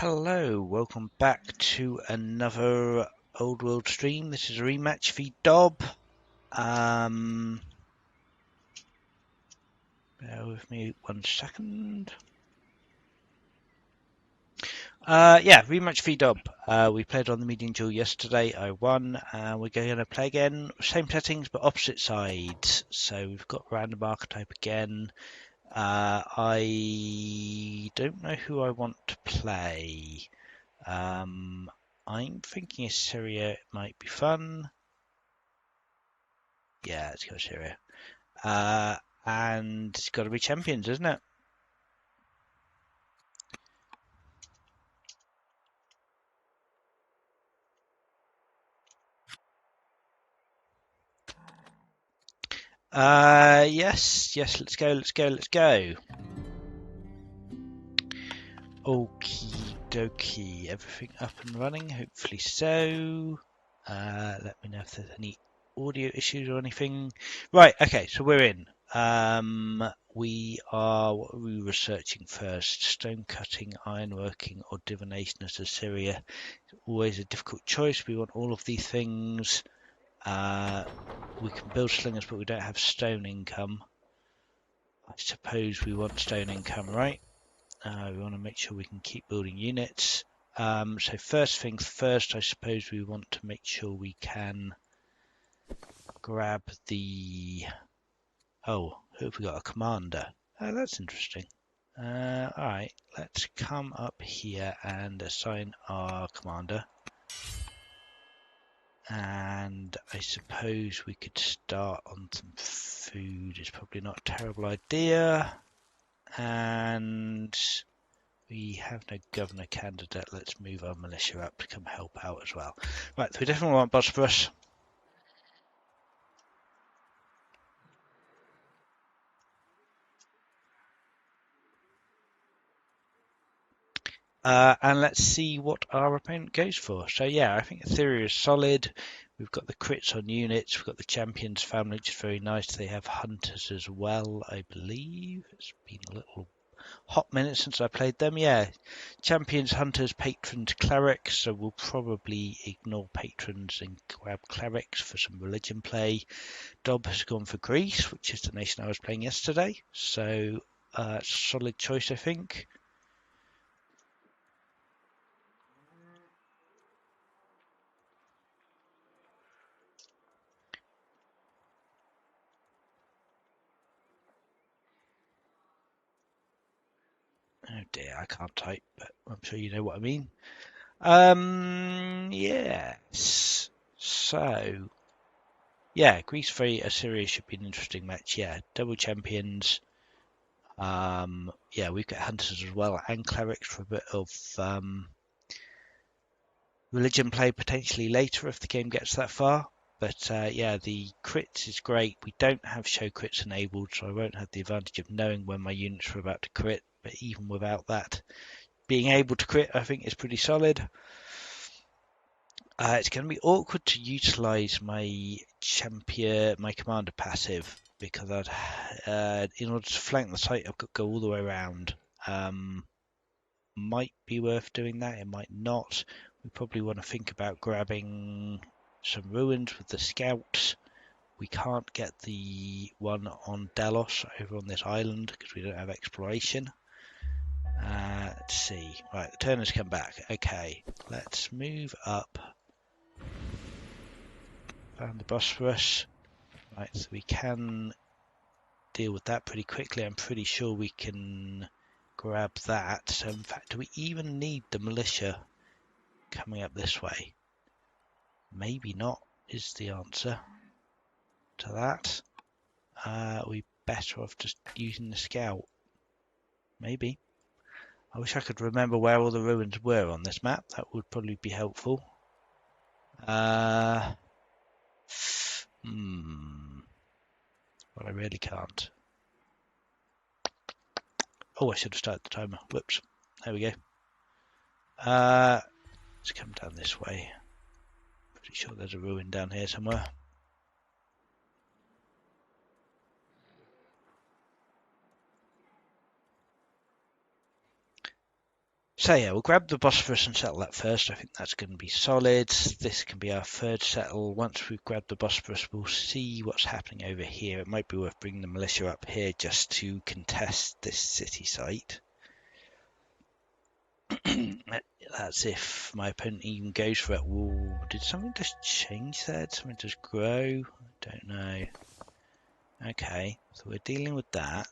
Hello, welcome back to another Old World stream. This is a rematch v Dob. Bear with me 1 second. Yeah, rematch v Dob. We played on the medium duel yesterday. I won. We're going to play again. Same settings but opposite sides. So we've got random archetype again. I don't know who I want to play. I'm thinking Assyria might be fun. Yeah, let's go Assyria. And it's got to be champions, isn't it? Yes, let's go. Okie dokie, everything up and running, hopefully so. Let me know if there's any audio issues or anything. Right, okay, so we're in. What are we researching first? Stone cutting, ironworking, or divination as Assyria? Always a difficult choice. We want all of these things. We can build slingers, but we don't have stone income. I suppose we want stone income, right? We want to make sure we can keep building units. So first things first, I suppose we want to make sure we can grab the... Oh, who have we got? A commander. Oh, that's interesting. Alright, let's come up here and assign our commander. And I suppose we could start on some food. It's probably not a terrible idea. And we have no governor candidate. Let's move our militia up to come help out as well. Right, so we definitely want Bosporus. And let's see what our opponent goes for. So yeah, I think Etheria is solid. We've got the crits on units. We've got the champions family, which is very nice. They have hunters as well, I believe. It's been a little hot minute since I played them. Yeah, champions, hunters, patrons, clerics. So we'll probably ignore patrons and grab clerics for some religion play. Dob has gone for Greece, which is the nation I was playing yesterday. So solid choice, I think. Oh dear, I can't type, but I'm sure you know what I mean. Yes. So, yeah, Greece v Assyria should be an interesting match. Yeah, double champions. Yeah, we've got hunters as well and clerics for a bit of religion play potentially later if the game gets that far. But yeah, the crits is great. We don't have show crits enabled, so I won't have the advantage of knowing when my units are about to crit. But even without that, being able to crit, I think, is pretty solid. It's going to be awkward to utilize my champion, my commander passive, because in order to flank the site, I've got to go all the way around. Might be worth doing that. It might not. We probably want to think about grabbing some ruins with the scouts. We can't get the one on Delos over on this island because we don't have exploration. Let's see. Right, the turn has come back. Okay, let's move up. Found the Bosphorus. Right, so we can deal with that pretty quickly. I'm pretty sure we can grab that. So in fact, do we even need the militia coming up this way? Maybe not is the answer to that. We better off just using the scout. Maybe. I wish I could remember where all the ruins were on this map. That would probably be helpful. But I really can't. Oh, I should have started the timer. Whoops. There we go. Let's come down this way. Pretty sure there's a ruin down here somewhere. So yeah, we'll grab the Bosphorus and settle that first. I think that's going to be solid. This can be our third settle. Once we've grabbed the Bosphorus, we'll see what's happening over here. It might be worth bringing the militia up here just to contest this city site. That's if my opponent even goes for it. Whoa, did something just change there? Did something just grow? I don't know. Okay, so we're dealing with that.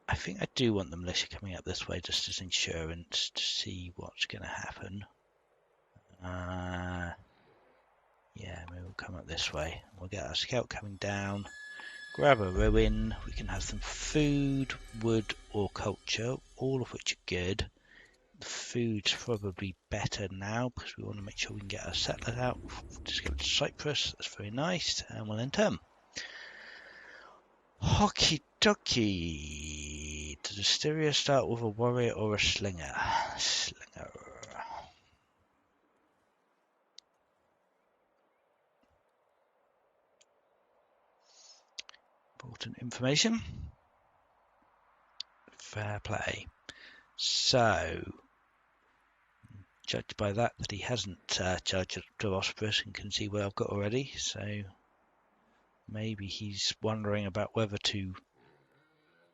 I think I do want the militia coming up this way just as insurance to see what's going to happen. Yeah, maybe we'll come up this way. We'll get our scout coming down, grab a ruin. We can have some food, wood, or culture, all of which are good. The food's probably better now because we want to make sure we can get our settlers out. Just go to Cyprus. That's very nice, and we'll enter. Hockey dokie. Does a Styria start with a warrior or a slinger? Slinger. Important information. Fair play. So, judged by that he hasn't charged to Bosphorus and can see what I've got already. So, maybe he's wondering about whether to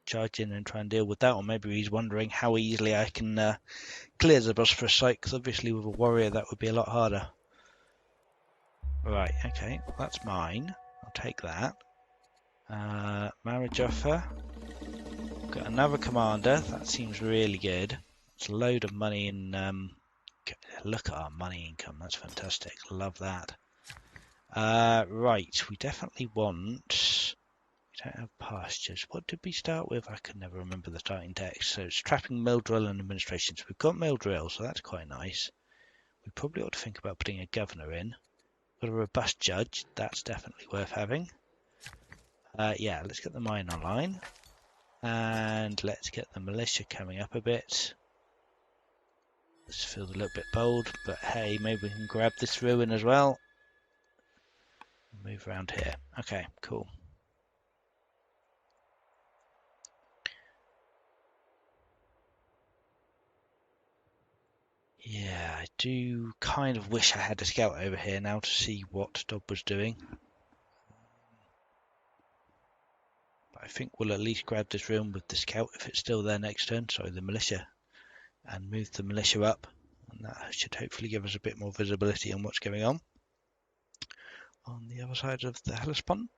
charge in and try and deal with that, or maybe he's wondering how easily I can clear the Bosphorus site, because obviously with a warrior that would be a lot harder. Right, okay, well, that's mine. I'll take that. Marajaffa. Got another commander. That seems really good. It's a load of money in. Look at our money income. That's fantastic. Love that. Right, we definitely want. We don't have pastures. What did we start with? I can never remember the starting text. So it's trapping, mill drill, and administration. So we've got mill drill, so that's quite nice. We probably ought to think about putting a governor in. Got a robust judge. That's definitely worth having. Yeah, let's get the mine online. And let's get the militia coming up a bit. This feels a little bit bold, but hey, maybe we can grab this ruin as well. Move around here. Okay, cool. Yeah, I do kind of wish I had a scout over here now to see what Dob was doing. But I think we'll at least grab this ruin with the scout if it's still there next turn. Sorry, the militia. And move the militia up. And that should hopefully give us a bit more visibility on what's going on the other side of the Hellespont.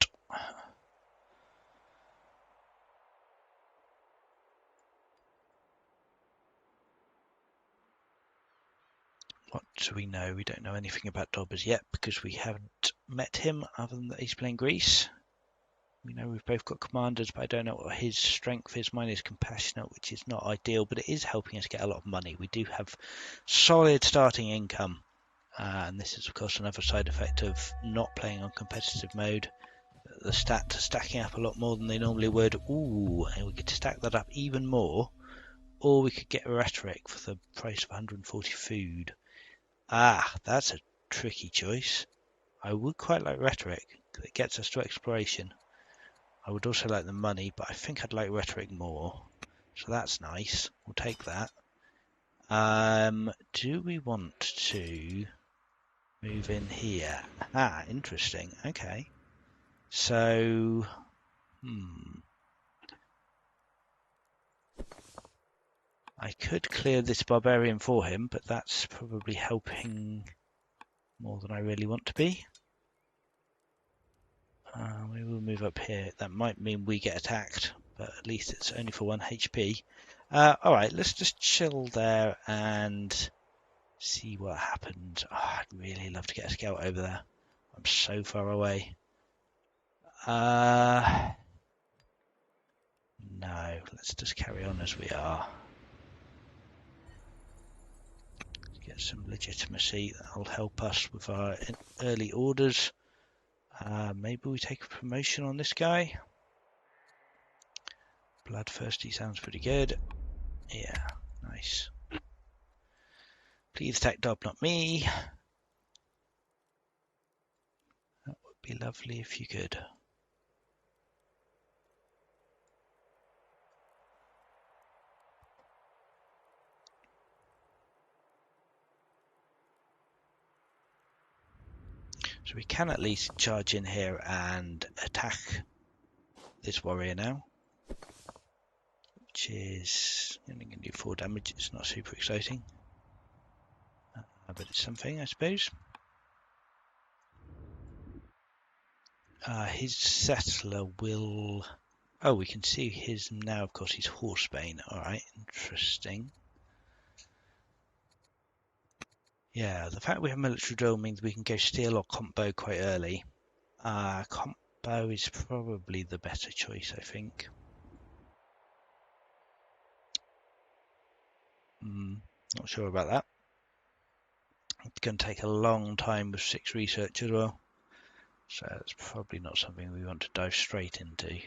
What do we know? We don't know anything about Dob as yet because we haven't met him other than that he's playing Greece. We know we've both got commanders, but I don't know what his strength is. Mine is compassionate, which is not ideal, but it is helping us get a lot of money. We do have solid starting income. And this is, of course, another side effect of not playing on competitive mode. The stats are stacking up a lot more than they normally would. Ooh, and we could stack that up even more. Or we could get rhetoric for the price of 140 food. Ah, that's a tricky choice. I would quite like rhetoric, because it gets us to exploration. I would also like the money, but I think I'd like rhetoric more. So that's nice. We'll take that. Do we want to move in here? Ah, interesting. Okay. So, I could clear this barbarian for him, but that's probably helping more than I really want to be. We will move up here. That might mean we get attacked, but at least it's only for 1 HP. Alright, let's just chill there and see what happens. Oh, I'd really love to get a scout over there. I'm so far away. No, let's just carry on as we are. Get some legitimacy. That'll help us with our early orders. Maybe we take a promotion on this guy. Bloodthirsty sounds pretty good. Yeah, nice. Please attack Dob, not me. That would be lovely if you could. So we can at least charge in here and attack this warrior now, which is only going to do 4 damage. It's not super exciting, but it's something, I suppose. His settler will... Oh, we can see his now, of course, he's Horsebane. Alright, interesting. Yeah, the fact we have military drill means we can go steel or combo quite early. Combo is probably the better choice, I think. Not sure about that. It's going to take a long time with 6 research as well. So it's probably not something we want to dive straight into.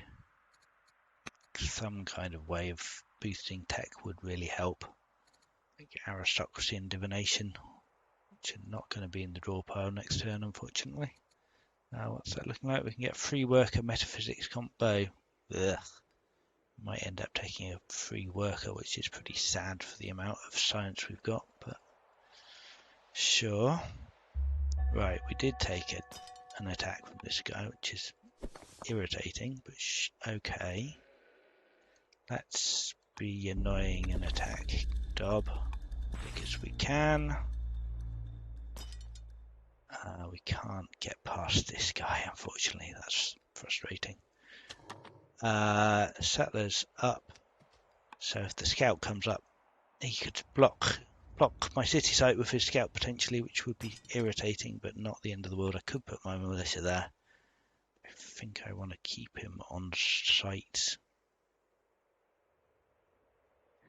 Some kind of way of boosting tech would really help. Like aristocracy and divination, which are not going to be in the draw pile next turn, unfortunately. What's that looking like? We can get free worker, metaphysics, combo. Ugh. Might end up taking a free worker, which is pretty sad for the amount of science we've got, but sure. Right, we did take an attack from this guy, which is irritating, but okay. Let's be annoying and attack Dob, because we can. We can't get past this guy, unfortunately. That's frustrating. Settlers up. So if the scout comes up, he could block my city site with his scout potentially, which would be irritating, but not the end of the world. I could put my militia there. I think I want to keep him on site.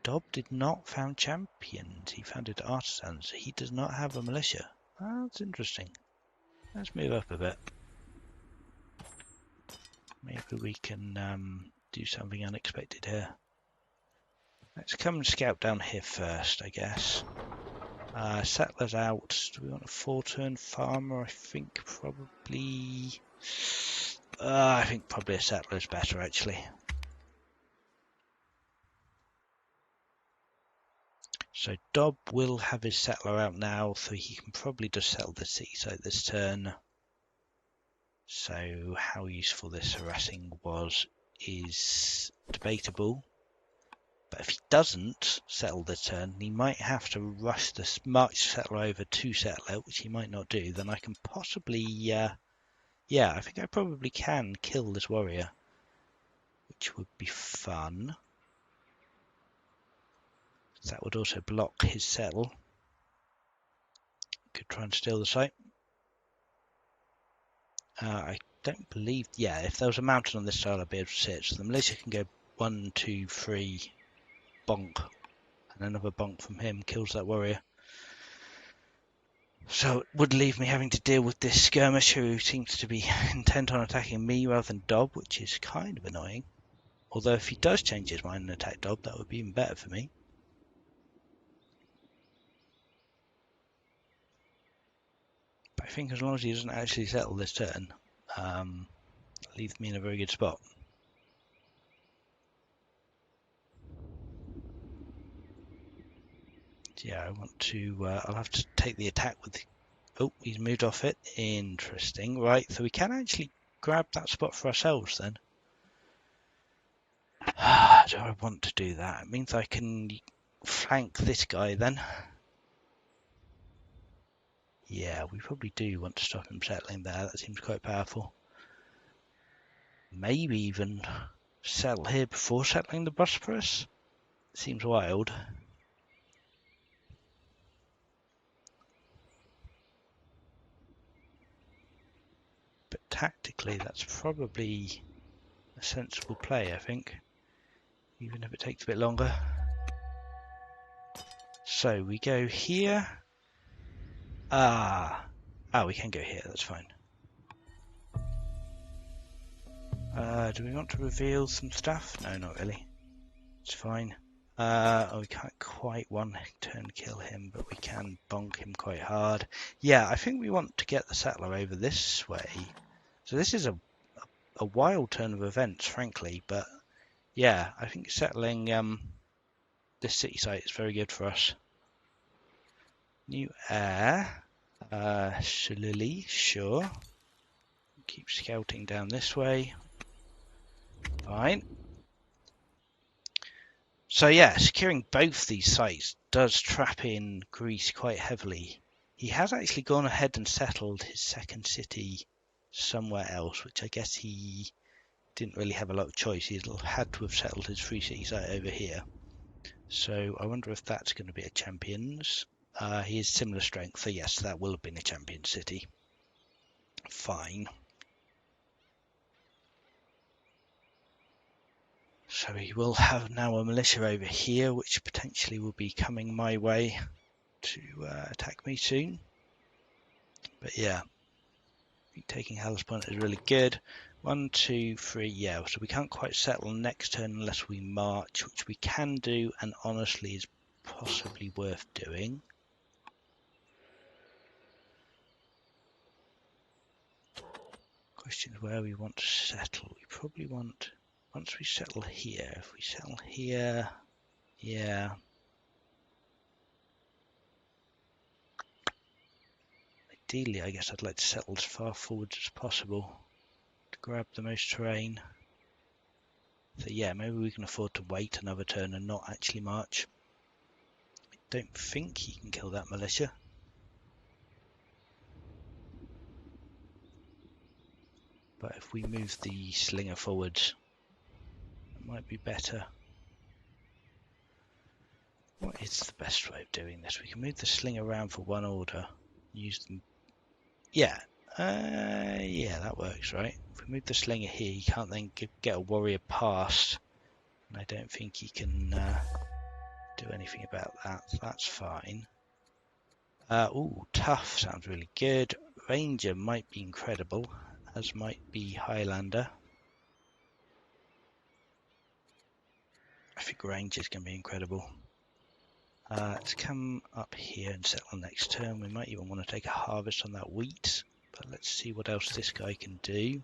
Dob did not found champions. He founded artisans. He does not have a militia. That's interesting. Let's move up a bit. Maybe we can do something unexpected here. Let's come and scout down here first, I guess. Settlers out. Do we want a 4-turn farmer? I think probably... I think probably a settler is better, actually. So Dob will have his settler out now, so he can probably just settle the city site this turn. So how useful this harassing is debatable. But if he doesn't settle this turn, he might have to rush this march settler over to settler, which he might not do. Then I can possibly, yeah, I think I probably can kill this warrior, which would be fun. That would also block his settle. Could try and steal the site. I don't believe, yeah, if there was a mountain on this side, I'd be able to see it. So the militia can go 1, 2, 3, bonk, and another bonk from him kills that warrior. So it would leave me having to deal with this skirmisher who seems to be intent on attacking me rather than Dob, which is kind of annoying. Although if he does change his mind and attack Dob, that would be even better for me. But I think as long as he doesn't actually settle this turn, it leaves me in a very good spot. Yeah, I want to, I'll have to take the attack with, oh, he's moved off it. Interesting. Right, so we can actually grab that spot for ourselves then. Do I want to do that? It means I can flank this guy then. Yeah, we probably do want to stop him settling there. That seems quite powerful. Maybe even settle here before settling the Bosporus. Seems wild. But tactically, that's probably a sensible play, I think. Even if it takes a bit longer. So we go here. We can go here, that's fine. Do we want to reveal some stuff? No, not really. It's fine. We can't quite one turn kill him, but we can bonk him quite hard. Yeah, I think we want to get the settler over this way. So this is a wild turn of events, frankly, but yeah, I think settling this city site is very good for us. New heir. Shillelagh, sure. Keep scouting down this way. Fine. So yeah, securing both these sites does trap in Greece quite heavily. He has actually gone ahead and settled his second city somewhere else, which I guess he didn't really have a lot of choice. He had to have settled his free city site over here. So I wonder if that's going to be a champion's. He is similar strength, so yes, that will have been a champion city. Fine. So he will have now a militia over here, which potentially will be coming my way to attack me soon. But yeah, taking Hellespont is really good. 1, 2, 3, yeah, so we can't quite settle next turn unless we march, which we can do, and honestly is possibly worth doing. Question is where we want to settle. We probably want, once we settle here, if we settle here, yeah. Ideally, I guess I'd like to settle as far forward as possible to grab the most terrain. So yeah, maybe we can afford to wait another turn and not actually march. I don't think he can kill that militia. But if we move the slinger forwards, it might be better. What is the best way of doing this? We can move the slinger around for one order. Use them. Yeah. Yeah, that works, right? If we move the slinger here, you can't then get a warrior past. And I don't think he can do anything about that. So that's fine. Ooh, tough sounds really good. Ranger might be incredible, as might be Highlander. I think Ranger's going to be incredible. Let's come up here and settle next turn. We might even want to take a harvest on that wheat, but let's see what else this guy can do.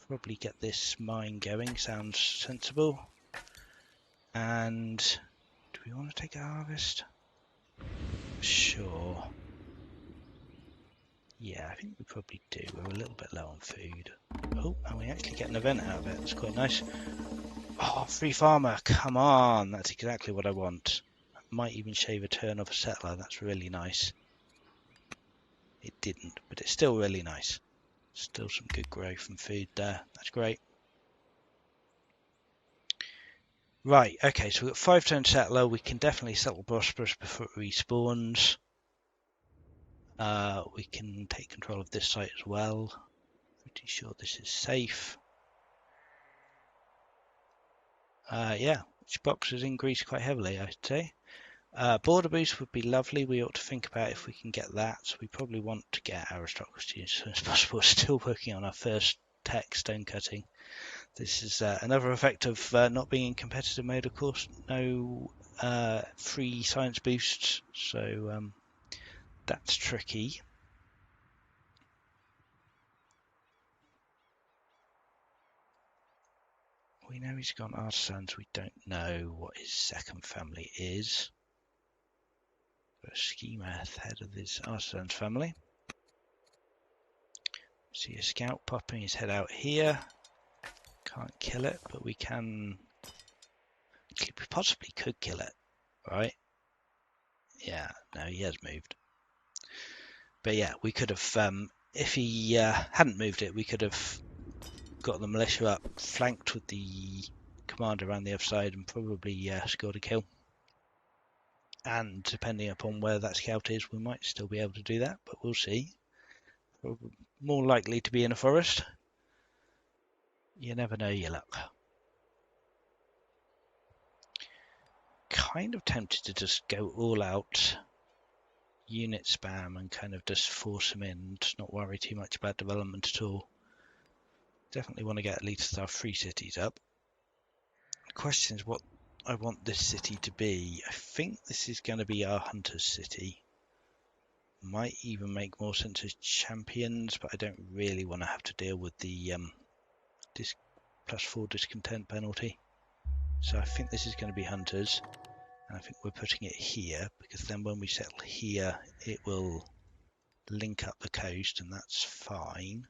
Probably get this mine going, sounds sensible. And do we want to take a harvest? Sure. Yeah, I think we probably do. We're a little bit low on food. Oh, and we actually get an event out of it. It's quite nice. Oh, free farmer, come on. That's exactly what I want. I might even shave a turn off a settler. That's really nice. It didn't, but it's still really nice. Still some good growth and food there. That's great. Right, okay, so we've got 5-turn settler. We can definitely settle Prosperous before it respawns. We can take control of this site as well. Pretty sure this is safe. Yeah, which boxes increase quite heavily, I'd say. Border boost would be lovely. We ought to think about if we can get that. So we probably want to get aristocracy as soon as possible. We're still working on our first tech stone cutting. This is another effect of not being in competitive mode, of course. No free science boosts, so that's tricky. We know he's got artisans. We don't know what his second family is. Got a schema head of his artisans family. See a scout popping his head out here. Can't kill it, but we can. We possibly could kill it, right? Yeah, no, he has moved. But yeah, we could have, if he hadn't moved it, we could have got the militia up, flanked with the commander around the other side, and probably scored a kill. And depending upon where that scout is, we might still be able to do that, but we'll see. Probably more likely to be in a forest. You never know your luck. Kind of tempted to just go all out unit spam and kind of just force them in, just not worry too much about development at all. Definitely want to get at least our 3 cities up. The question is what I want this city to be. I think this is going to be our hunters city. Might even make more sense as champions, but I don't really want to have to deal with the +4 discontent penalty. So I think this is going to be hunters. And I think we're putting it here, because then when we settle here, it will link up the coast, and that's fine.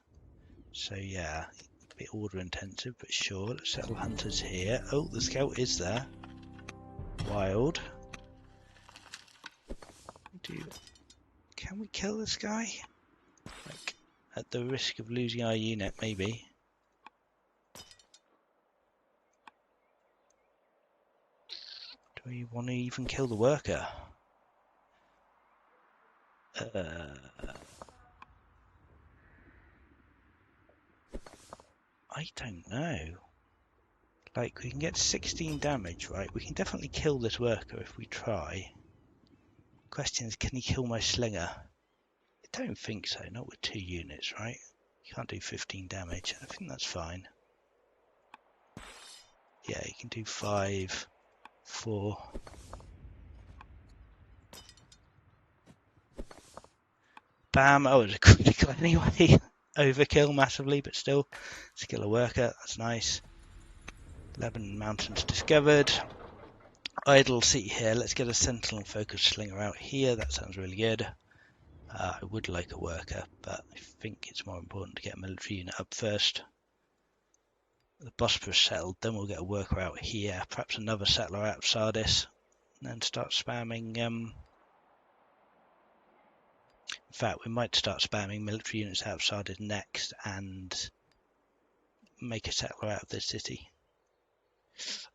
So yeah, a bit order intensive, but sure. Let's settle hunters here. Oh, the scout is there. Wild. Can we kill this guy? Like, at the risk of losing our unit, maybe. Do we want to even kill the worker? I don't know. Like, we can get 16 damage, right? We can definitely kill this worker if we try. Question is, can he kill my slinger? I don't think so, not with 2 units, right? You can't do 15 damage. I think that's fine. Yeah, you can do 5, 4. Bam! Oh, it's a critical anyway. Overkill massively, but still. Skill a worker, that's nice. 11 mountains discovered. Idle seat here. Let's get a sentinel focused slinger out here. That sounds really good. I would like a worker, but I think it's more important to get a military unit up first. The Bosporus settled, then we'll get a worker out here, perhaps another settler out of Sardis, and then start spamming. In fact, we might start spamming military units out of Sardis next and make a settler out of this city.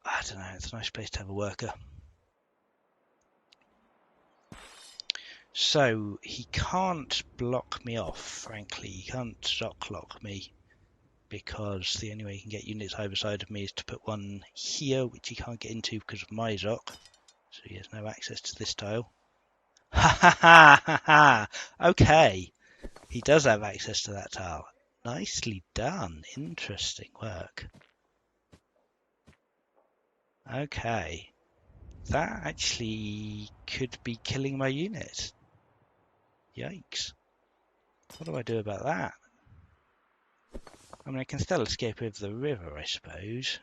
I don't know, it's a nice place to have a worker. So, he can't block me off, frankly. He can't stock lock me, because the only way he can get units either side of me is to put one here, which he can't get into because of my Zoc. So he has no access to this tile. Ha ha ha ha ha! Okay, he does have access to that tile. Nicely done. Interesting work. Okay. That actually could be killing my unit. Yikes. What do I do about that? I mean, I can still escape over the river, I suppose.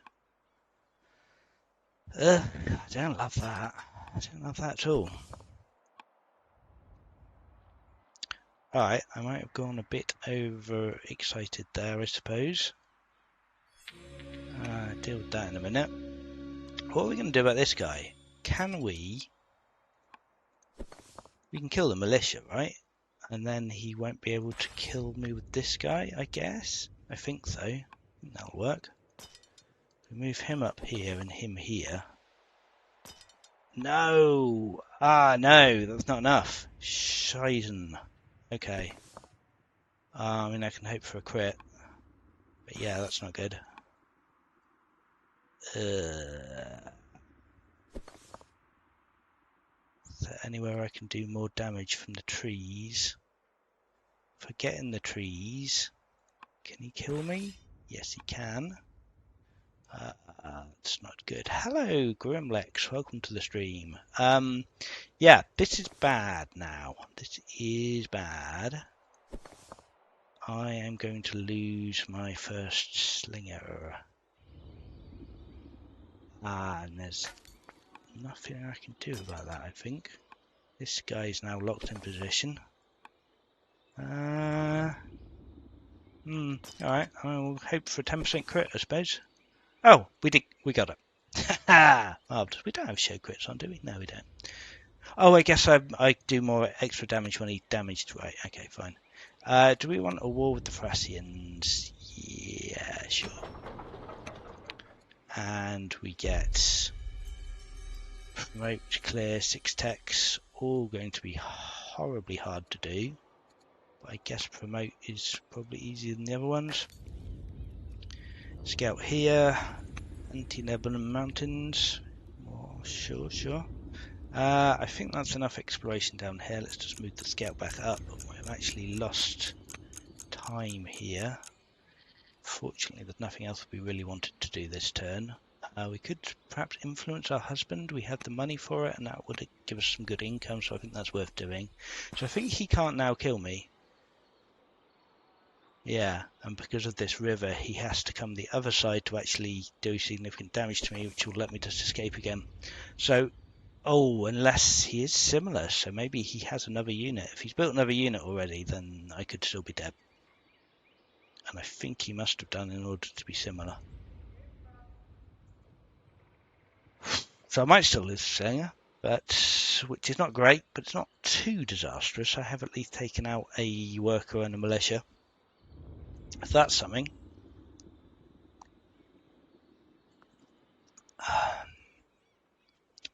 I don't love that. I don't love that at all. Alright, I might have gone a bit overexcited there, I suppose. Deal with that in a minute. What are we going to do about this guy? Can we... We can kill the militia, right? And then he won't be able to kill me with this guy, I guess? I think so. I think that'll work. We move him up here and him here. No! Ah, no, that's not enough. Scheiden. Okay. I mean, I can hope for a crit. But yeah, that's not good. Is there anywhere I can do more damage from the trees? If I get in the trees, can he kill me? Yes, he can. It's not good. Hello, Grimlex. Welcome to the stream. Yeah, this is bad now. This is bad. I am going to lose my first slinger. And there's nothing I can do about that, I think. This guy's now locked in position. Alright, I will hope for a 10% crit, I suppose. Oh, we got it. Ha! Marvellous. We don't have show crits on, do we? No, we don't. Oh, I guess I do more extra damage when he's damaged. Right, okay, fine. Do we want a war with the Thracians? Yeah, sure. And we get promote, clear, 6 techs, all going to be horribly hard to do. But I guess promote is probably easier than the other ones. Scout here, anti-Nebulum Mountains. Oh, sure. I think that's enough exploration down here. Let's just move the scout back up. We've actually lost time here. Fortunately, there's nothing else we really wanted to do this turn. We could perhaps influence our husband. We have the money for it, and that would give us some good income, so I think that's worth doing. So I think he can't now kill me. Yeah, and because of this river, he has to come the other side to actually do significant damage to me, which will let me just escape again. So Oh, unless he is similar, so maybe he has another unit. If he's built another unit already, then I could still be dead. And I think he must have done in order to be similar. So I might still lose Slinger, which is not great, but it's not too disastrous. I have at least taken out a worker and a militia. So that's something.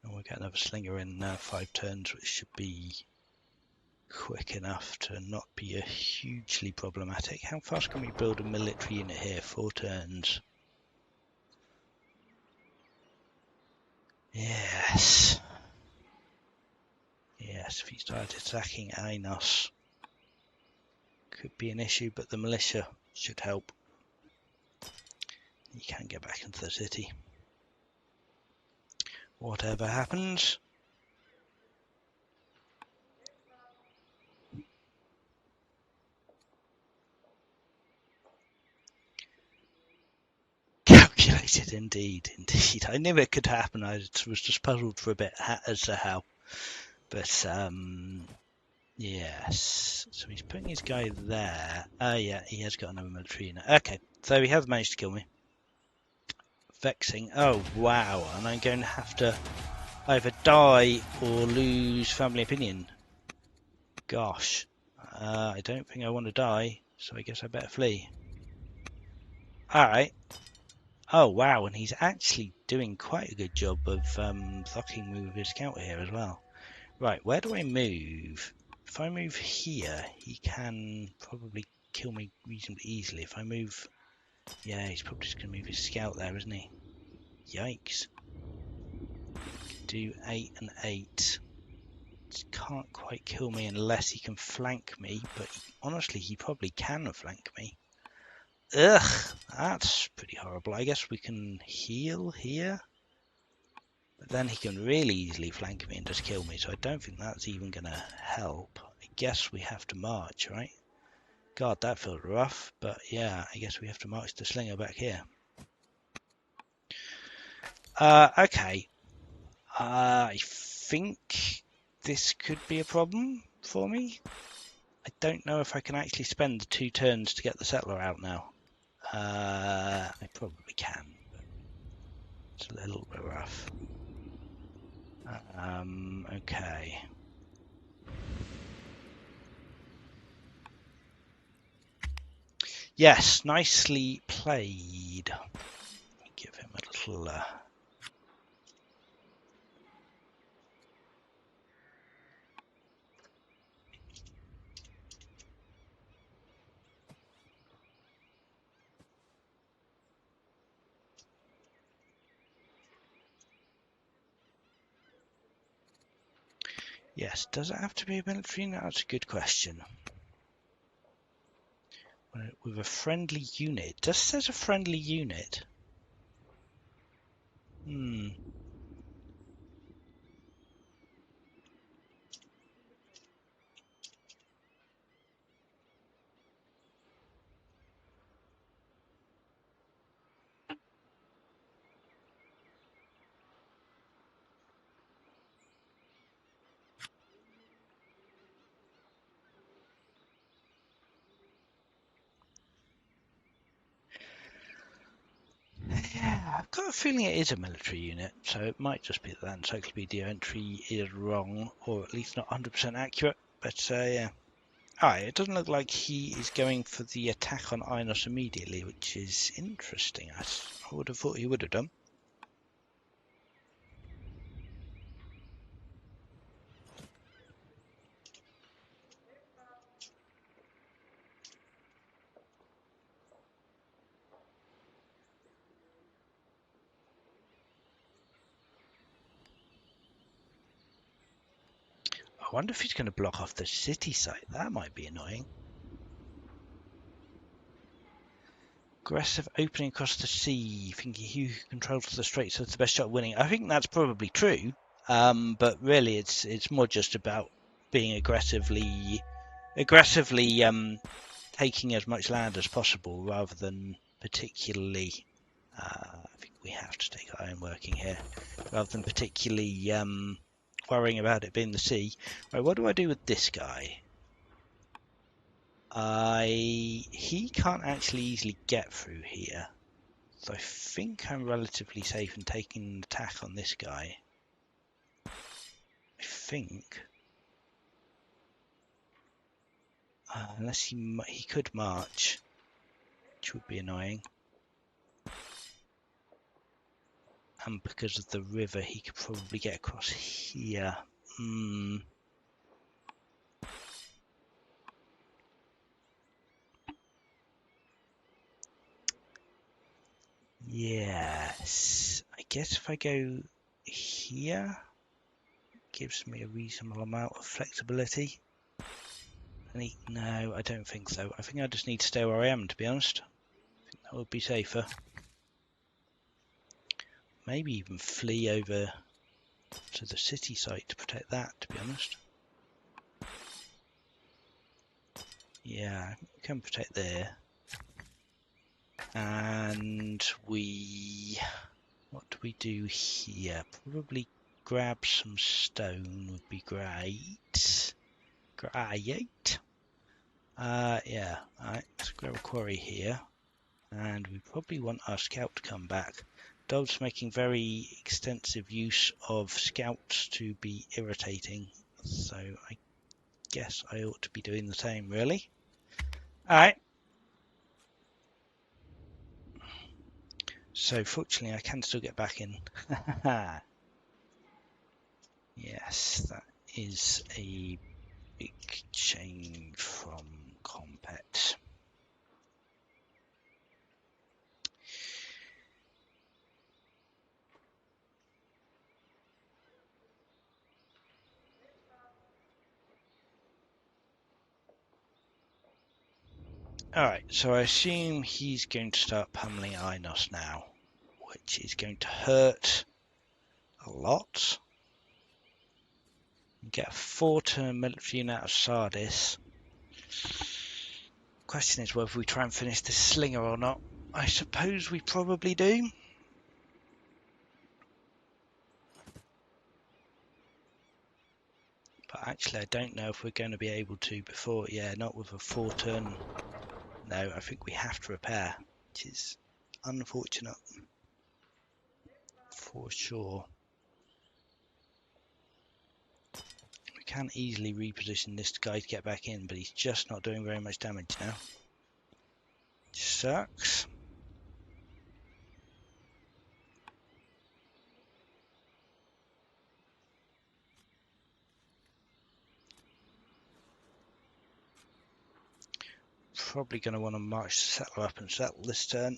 And we'll get another Slinger in 5 turns, which should be quick enough to not be a hugely problematic. How fast can we build a military unit here? 4 turns. Yes. Yes, if he started attacking Ainos, could be an issue, but the militia should help. He can get back into the city. Whatever happens. Calculated, indeed. I knew it could happen. I was just puzzled for a bit as to how. But, yes. So he's putting his guy there. Yeah, he has got another military unit. Okay, so he has managed to kill me. Vexing. Oh, wow. And I'm going to have to either die or lose family opinion. Gosh. I don't think I want to die, so I guess I better flee. Alright. Oh, wow, and he's actually doing quite a good job of fucking me with his scout here as well. Right, where do I move? If I move here, he can probably kill me reasonably easily. If I move... Yeah, he's probably just going to move his scout there, isn't he? Yikes. Do 8 and 8. Can't quite kill me unless he can flank me, but honestly, he probably can flank me. Ugh, that's pretty horrible. I guess we can heal here. But then he can really easily flank me and just kill me, so I don't think that's even going to help. I guess we have to march, right? God, that felt rough, but yeah, I guess we have to march the Slinger back here. Okay. I think this could be a problem for me. I don't know if I can actually spend the 2 turns to get the settler out now. I probably can, but it's a little bit rough. Okay. Yes, nicely played. Give him a little... Yes, does it have to be a military unit? That's a good question. With a friendly unit. It just says a friendly unit. Yeah, I've got a feeling it is a military unit, so it might just be that the encyclopedia entry is wrong, or at least not 100% accurate. But yeah. Alright, it doesn't look like he is going for the attack on Ainos immediately, which is interesting. I would have thought he would have done. I wonder if he's going to block off the city site. That might be annoying. Aggressive opening across the sea, thinking who controls the straits has the best shot of winning. I think that's probably true, but really it's more just about being aggressively taking as much land as possible rather than particularly. I think we have to take our own working here, rather than particularly worrying about it being the sea. Right, what do I do with this guy? He can't actually easily get through here. So I think I'm relatively safe in taking an attack on this guy. I think. Unless he could march, which would be annoying. And because of the river, he could probably get across here. Yes. I guess if I go here, it gives me a reasonable amount of flexibility. No, I don't think so. I think I just need to stay where I am, to be honest. I think that would be safer. Maybe even flee over to the city site to protect that, to be honest. Yeah, we can protect there. And what do we do here? Probably grab some stone would be great. Great. Yeah, alright, let's grab a quarry here. And we probably want our scout to come back. Dog's making very extensive use of scouts to be irritating, so I guess I ought to be doing the same, really. Alright. So fortunately I can still get back in. Yes, that is a big change from Compet. Alright, so I assume he's going to start pummeling Inos now, which is going to hurt a lot. Get a 4-turn military unit out of Sardis. Question is whether we try and finish this slinger or not. I suppose we probably do. But actually I don't know if we're going to be able to before, yeah, not with a 4-turn. No, I think we have to repair, which is unfortunate for sure. We can easily reposition this guy to get back in, but he's just not doing very much damage now. Sucks. Probably going to want to march the settler up and settle this turn.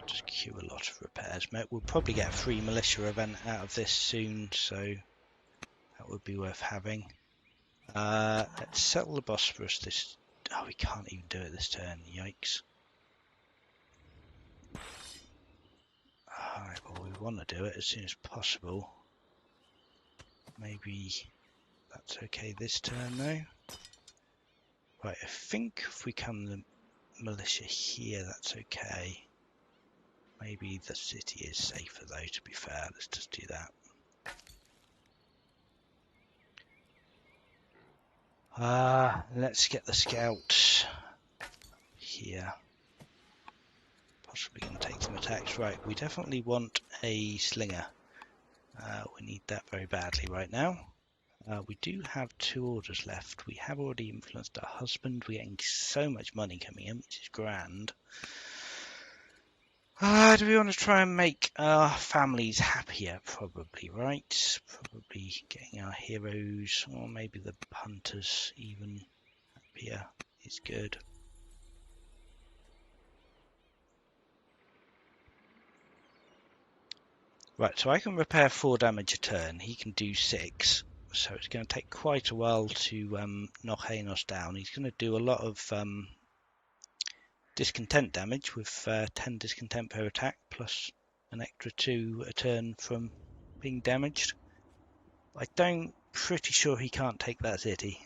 Just queue a lot of repairs, mate. We'll probably get a free militia event out of this soon, so that would be worth having. Let's settle the Bosphorus this... Oh, we can't even do it this turn. Yikes. Alright, well, we want to do it as soon as possible. Maybe that's okay this turn, though. Right, I think if we come the militia here, that's okay. Maybe the city is safer, though, to be fair. Let's just do that. Let's get the scouts here. Possibly going to take some attacks. Right, we definitely want a slinger. We need that very badly right now. We do have 2 orders left. We have already influenced our husband. We're getting so much money coming in, which is grand. Do we want to try and make our families happier? Probably, right? Probably getting our heroes, or maybe the hunters even happier is good. Right, so I can repair 4 damage a turn. He can do 6. So it's going to take quite a while to knock Hanos down. He's going to do a lot of discontent damage with 10 discontent per attack, plus an extra 2 a turn from being damaged. I'm pretty sure he can't take that city.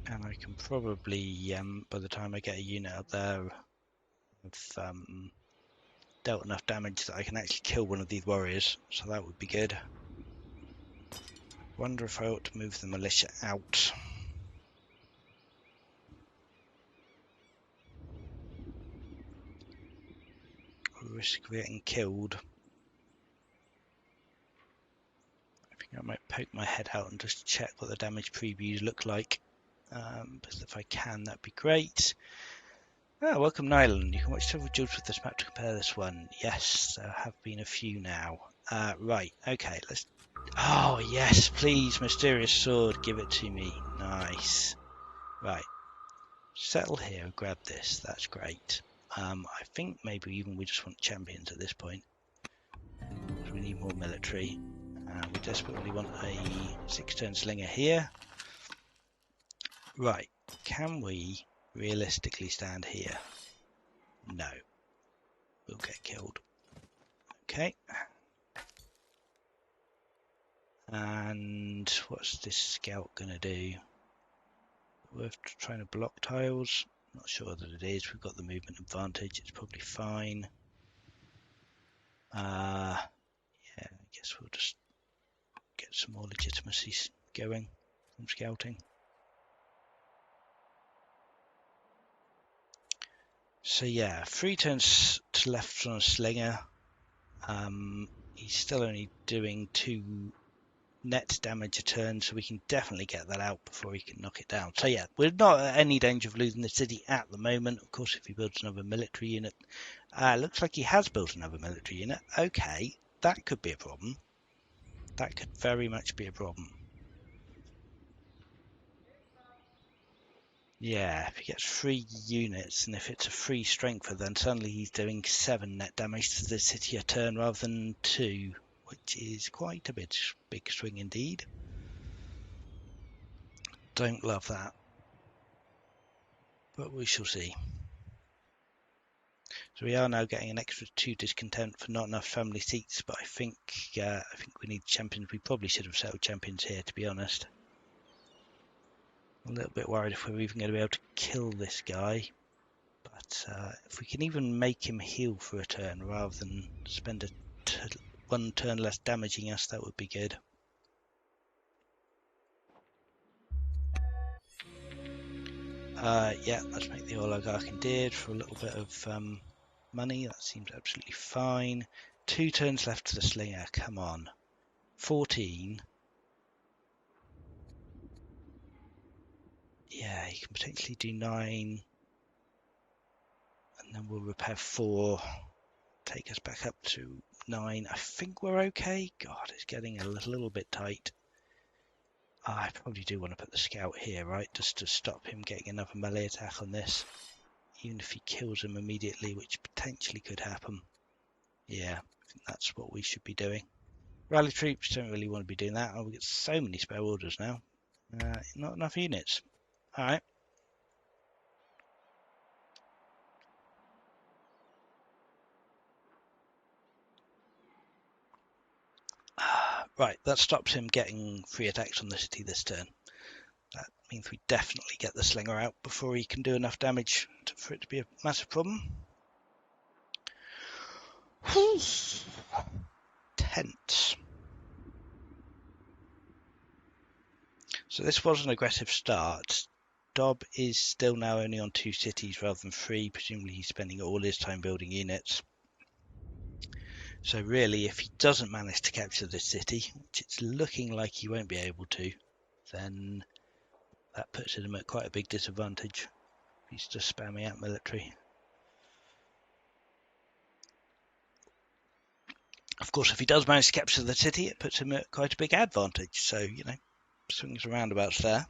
And I can probably, by the time I get a unit up there, have dealt enough damage that I can actually kill one of these warriors, so that would be good. Wonder if I ought to move the militia out. Risk of getting killed. I think I might poke my head out and just check what the damage previews look like. Because if I can, that'd be great. Ah, welcome Nyland. You can watch several duels with this map to compare this one. Yes, there have been a few now. Right, okay, let's... Oh, yes, please, Mysterious Sword, give it to me. Nice. Right, settle here, grab this, that's great. I think maybe even we just want champions at this point. Because we need more military. We desperately want a 6-turn slinger here. Right, can we realistically stand here? No. We'll get killed. Okay. And what's this scout going to do? Worth trying to block tiles? Not sure that it is. We've got the movement advantage. It's probably fine. Yeah, I guess we'll just get some more legitimacy going from scouting. So yeah, 3 turns to left on a slinger. He's still only doing 2 net damage a turn, so we can definitely get that out before he can knock it down. So yeah, we're not at any danger of losing the city at the moment. Of course, if he builds another military unit, looks like he has built another military unit. Okay, that could be a problem. That could very much be a problem. Yeah, if he gets 3 units, and if it's a free strengther, then suddenly he's doing 7 net damage to the city a turn rather than 2, which is quite a big swing indeed. Don't love that, but we shall see. So we are now getting an extra 2 discontent for not enough family seats, but I think we need champions. We probably should have settled champions here, to be honest. A little bit worried if we're even going to be able to kill this guy. But if we can even make him heal for a turn rather than spend 1 turn less damaging us, that would be good. Yeah, let's make the oligarch endeared for a little bit of money. That seems absolutely fine. 2 turns left to the slinger. Come on. 14. Yeah, he can potentially do 9. And then we'll repair 4. Take us back up to 9. I think we're okay. God, it's getting a little bit tight. I probably do want to put the scout here, right? Just to stop him getting another melee attack on this. Even if he kills him immediately, which potentially could happen. Yeah, I think that's what we should be doing. Rally troops, don't really want to be doing that. Oh, we get so many spare orders now. Not enough units. Alright. Right, that stops him getting 3 attacks on the city this turn. That means we definitely get the slinger out before he can do enough damage for it to be a massive problem. Tense. So this was an aggressive start. Dob is still now only on 2 cities rather than 3. Presumably he's spending all his time building units. So really, if he doesn't manage to capture this city, which it's looking like he won't be able to, then that puts him at quite a big disadvantage. He's just spamming out military. Of course, if he does manage to capture the city, it puts him at quite a big advantage. So, you know, swings and roundabouts there.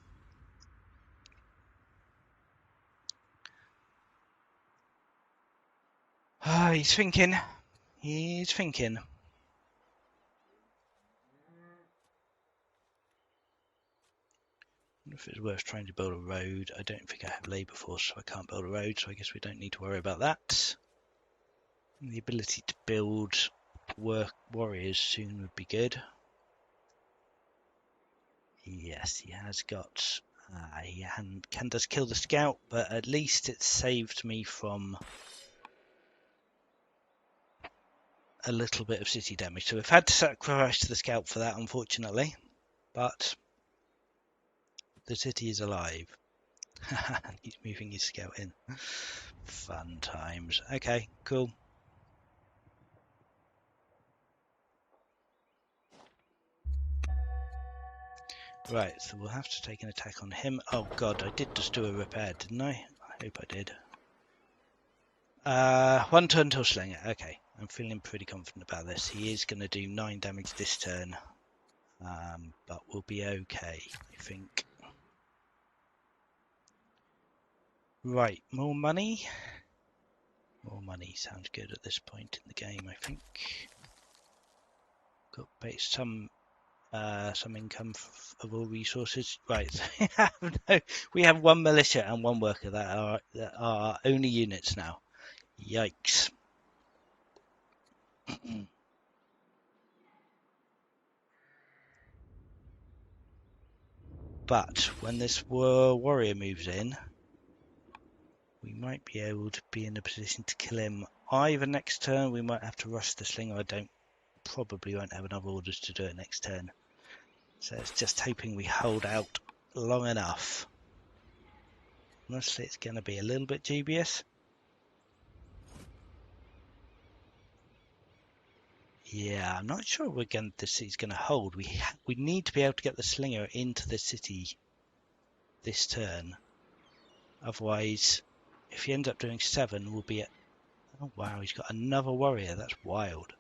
He's thinking. He's thinking. I wonder if it's worth trying to build a road. I don't think I have labour force, so I can't build a road, so I guess we don't need to worry about that. And the ability to build warriors soon would be good. Yes, he has got He can does kill the scout, but at least it saved me from a little bit of city damage. So we've had to sacrifice the scout for that, unfortunately. But the city is alive. He's moving his scout in. Fun times. Okay, cool. Right, so we'll have to take an attack on him. Oh god, I did just do a repair, didn't I? I hope I did. 1 turn till Slinger. Okay, I'm feeling pretty confident about this. He is going to do 9 damage this turn, but we'll be okay, I think. Right, more money. More money sounds good at this point in the game, I think. Got some income of all resources. Right, no, we have 1 militia and 1 worker that are only units now. Yikes. But when this warrior moves in, we might be able to be in a position to kill him either next turn. We might have to rush the slinger. Probably won't have enough orders to do it next turn. So it's just hoping we hold out long enough. Honestly, it's going to be a little bit dubious. Yeah, I'm not sure the city's going to hold. We need to be able to get the slinger into the city this turn. Otherwise, if he ends up doing 7, we'll be at... Oh wow, he's got another warrior. That's wild.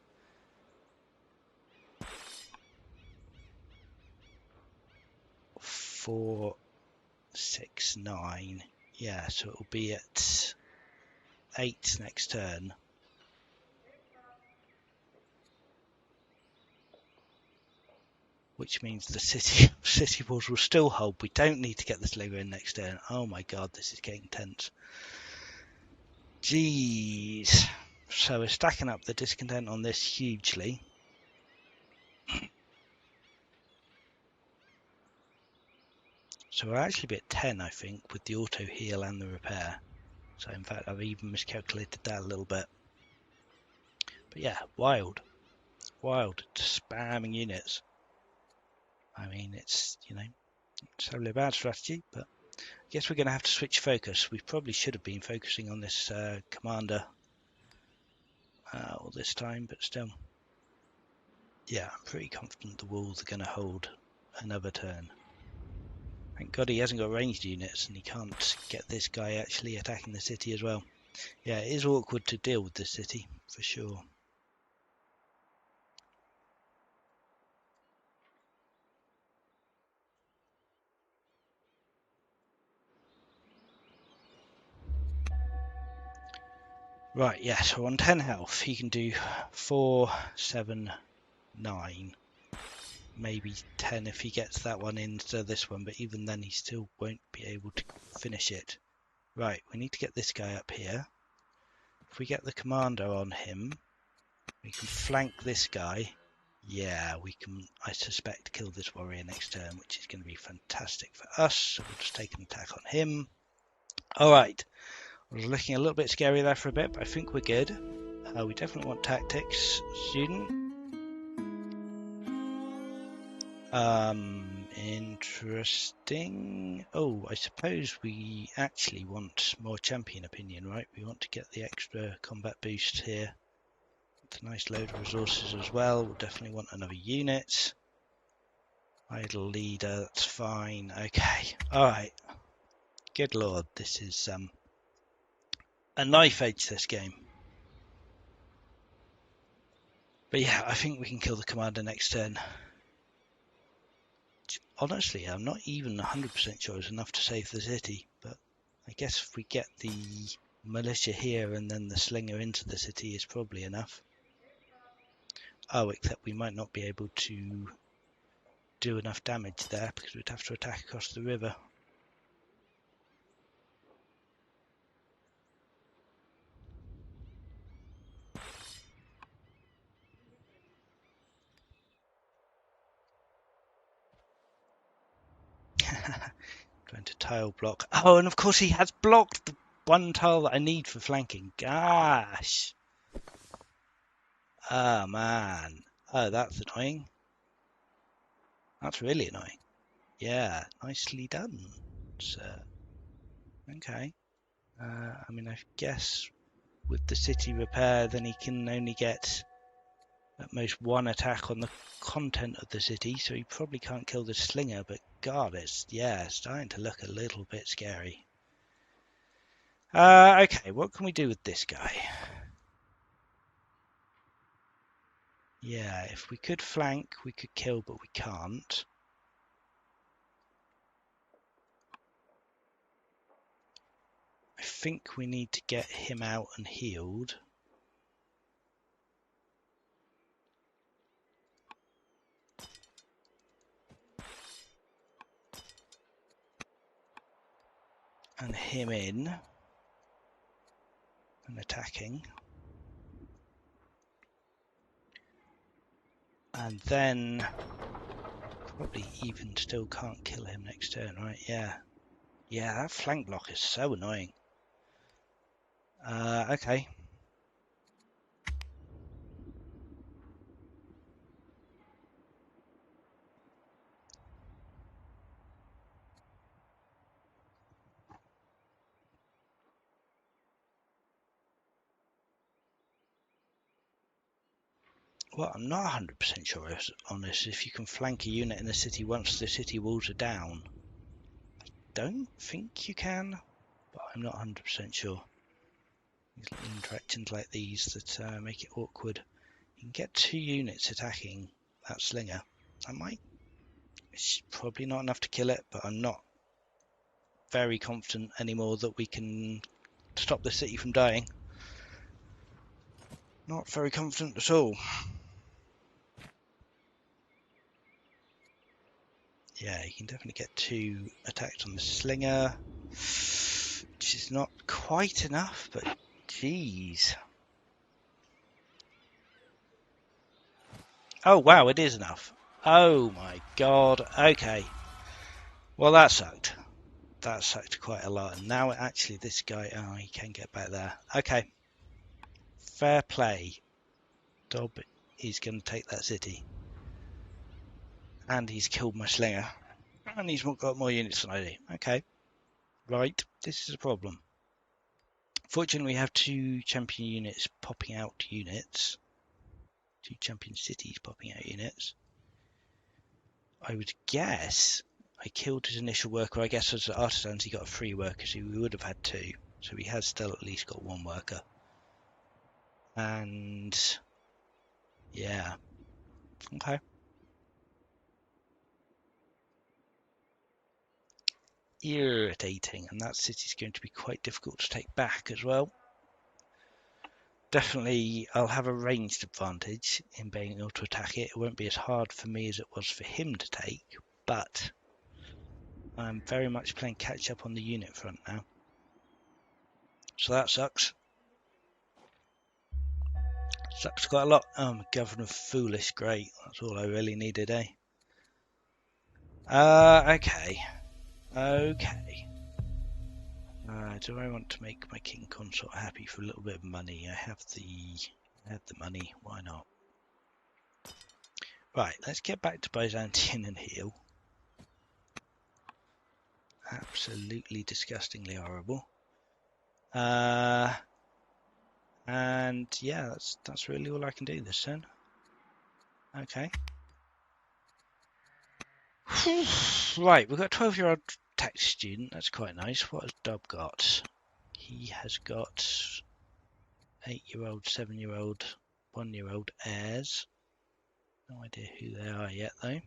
4, 6, 9. Yeah, so it'll be at 8 next turn. Which means the city walls will still hold. We don't need to get the slinger in next turn. Oh my god, this is getting tense. Jeez. So we're stacking up the discontent on this hugely. So we'll actually be at 10, I think, with the auto heal and the repair. So in fact, I've even miscalculated that a little bit. But yeah, wild. Wild. Just spamming units. I mean, it's, it's totally a bad strategy, but I guess we're going to have to switch focus. We probably should have been focusing on this commander all this time, but still. Yeah, I'm pretty confident the walls are going to hold another turn. Thank God he hasn't got ranged units and he can't get this guy actually attacking the city as well. Yeah, it is awkward to deal with this city, for sure. Right, yeah, so on 10 health, he can do 4, 7, 9. Maybe 10 if he gets that one into this one, but even then he still won't be able to finish it. Right, we need to get this guy up here. If we get the commander on him, we can flank this guy. Yeah, we can, I suspect, kill this warrior next turn, which is going to be fantastic for us. So we'll just take an attack on him. All right. I was looking a little bit scary there for a bit, but I think we're good. We definitely want tactics, student. Interesting. Oh, I suppose we actually want more champion opinion, right? We want to get the extra combat boost here. It's a nice load of resources as well. We'll definitely want another unit. Idle leader, that's fine. Okay, alright. Good lord, this is a knife edge, this game. But yeah, I think we can kill the commander next turn. Honestly, I'm not even 100% sure it's enough to save the city, but I guess if we get the militia here and then the slinger into the city is probably enough. Oh, except we might not be able to do enough damage there because we'd have to attack across the river. tile block. Oh, and of course he has blocked the one tile that I need for flanking. Gosh. Oh, man. Oh, that's annoying. That's really annoying. Yeah, nicely done, sir. Okay. I mean, I guess with the city repair, then he can only get at most one attack on the content of the city, so he probably can't kill the slinger, but God, it's starting to look a little bit scary. Okay, what can we do with this guy? Yeah, if we could flank, we could kill, but we can't. I think we need to get him out and healed. And him in and attacking. And then probably even still can't kill him next turn, right? Yeah. Yeah, that flank block is so annoying. Okay. Well, I'm not 100% sure on this. If you can flank a unit in the city once the city walls are down. I don't think you can, but I'm not 100% sure. These little interactions like these that make it awkward. You can get 2 units attacking that slinger. It's probably not enough to kill it, but I'm not very confident anymore that we can stop the city from dying. Not very confident at all. Yeah, you can definitely get 2 attacks on the slinger, which is not quite enough, but geez. Oh wow, it is enough. Oh my god, okay. Well, that sucked. That sucked quite a lot. And now actually this guy, oh, he can get back there. Okay. Fair play. Dob is going to take that city. And he's killed my slinger. And he's got more units than I do. Okay. Right, this is a problem. Fortunately, we have 2 champion units popping out units. 2 champion cities popping out units. I would guess I killed his initial worker. I guess as artisans he got a free worker, so we would have had 2. So he has still at least got 1 worker. And yeah, okay. Irritating, and that city's going to be quite difficult to take back as well. Definitely, I'll have a ranged advantage in being able to attack it. It won't be as hard for me as it was for him to take, but I'm very much playing catch up on the unit front now. So that sucks. Sucks quite a lot. Oh, my governor foolish, great. That's all I really needed, eh? Okay. Okay. Do I want to make my king consort happy for a little bit of money? I have the money. Why not? Right, let's get back to Byzantine and heal. Absolutely disgustingly horrible. And yeah, that's really all I can do this turn. Okay. Right, we've got a 12-year-old tech student. That's quite nice. What has Dob got? He has got 8-year-old, 7-year-old, 1-year-old heirs. No idea who they are yet, though.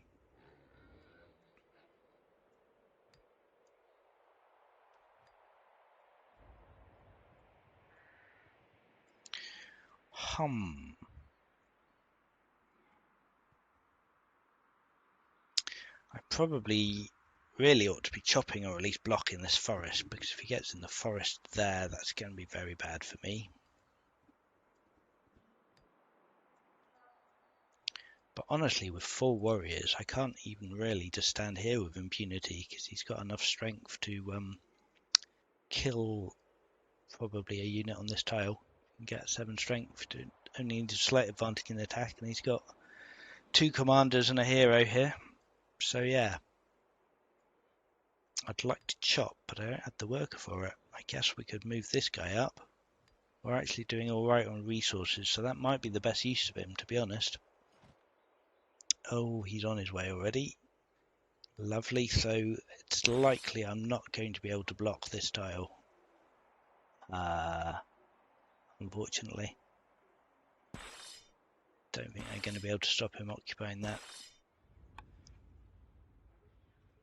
I probably really ought to be chopping or at least blocking this forest, because if he gets in the forest there, that's going to be very bad for me. But honestly, with 4 warriors, I can't even really just stand here with impunity because he's got enough strength to kill probably a unit on this tile and get 7 strength. To only needs a slight advantage in the attack, and he's got 2 commanders and a hero here. So yeah, I'd like to chop, but I don't have the worker for it. I guess we could move this guy up. We're actually doing all right on resources, so that might be the best use of him, to be honest. Oh, he's on his way already. Lovely, so it's likely I'm not going to be able to block this tile. Unfortunately. Don't think I'm going to be able to stop him occupying that.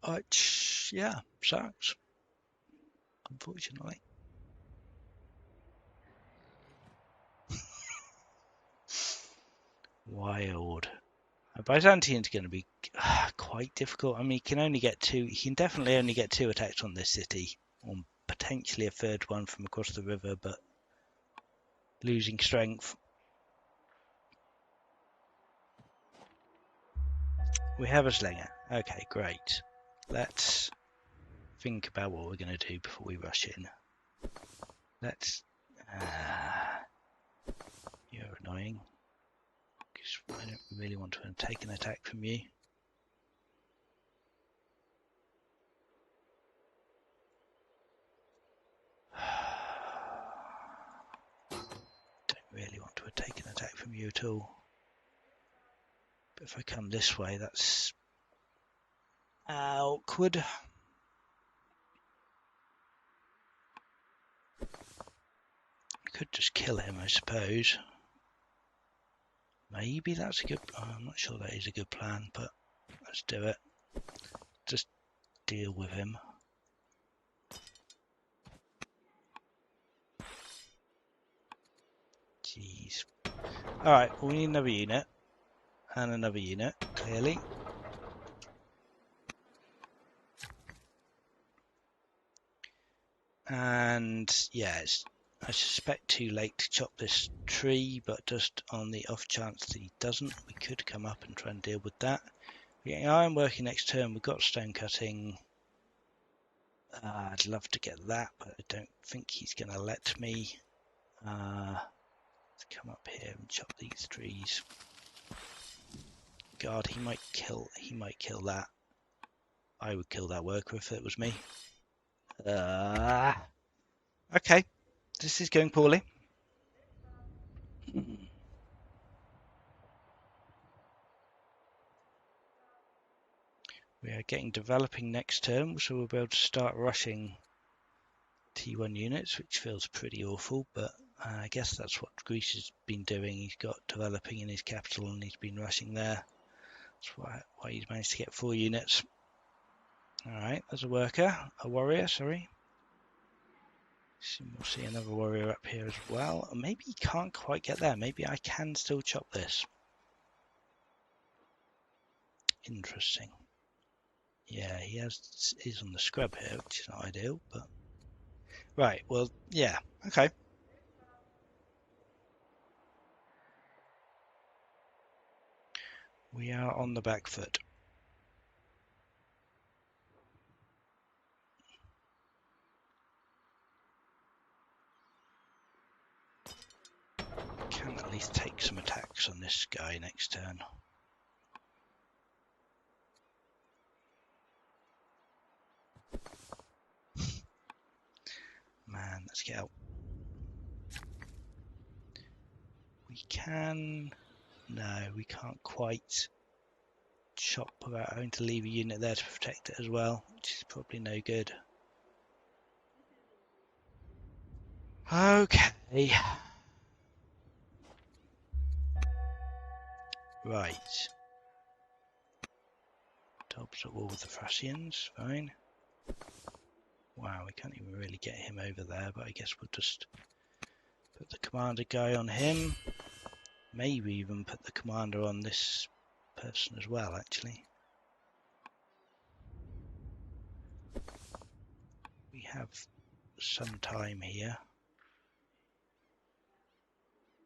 Which, yeah, sucks. Unfortunately. Wild. Byzantium's going to be quite difficult. I mean, he can only get 2. He can definitely only get 2 attacks on this city, or potentially a 3rd one from across the river, but losing strength. We have a slinger. Okay, great. Let's think about what we're going to do before we rush in. Let's... you're annoying. Because I don't really want to take an attack from you. Don't really want to take an attack from you at all. But if I come this way, that's awkward. I could just kill him, I suppose. Maybe that's a good... I'm not sure that is a good plan, but let's do it. Just deal with him. Jeez. Alright, well, we need another unit. And another unit, clearly. And yeah, it's, I suspect too late to chop this tree, but just on the off chance that he doesn't, we could come up and try and deal with that. We're getting iron working next turn. We've got stone cutting. I'd love to get that, but I don't think he's going to let me. Let's come up here and chop these trees. God, he might kill that. I would kill that worker if it was me. Okay, this is going poorly. We are getting developing next turn, so we'll be able to start rushing T1 units, which feels pretty awful, but I guess that's what Greece has been doing. He's got developing in his capital and he's been rushing there. That's why he's managed to get 4 units. Alright, there's a warrior, sorry. We'll see another warrior up here as well. Maybe he can't quite get there. Maybe I can still chop this. Interesting. Yeah, he's on the scrub here, which is not ideal, but right, well, yeah, okay. We are on the back foot. Can at least take some attacks on this guy next turn. Man, let's get out. We can... No, we can't quite chop without having to leave a unit there to protect it as well, which is probably no good. Okay. Right. Dobbs at war with the Thracians, fine. Wow, we can't even really get him over there, but I guess we'll just put the commander guy on him. Maybe even put the commander on this person as well, actually. We have some time here.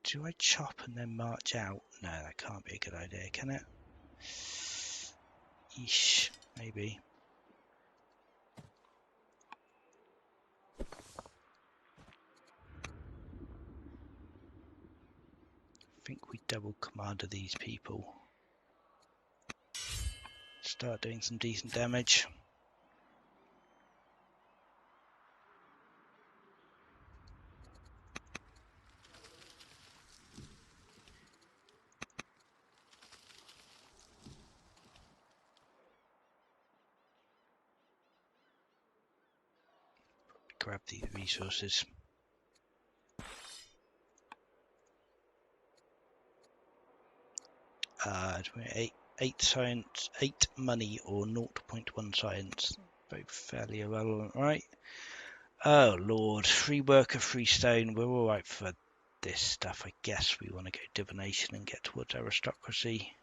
Do I chop and then march out? No, that can't be a good idea, can it? Eesh, maybe. I think we double commander these people. Start doing some decent damage. Grab these resources. Eight science, 8 money, or 0.1 science. Both fairly irrelevant, right? Oh lord, free worker, free stone. We're all right for this stuff. I guess we want to go divination and get towards aristocracy.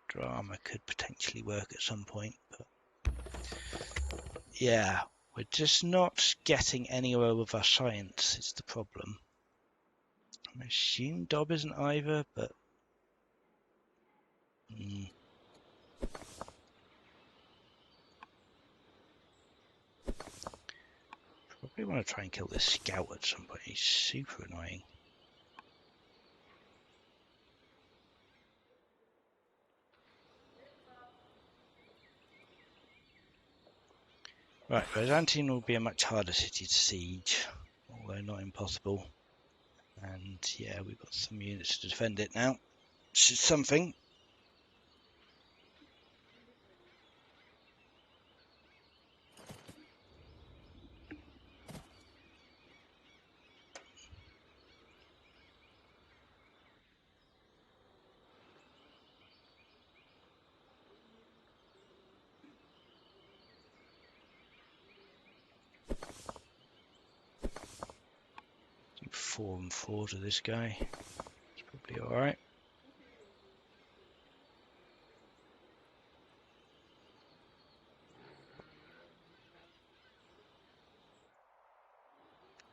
Drama could potentially work at some point, but yeah, we're just not getting anywhere with our science. It's the problem. I assume Dob isn't either, but probably want to try and kill this scout at some point. He's super annoying. Right, Byzantium will be a much harder city to siege, although not impossible. And yeah, we've got some units to defend it now, which is something. Do 4 and 4 to this guy. It's probably alright.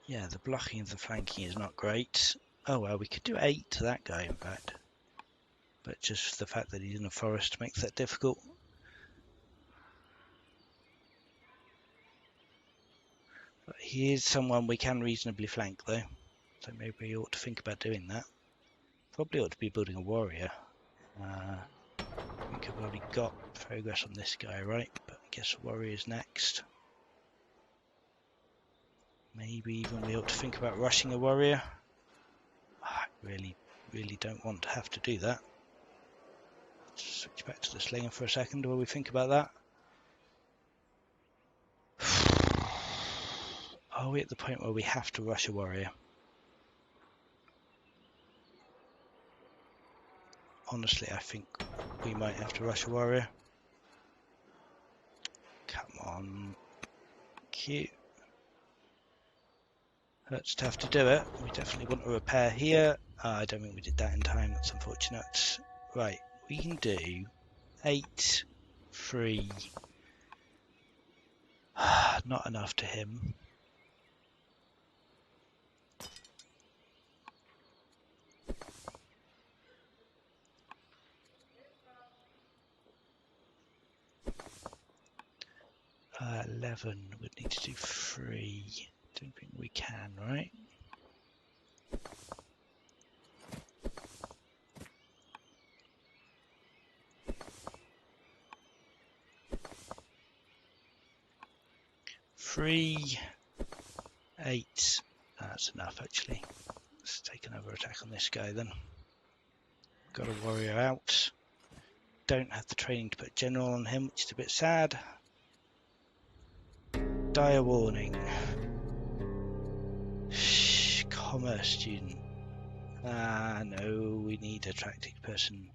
Yeah, the blocking of the flanking is not great. Oh well, we could do 8 to that guy in fact. But just the fact that he's in a forest makes that difficult. But he is someone we can reasonably flank though. So maybe we ought to think about doing that. Probably ought to be building a warrior. I think I've already got progress on this guy, right? But I guess warrior's next. Maybe even we ought to think about rushing a warrior. I really don't want to have to do that. Let's switch back to the slinger for a second while we think about that. Are we at the point where we have to rush a warrior? Honestly, I think we might have to rush a warrior. Come on. Cute. Hurts to have to do it. We definitely want to repair here. I don't think we did that in time. That's unfortunate. Right, we can do 8, 3. Not enough to him. Uh, 11. We'd need to do 3. Don't think we can, right? Three, 8. That's enough actually. Let's take another attack on this guy then. Got a warrior out. Don't have the training to put general on him, which is a bit sad. Dire warning. Shh, commerce student. No, we need a tactics person.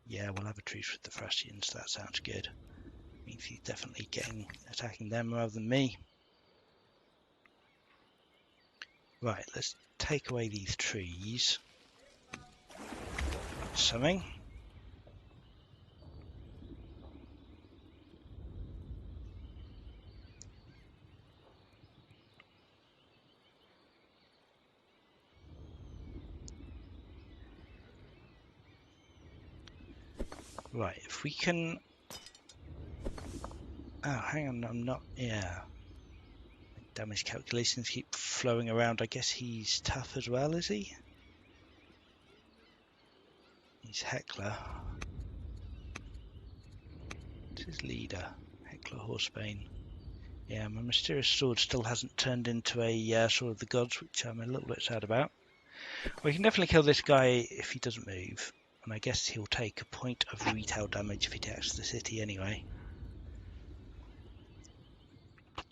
Yeah, we'll have a truce with the Thracians. That sounds good. Means he's definitely attacking them rather than me. Right, let's take away these trees. Something. Right, if we can... Oh, hang on, I'm not... Yeah. Damage calculations keep flowing around. I guess he's tough as well, is he? He's Heckler. What's his leader? Heckler Horsebane. Yeah, my mysterious sword still hasn't turned into a sword of the gods, which I'm a little bit sad about. We can definitely kill this guy if he doesn't move. And I guess he'll take a point of retail damage if he attacks the city anyway.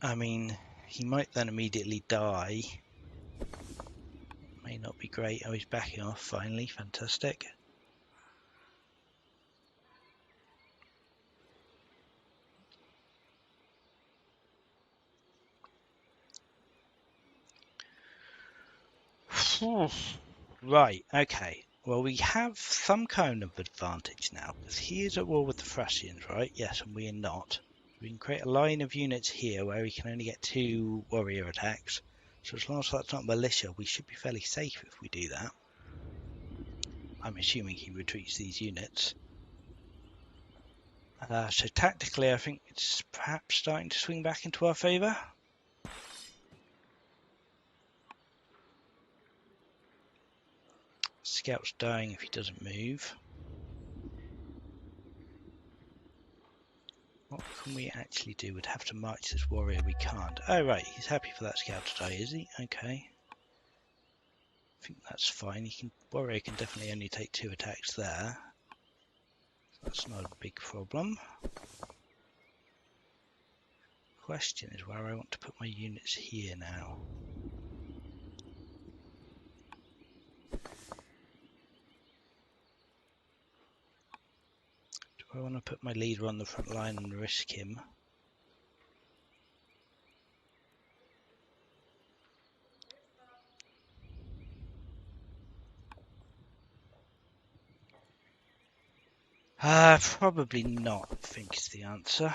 I mean, he might then immediately die. May not be great. Oh, he's backing off finally. Fantastic. Right, okay. Well, we have some kind of advantage now, because he is at war with the Thracians, right? Yes, and we are not. We can create a line of units here where we can only get 2 warrior attacks. So as long as that's not militia, we should be fairly safe if we do that. I'm assuming he retreats these units. So tactically, I think it's perhaps starting to swing back into our favour. Scout's dying if he doesn't move. What can we actually do? We'd have to march this warrior. We can't. Oh, right. He's happy for that scout to die, is he? Okay. I think that's fine. Warrior can definitely only take 2 attacks there. That's not a big problem. Question is where I want to put my units here now. Do I want to put my leader on the front line and risk him? Probably not, I think is the answer.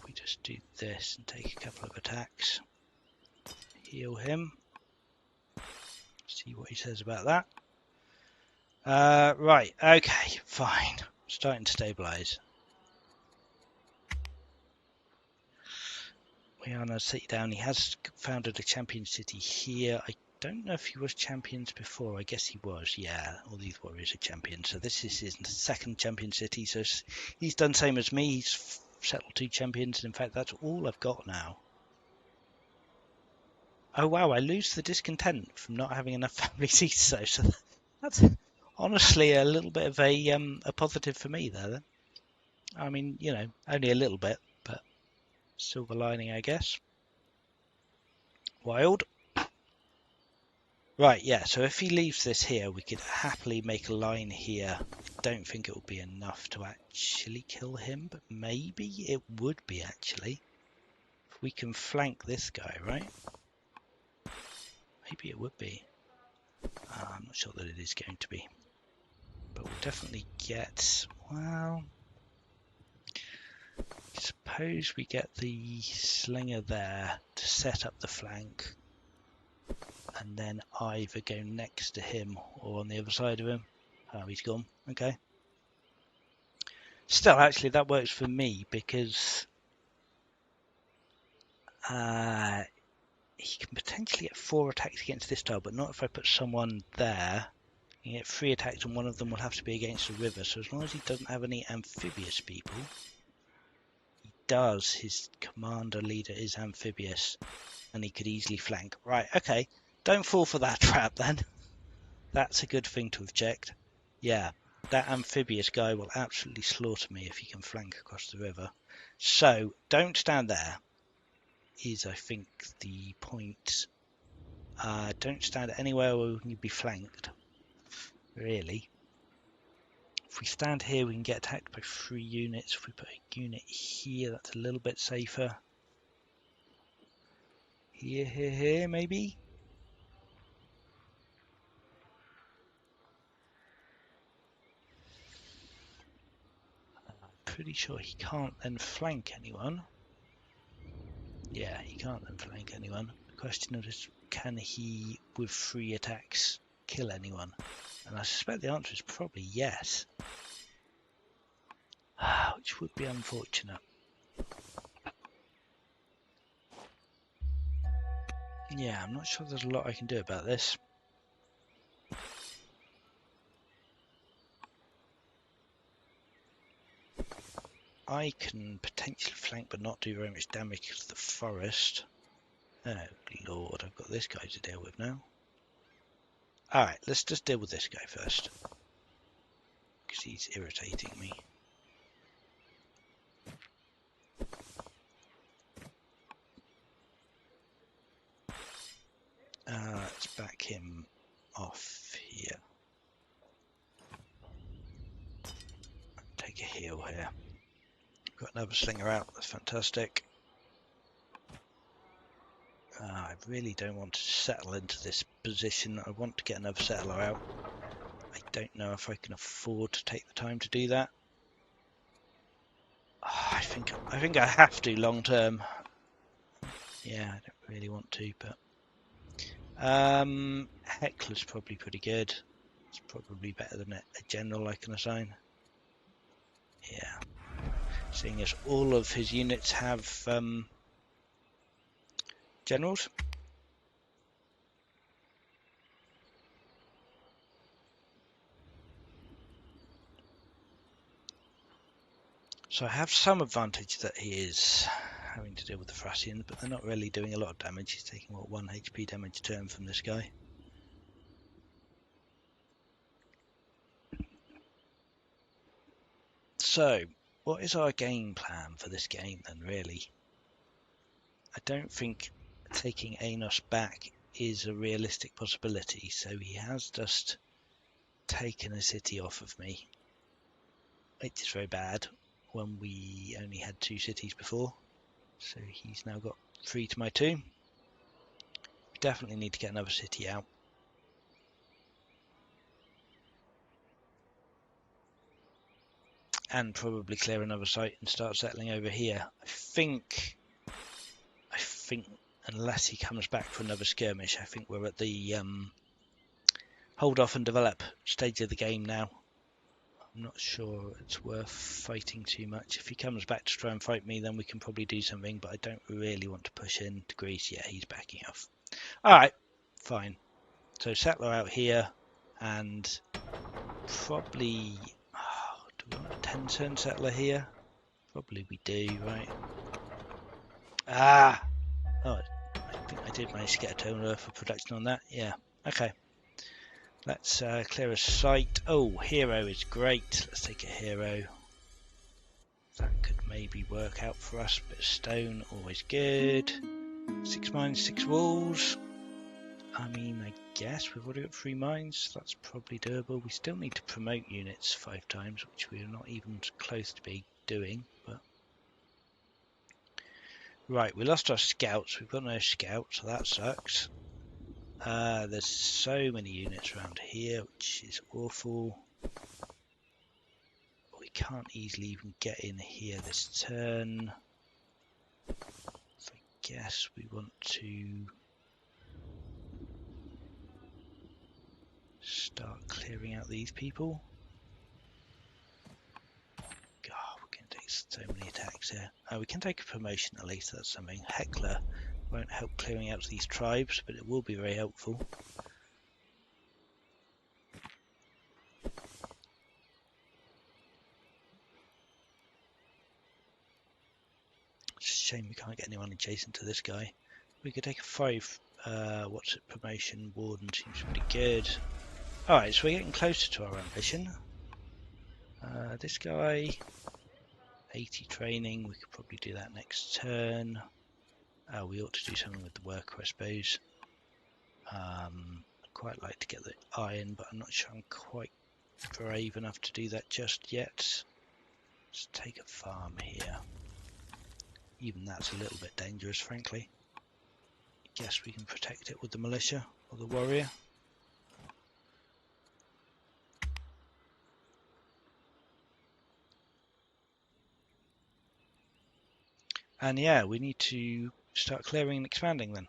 We just do this and take a couple of attacks. Heal him. See what he says about that. Right, okay, fine. Starting to stabilise. We are now city down. He has founded a champion city here. I don't know if he was champions before. I guess he was, yeah. All these warriors are champions. So this is his 2nd champion city. So he's done same as me. He's settled 2 champions. In fact, that's all I've got now. Oh wow, I lose the discontent from not having enough family seats though. So that's honestly a little bit of a positive for me there then. I mean, you know, only a little bit, but silver lining, I guess. Wild. Right, yeah, so if he leaves this here, we could happily make a line here. I don't think it would be enough to actually kill him, but maybe it would be actually. If we can flank this guy, right? Maybe it would be. I'm not sure that it is going to be. But we'll definitely get, well, suppose we get the slinger there to set up the flank. And then either go next to him or on the other side of him. Oh, he's gone. Okay. Still, actually, that works for me because he can potentially get 4 attacks against this tile, but not if I put someone there. You get 3 attacks and one of them will have to be against the river. So as long as he doesn't have any amphibious people, he does. His commander leader is amphibious and he could easily flank. Right, okay. Don't fall for that trap then. That's a good thing to have checked. Yeah, that amphibious guy will absolutely slaughter me if he can flank across the river. So, don't stand there, is I think the point. Don't stand anywhere where we can be flanked, really. If we stand here, we can get attacked by 3 units. If we put a unit here, that's a little bit safer. Here, maybe? Pretty sure he can't then flank anyone. Yeah, he can't then flank anyone. The question is, can he, with 3 attacks, kill anyone? And I suspect the answer is probably yes. Which would be unfortunate. Yeah, I'm not sure there's a lot I can do about this. I can potentially flank but not do very much damage to the forest. Oh lord, I've got this guy to deal with now. Alright, let's just deal with this guy first. Because he's irritating me. Let's back him off here. Take a heal here. Got another slinger out, that's fantastic. I really don't want to settle into this position. I want to get another settler out. I don't know if I can afford to take the time to do that. I think I have to long term. Yeah, I don't really want to, but Heckler's probably pretty good. It's probably better than a general I can assign. Yeah, seeing as all of his units have generals. So I have some advantage that he is having to deal with the Thracians, but they're not really doing a lot of damage. He's taking, what, 1 HP damage a turn from this guy. So, what is our game plan for this game then, really? I don't think taking Anos back is a realistic possibility, so he has just taken a city off of me. It is very bad when we only had 2 cities before, so he's now got 3 to my 2. We definitely need to get another city out. And probably clear another site and start settling over here. I think unless he comes back for another skirmish, I think we're at the hold off and develop stage of the game now. I'm not sure it's worth fighting too much. If he comes back to try and fight me, then we can probably do something, but I don't really want to push into Greece. Yeah, he's backing off. Alright, fine. So settler out here, and probably... do we want a 10-turn settler here? Probably we do, right? Ah! Oh, I think I did manage to get a toner for production on that. Yeah, okay. Let's clear a site. Oh, hero is great. Let's take a hero. That could maybe work out for us. Bit of stone, always good. 6 mines, 6 walls. I mean, I guess we've already got 3 mines. So that's probably doable. We still need to promote units 5 times, which we're not even close to be doing. But right, we lost our scouts. We've got no scouts, so that sucks. There's so many units around here, which is awful. We can't easily even get in here this turn. So I guess we want to start clearing out these people. God, we're going to take so many attacks here. We can take a promotion at least, that's something. Heckler won't help clearing out these tribes, but it will be very helpful. It's a shame we can't get anyone adjacent to this guy. We could take a 5, promotion. Warden seems pretty good. Alright, so we're getting closer to our ambition. This guy, 80 training, we could probably do that next turn. We ought to do something with the worker, I suppose. I'd quite like to get the iron, but I'm not sure I'm quite brave enough to do that just yet. Let's take a farm here. Even that's a little bit dangerous, frankly. Guess we can protect it with the militia or the warrior. And yeah, we need to start clearing and expanding then.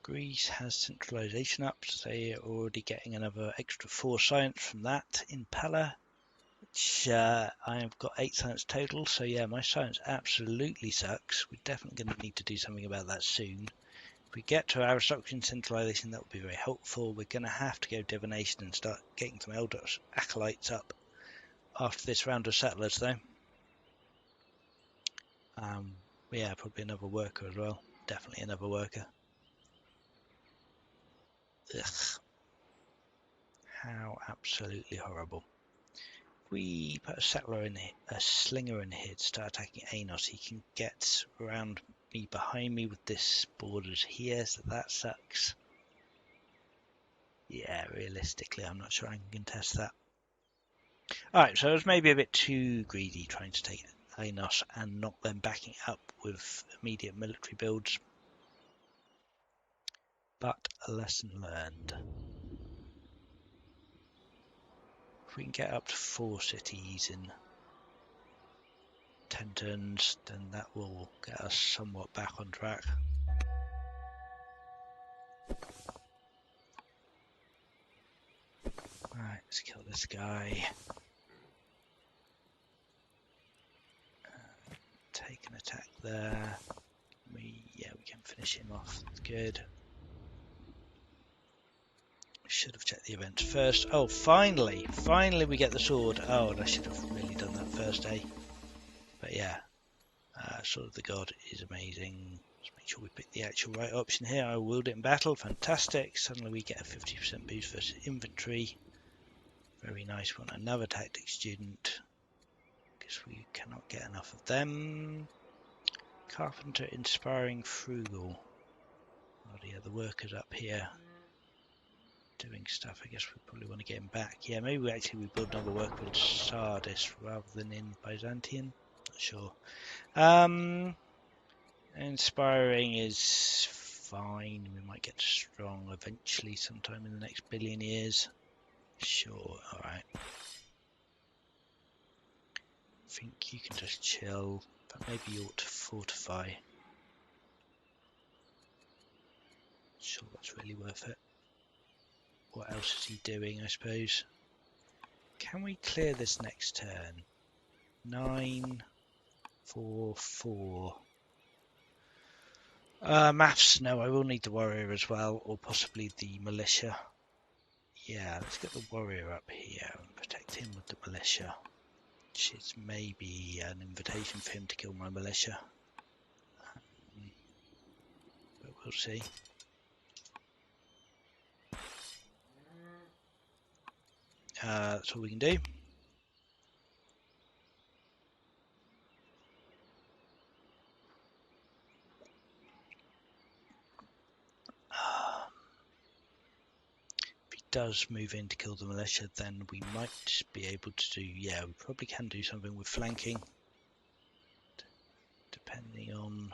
Greece has centralisation up, so they're already getting another extra 4 science from that in Pella, which I've got 8 science total, so yeah, my science absolutely sucks. We're definitely going to need to do something about that soon. If we get to aristocracy and centralisation, that would be very helpful. We're going to have to go divination and start getting some elder acolytes up after this round of settlers, though. Yeah, probably another worker as well. Definitely another worker. Ugh. How absolutely horrible. If we put a settler in here, a slinger in here to start attacking Anos, he can get around me behind me with this borders here, so that sucks. Yeah, realistically, I'm not sure I can contest that. Alright, so I was maybe a bit too greedy trying to take Anos and not then backing up with immediate military builds. But a lesson learned. If we can get up to 4 cities in 10 turns, then that will get us somewhat back on track. Right, let's kill this guy. Take an attack there. We can finish him off. That's good. Should have checked the events first. Oh, finally we get the sword. Oh, and I should have really done that first, eh? But yeah, Sword of the God is amazing. Let's make sure we pick the actual right option here. I wield it in battle. Fantastic. Suddenly we get a 50% boost versus infantry. Very nice. We want another tactics student because we cannot get enough of them. Carpenter, inspiring, frugal. Oh yeah, the workers up here doing stuff. I guess we probably want to get him back. Yeah, maybe we build another worker in Sardis rather than in Byzantium. Not sure. Inspiring is fine. We might get strong eventually, sometime in the next billion years. Sure. All right. I think you can just chill, but maybe you ought to fortify. Sure, that's really worth it. What else is he doing, I suppose? Can we clear this next turn? 9, 4, 4. Maths, no, I will need the warrior as well, or possibly the militia. Yeah, let's get the warrior up here and protect him with the militia. Which is maybe an invitation for him to kill my militia. But we'll see. That's all we can do. If he does move in to kill the militia, then we might be able to do, yeah, we probably can do something with flanking. Depending on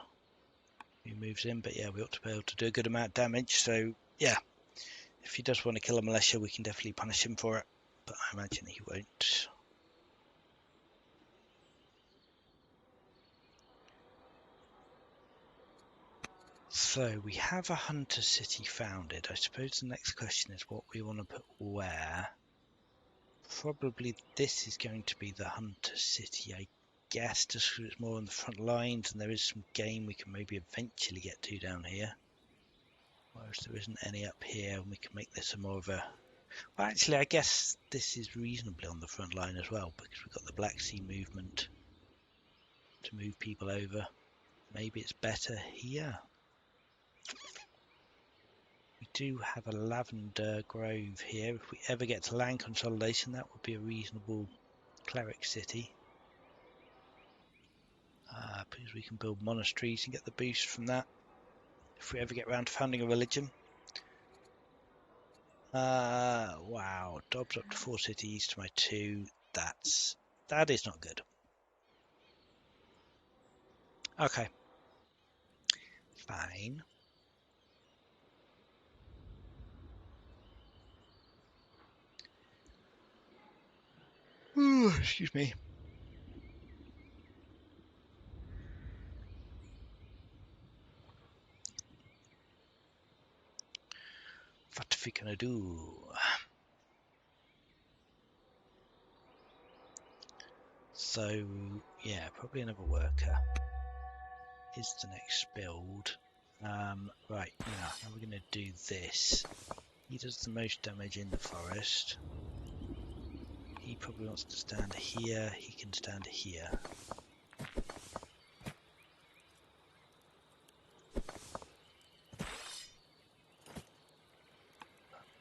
who moves in, but yeah, we ought to be able to do a good amount of damage, so yeah. If he does want to kill a militia, we can definitely punish him for it, but I imagine he won't. So we have a hunter city founded. I suppose the next question is what we want to put where. Probably this is going to be the hunter city, I guess, just because it's more on the front lines and there is some game we can maybe eventually get to down here. Whereas there isn't any up here, and we can make this a more of a... Well, actually, I guess this is reasonably on the front line as well, because we've got the Black Sea movement to move people over. Maybe it's better here. We do have a lavender grove here. If we ever get to land consolidation, that would be a reasonable cleric city. Because we can build monasteries and get the boost from that. If we ever get around to founding a religion. Wow, Dobbs up to 4 cities to my 2. That is not good. Okay. Fine. Ooh, excuse me. we gonna do? So yeah, probably another worker is the next build. Right, now how are we gonna do this? He does the most damage in the forest. He probably wants to stand here. He can stand here.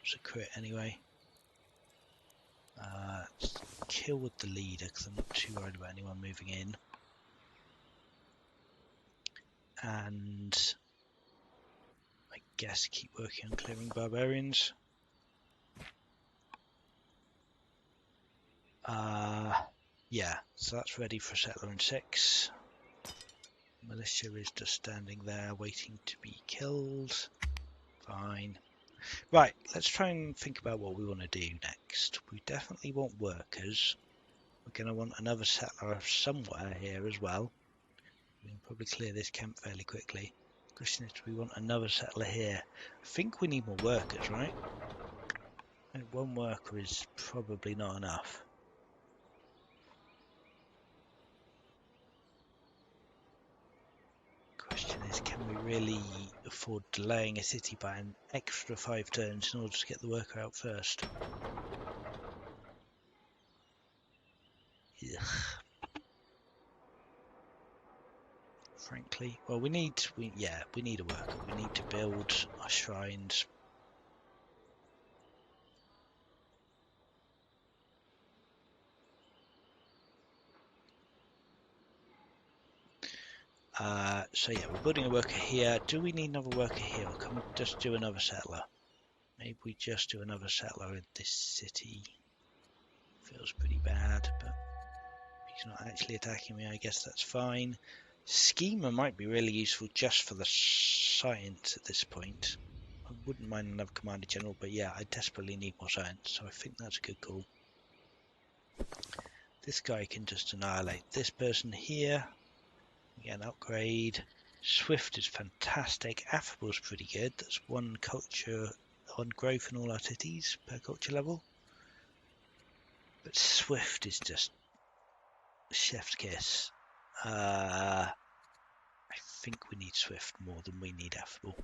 It's a crit anyway. Kill with the leader because I'm not too worried about anyone moving in. And I guess keep working on clearing barbarians. Yeah, so that's ready for settler in 6. Militia is just standing there waiting to be killed. Fine. Right, let's try and think about what we want to do next. We definitely want workers. We're going to want another settler somewhere here as well. We can probably clear this camp fairly quickly. The question is, do we want another settler here? I think we need more workers, right? And one worker is probably not enough. Question is, can we really afford delaying a city by an extra 5 turns in order to get the worker out first? Ugh. Frankly, well, we need a worker. We need to build our shrines. So yeah, we're building a worker here. Do we need another worker here, or can we just do another settler? Maybe we just do another settler in this city. Feels pretty bad, but he's not actually attacking me. I guess that's fine. Schemer might be really useful just for the science at this point. I wouldn't mind another commander general, but yeah, I desperately need more science, so I think that's a good call. This guy can just annihilate this person here. Get an upgrade. Swift is fantastic. Affable's pretty good. That's one culture, one growth in all our cities per culture level. But Swift is just chef's kiss. I think we need Swift more than we need Affable.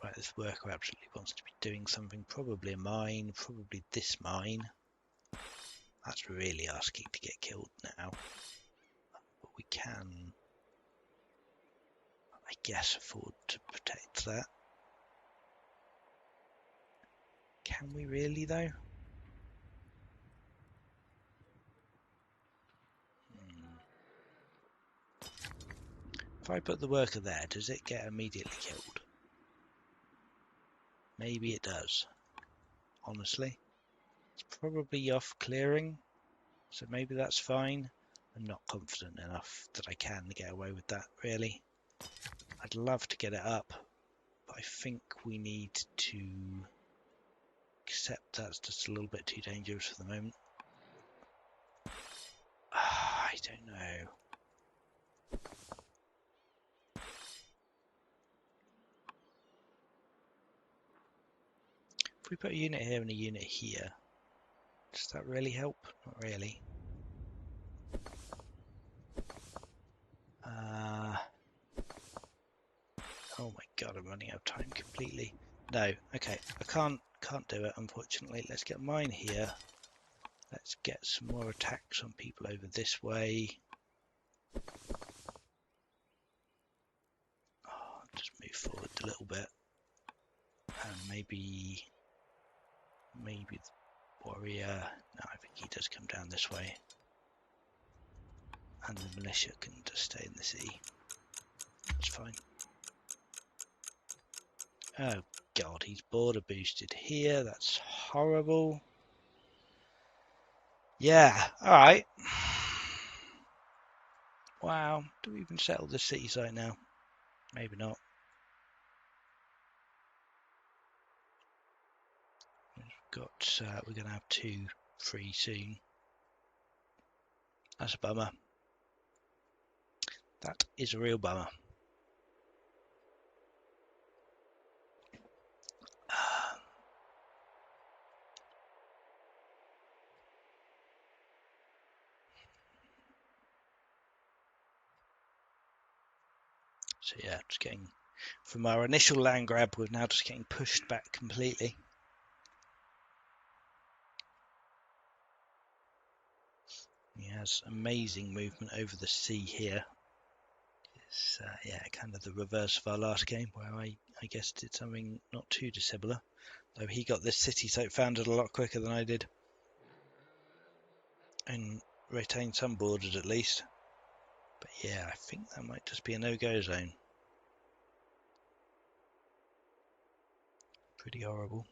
Right, this worker absolutely wants to be doing something. Probably a mine. Probably this mine. That's really asking to get killed now. But we can, I guess, afford to protect that. Can we really, though? If I put the worker there, does it get immediately killed? Maybe it does. Honestly. It's probably off clearing, so maybe that's fine. I'm not confident enough that I can get away with that, really. I'd love to get it up, but I think we need to accept that's just a little bit too dangerous for the moment. I don't know. If we put a unit here and a unit here, does that really help? Not really. Oh my god, I'm running out of time completely. No, okay, I can't do it, unfortunately. Let's get mine here. Let's get some more attacks on people over this way. Oh, just move forward a little bit. And maybe the warrior. No, I think he does come down this way. And the militia can just stay in the city. That's fine. Oh god, he's border boosted here. That's horrible. Yeah, alright. Wow, do we even settle the city site now? Maybe not. We're going to have 2 free soon. That's a bummer. That is a real bummer. So yeah, just getting from our initial land grab, we're now just getting pushed back completely. He has amazing movement over the sea here. It's yeah, kind of the reverse of our last game, where I guess did something not too dissimilar. Though he got this city site founded a lot quicker than I did, and retained some borders at least. But yeah, I think that might just be a no-go zone. Pretty horrible.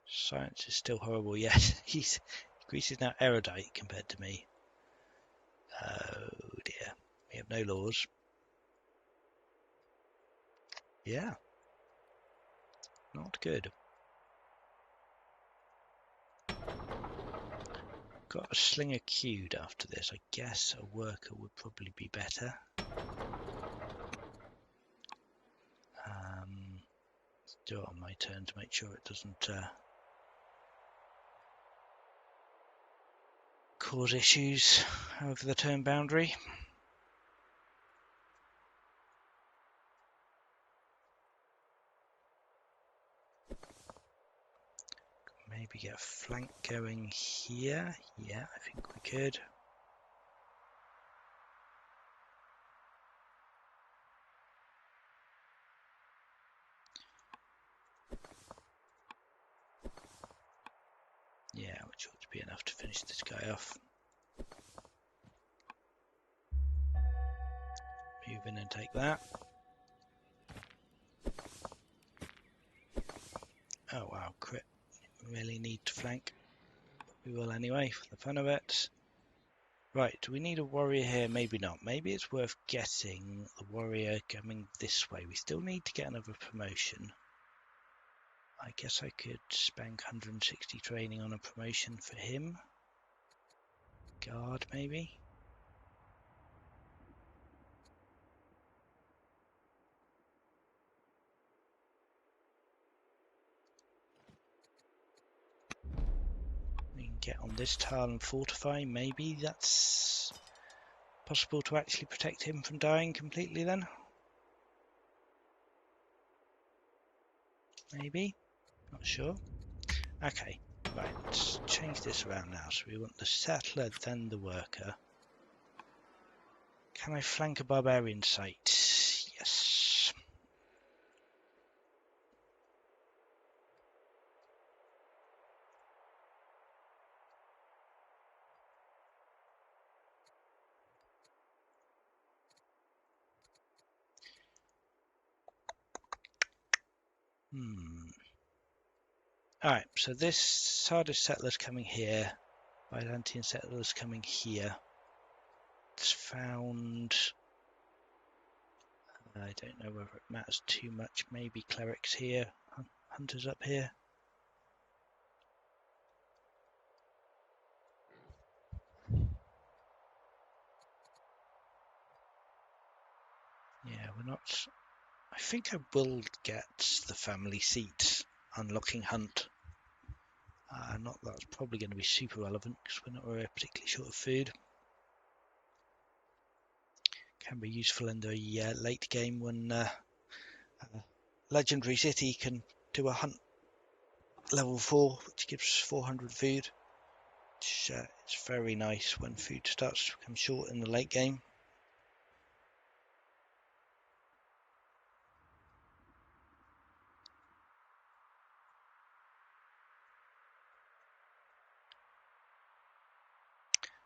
Science is still horrible. Yes, Greece is now erudite compared to me. Oh dear, we have no laws. Yeah, not good. Got a slinger queued after this. I guess a worker would probably be better. Do it on my turn to make sure it doesn't cause issues over the turn boundary. Maybe get a flank going here. Yeah, I think we could. Yeah, which ought to be enough to finish this guy off. Move in and take that. Oh wow, crit. Really need to flank. We will anyway, for the fun of it. Right, do we need a warrior here? Maybe not. Maybe it's worth getting the warrior coming this way. We still need to get another promotion. I guess I could spend 160 training on a promotion for him. Guard, maybe? We can get on this tile and fortify. Maybe that's possible to actually protect him from dying completely then? Maybe? Not sure. Okay, right, let's change this around now. So we want the settler, then the worker. Can I flank a barbarian site? Yes. Alright, so this Sardis settler's coming here. Byzantine settler's coming here. It's found... I don't know whether it matters too much. Maybe clerics here. Hunters up here. Yeah, we're not... I think I will get the family seat unlocking hunt. Not that it's probably going to be super relevant because we're not particularly short of food. Can be useful in the late game when Legendary City can do a hunt level 4, which gives 400 food. Which, it's very nice when food starts to become short in the late game.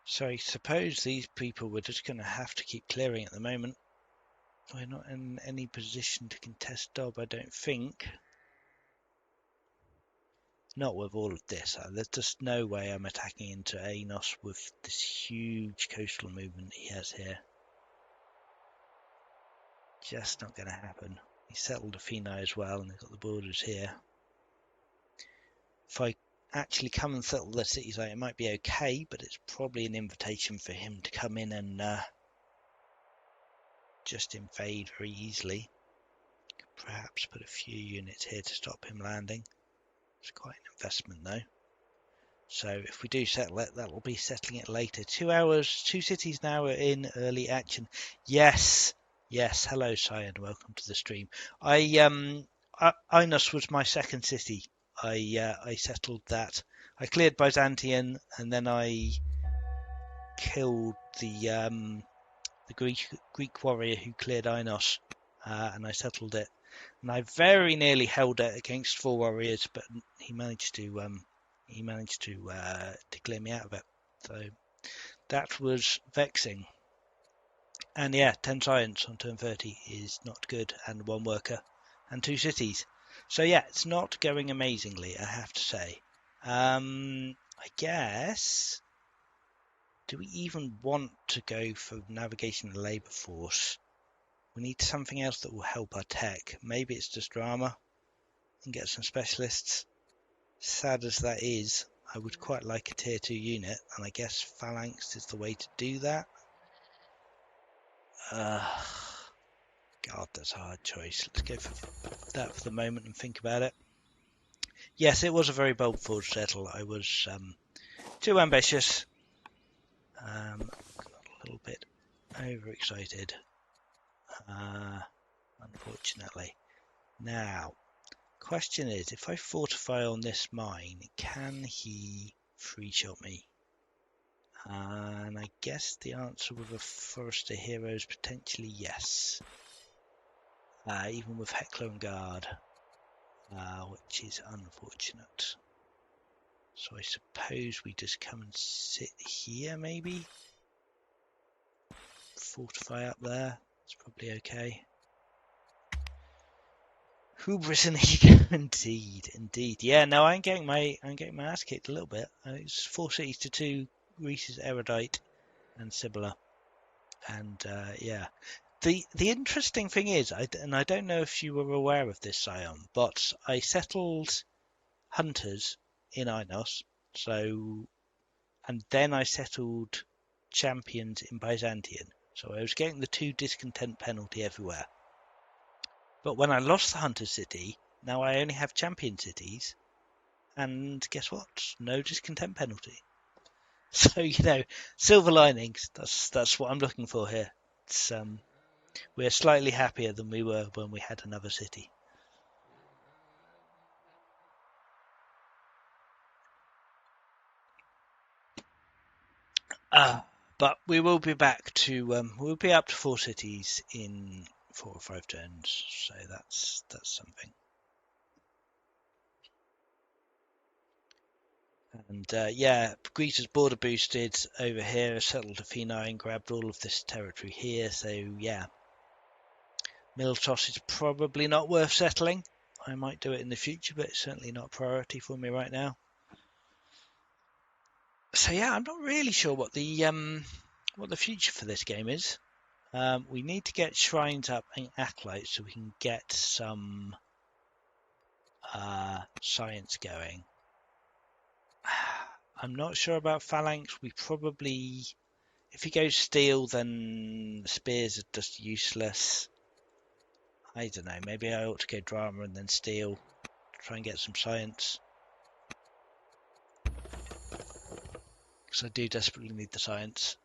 So I suppose these people were just going to have to keep clearing at the moment. We're not in any position to contest Dob, I don't think. Not with all of this. There's just no way I'm attacking into Anos with this huge coastal movement he has here. Just not going to happen. He settled Athena as well, and he's got the borders here. If I actually come and settle the city site, it might be okay, but it's probably an invitation for him to come in and just invade very easily. Could perhaps put a few units here to stop him landing. It's quite an investment though. So if we do settle it, that will be settling it later. 2 hours, 2 cities now are in early action. Yes, yes. Hello, Cyan. Welcome to the stream. Inos was my second city. I settled that. I cleared Byzantium, and then I killed the Greek warrior who cleared Inos, and I settled it. And I very nearly held it against 4 warriors, but he managed to clear me out of it. So that was vexing. And yeah, 10 science on turn 30 is not good, and 1 worker and 2 cities. So yeah, it's not going amazingly, I have to say. I guess. Do we even want to go for navigation and labour force? We need something else that will help our tech. Maybe it's just drama and get some specialists. Sad as that is, I would quite like a tier 2 unit, and I guess phalanx is the way to do that. God, that's a hard choice. Let's go for that for the moment and think about it. Yes, it was a very bold forge settle. I was too ambitious. Got a little bit overexcited, unfortunately. Now, question is, if I fortify on this mine, can he free shot me? And I guess the answer with a Forester Hero is potentially yes. Even with Heckler and Guard, which is unfortunate. So I suppose we just come and sit here, maybe? Fortify up there. It's probably okay. Hubris and ego, indeed, indeed. Yeah, no, I'm getting my ass kicked a little bit. It's 4 cities to 2. Reese's Erudite and Sibylla, and yeah. The interesting thing is, and I don't know if you were aware of this, Sion, but I settled hunters in Inos, so, and then I settled champions in Byzantium. So I was getting the 2 discontent penalty everywhere. But when I lost the hunter city, now I only have champion cities, and guess what? No discontent penalty. So silver linings. That's what I'm looking for here. It's we're slightly happier than we were when we had another city. But we will be back to we'll be up to 4 cities in 4 or 5 turns, so that's something. And yeah, Greece is border boosted over here, settled to F9, grabbed all of this territory here, so yeah. Milotos is probably not worth settling. I might do it in the future, but it's certainly not a priority for me right now. So yeah, I'm not really sure what the future for this game is. We need to get shrines up and acolytes so we can get some science going. I'm not sure about phalanx. We probably, if he goes steel, then spears are just useless. I don't know. Maybe I ought to go drama and then steel. Try and get some science. Because I do desperately need the science.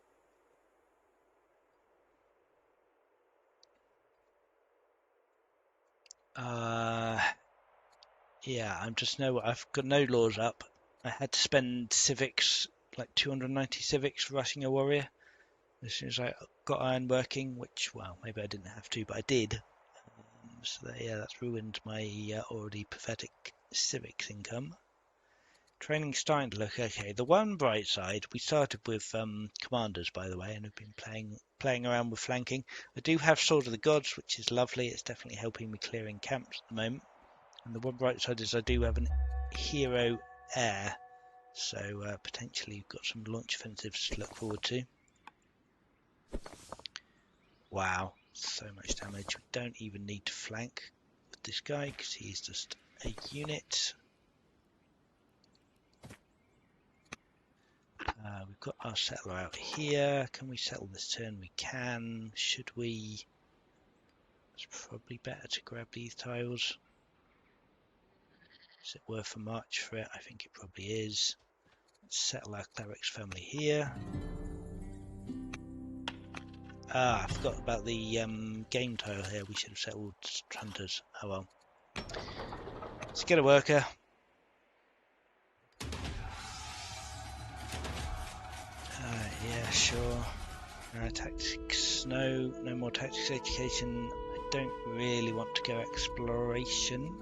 Yeah, I've got no laws up. I had to spend civics, like 290 civics, for rushing a warrior. As soon as I got iron working, which, well, maybe I didn't have to, but I did. So yeah, that's ruined my already pathetic civics income. Training's starting to look okay. The one bright side, we started with commanders, by the way, and have been playing around with flanking. I do have Sword of the Gods, which is lovely. It's definitely helping me clearing camps at the moment. And the one bright side is I do have an hero air, so potentially you've got some launch offensives to look forward to. Wow, so much damage. We don't even need to flank with this guy because he's just a unit. We've got our settler out here. Can we settle this turn? We can. Should we? It's probably better to grab these tiles. Is it worth a march for it? I think it probably is. Let's settle our cleric's family here. Ah, I forgot about the game tile here. We should have settled hunters. Oh well. Let's get a worker. Yeah, sure. Tactics, no more tactics education. I don't really want to go exploration.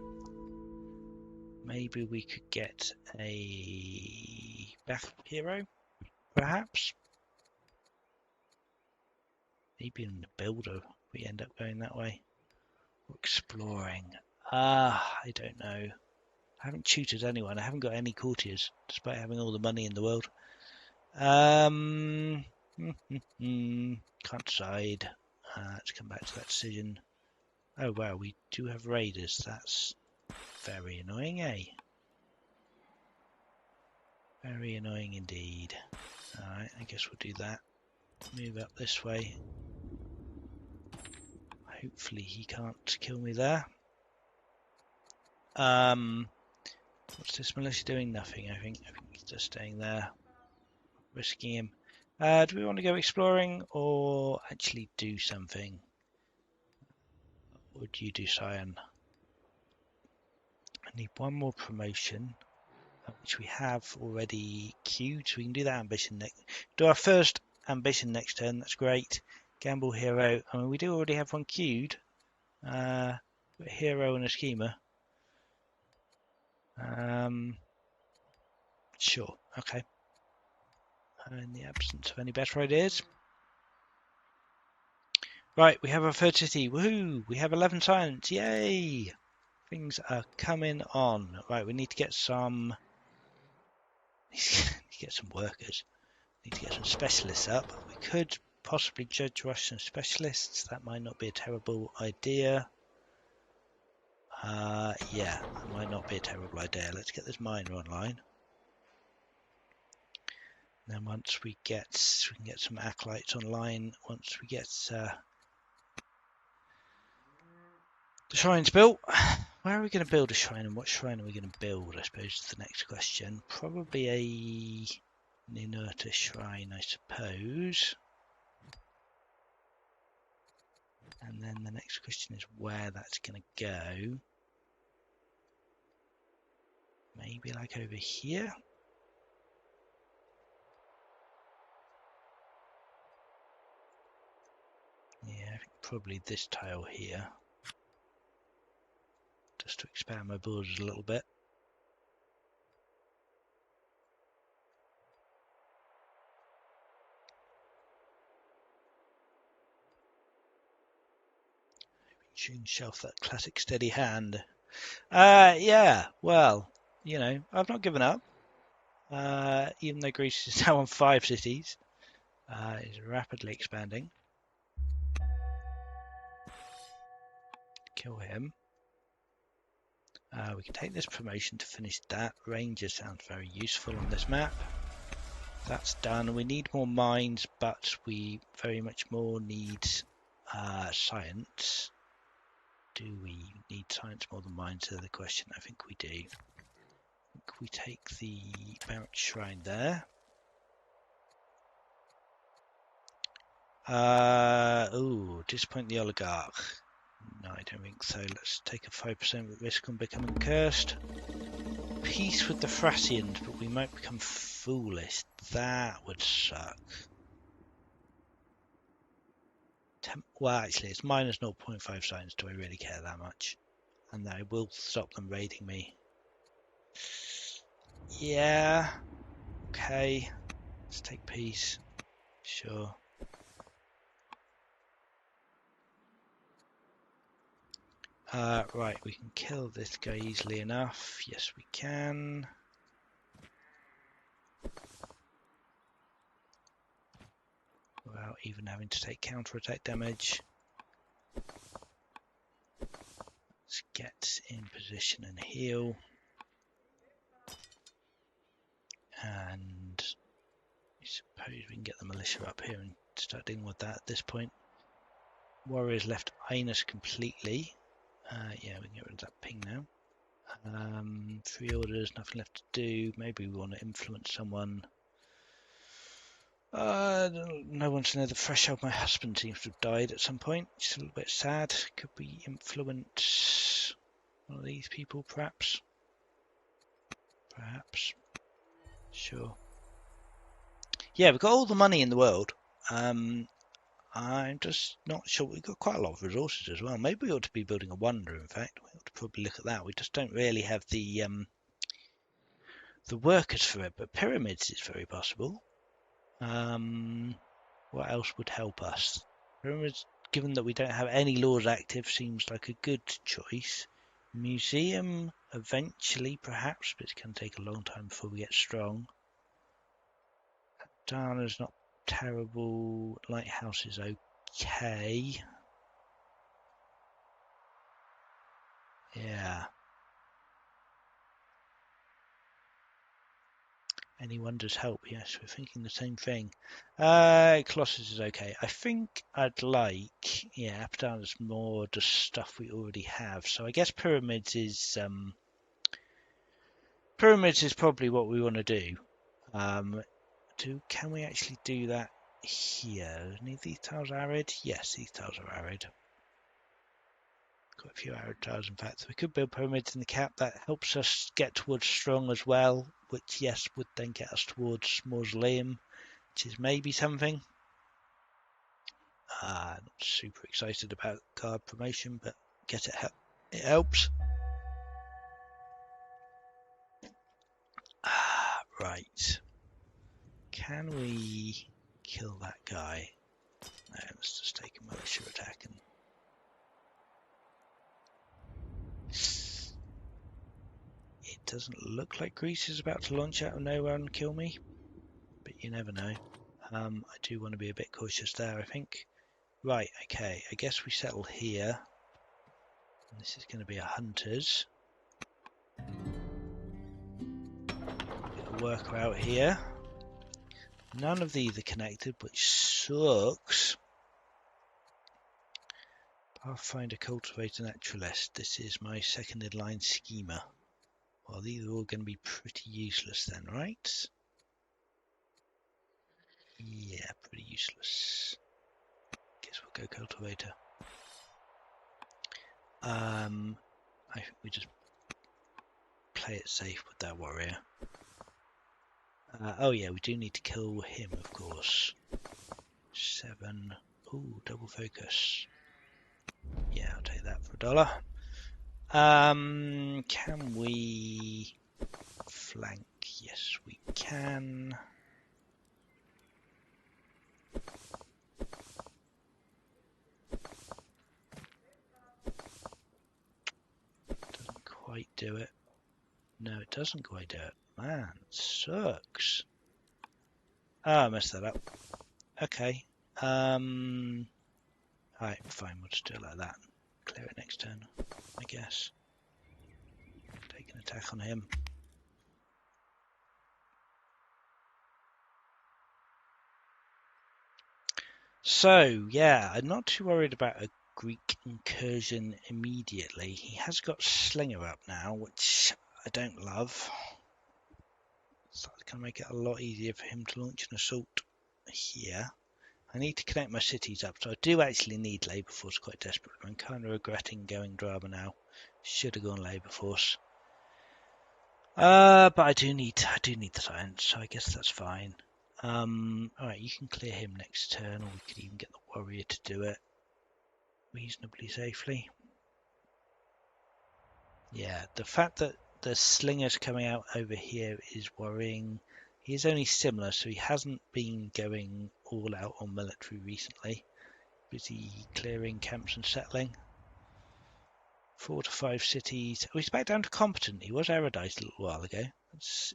Maybe we could get a backup hero, perhaps. Maybe in the builder we end up going that way. Or exploring. I don't know. I haven't tutored anyone. I haven't got any courtiers, despite having all the money in the world. Can't decide. Let's come back to that decision. Oh wow, we do have raiders. That's very annoying, eh? Very annoying indeed. Alright, I guess we'll do that. Move up this way. Hopefully he can't kill me there. What's this militia doing? Nothing, I think. I think he's just staying there. Risking him. Do we want to go exploring or actually do something? What would you do, Cyan? I need one more promotion, which we have already queued, so we can do that ambition next. Do our first ambition next turn. That's great. Gamble hero. I mean, we do already have one queued. A hero and a schemer. Sure. Okay. In the absence of any better ideas. Right, we have our third city. Woohoo! We have 11 science. Yay! Things are coming on. Right, we need to get some. Need to get some workers. Need to get some specialists up. We could possibly judge Russian specialists. That might not be a terrible idea. Yeah, that might not be a terrible idea. Let's get this miner online. And then once we can get some acolytes online. Once we get the shrine's built. Where are we going to build a shrine, and what shrine are we going to build, I suppose, is the next question. Probably a Ninurta shrine, I suppose. And then the next question is where that's going to go. Maybe like over here? Yeah, I think probably this tile here. Just to expand my borders a little bit. Soon shelf that classic steady hand. Yeah, well, you know, I've not given up. Even though Greece is now on 5 cities, it's rapidly expanding. Kill him. We can take this promotion to finish that. Ranger sounds very useful on this map. That's done. We need more mines, but we very much more need science. Do we need science more than mines? Is the question. I think we do. I think we take the Barrack Shrine there. Disappoint the oligarch. No, I don't think so. Let's take a 5% risk on becoming cursed. Peace with the Thracians, but we might become foolish. That would suck. Well, actually, it's minus 0.5 science. Do I really care that much? And I will stop them raiding me. Yeah. Okay. Let's take peace. Sure. Right, we can kill this guy easily enough. Yes, we can. Without even having to take counter-attack damage. Let's get in position and heal. And I suppose we can get the militia up here and start dealing with that at this point. Warriors left Inus completely. Yeah, we can get rid of that ping now. Three orders, nothing left to do. Maybe we want to influence someone. No one to know the threshold. My husband seems to have died at some point. It's a little bit sad. Could we influence one of these people, perhaps? Perhaps. Sure. Yeah, we've got all the money in the world. I'm just not sure. We've got quite a lot of resources as well. Maybe we ought to be building a wonder, in fact. We ought to probably look at that. We just don't really have the workers for it, but pyramids is very possible. What else would help us? Pyramids, given that we don't have any laws active, seems like a good choice. Museum, eventually, perhaps, but it's going to take a long time before we get strong. Dana's not terrible. Lighthouse is okay. Yeah. Any wonders help? Yes, we're thinking the same thing. Colossus is okay. I think I'd like, yeah, Apadana is more just stuff we already have. So I guess pyramids is probably what we want to do. Can we actually do that here? Any of these tiles arid? Yes, these tiles are arid. Got a few arid tiles, in fact. So we could build pyramids in the cap. That helps us get towards strong as well, which, yes, would then get us towards mausoleum, which is maybe something. Not super excited about guard promotion, but get it, it helps. Right. Can we kill that guy? No, let's just take a militia attack and it doesn't look like Greece is about to launch out of nowhere and kill me, but you never know. I do want to be a bit cautious there, I think. Right, okay, I guess we settle here. And this is going to be a hunters. Get a worker out here. None of these are connected, which sucks. Pathfinder, Cultivator, Naturalist. This is my second in line schemer. Well, these are all going to be pretty useless then, right? Yeah, pretty useless. Guess we'll go Cultivator. I think we just play it safe with that warrior. Oh yeah, we do need to kill him, of course. 7. Ooh, double focus. Yeah, I'll take that for $1. Can we flank? Yes, we can. Doesn't quite do it. No, it doesn't quite do it. Man, sucks. Ah, I messed that up. Okay. Alright, fine, we'll just do it like that. Clear it next turn, I guess. Take an attack on him. So, yeah, I'm not too worried about a Greek incursion immediately. He has got Slinger up now, which I don't love. So it's going to make it a lot easier for him to launch an assault here. I need to connect my cities up, so I do actually need labour force quite desperately. I'm kind of regretting going drama now. Should have gone labour force. But I do need the science, so I guess that's fine. Alright, you can clear him next turn, or we could even get the warrior to do it reasonably safely. Yeah, the fact that the slinger's coming out over here is worrying. He's only similar, so he hasn't been going all out on military recently. Busy clearing camps and settling. 4 to 5 cities. Oh, he's back down to competent. He was erudite a little while ago. That's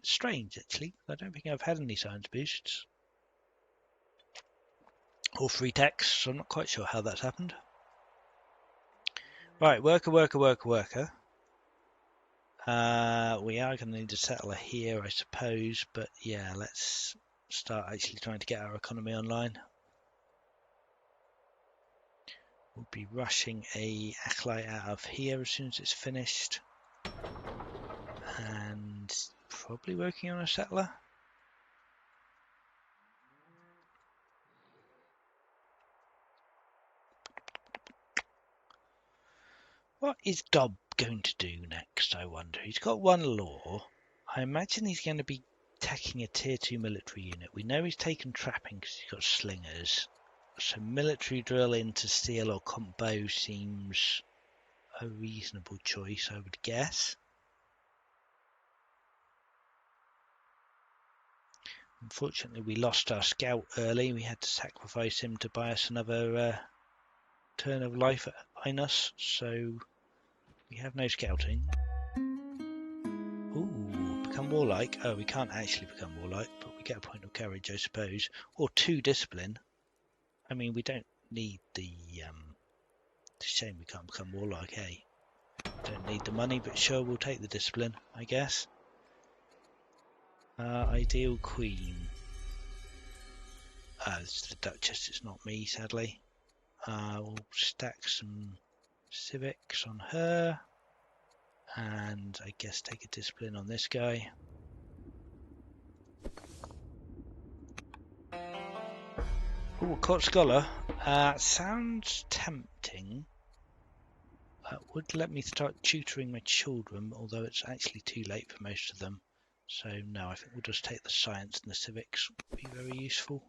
strange, actually. I don't think I've had any science boosts. Or free text, so I'm not quite sure how that's happened. Right, worker. We are going to need a settler here, I suppose, but yeah, let's start actually trying to get our economy online. We'll be rushing a acolyte out of here as soon as it's finished. And probably working on a settler. What is Dob going to do next, I wonder? He's got one law. I imagine he's going to be taking a tier 2 military unit. We know he's taken trapping because he's got slingers. So military drill into steel or combo seems a reasonable choice, I would guess. Unfortunately, we lost our scout early. We had to sacrifice him to buy us another turn of life at Inus, so we have no scouting. Ooh, become warlike. Oh, we can't actually become warlike, but we get a point of courage, I suppose. Or 2 discipline. I mean, we don't need the... It's a shame we can't become warlike, eh? Don't need the money, but sure, we'll take the discipline, I guess. Ideal queen. It's the Duchess, it's not me, sadly. We'll stack some civics on her. And I guess take a discipline on this guy. Ooh, court scholar. Sounds tempting. Would let me start tutoring my children, although it's actually too late for most of them. So no, I think we'll just take the science and the civics. Would be very useful.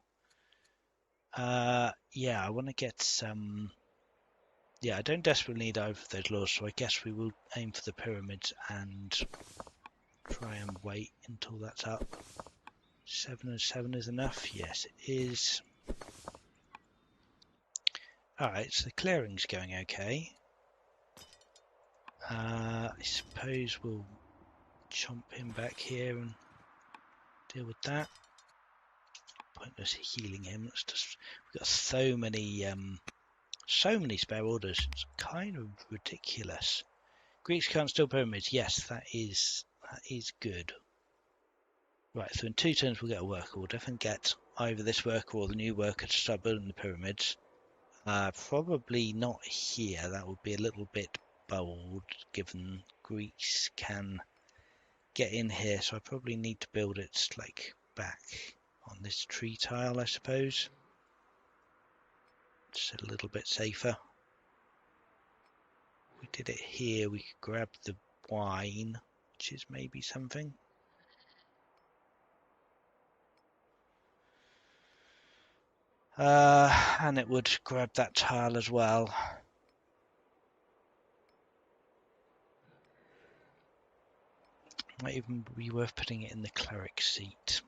Yeah, I want to get some. Yeah, I don't desperately need either of those laws, so I guess we will aim for the pyramids and try and wait until that's up. 7 and 7 is enough. Yes, it is. Alright, so the clearing's going okay. I suppose we'll chomp him back here and deal with that. Pointless healing him. Let's just, we've got so many spare orders. It's kind of ridiculous. Greeks can't steal pyramids. Yes, that is good. Right, so in 2 turns we'll get a worker. We'll definitely get either this worker or the new worker to start building the pyramids. Probably not here. That would be a little bit bold, given Greeks can get in here. So I probably need to build it like back on this tree tile, I suppose. Just a little bit safer. If we did it here, we could grab the wine, which is maybe something. And it would grab that tile as well. Might even be worth putting it in the cleric seat.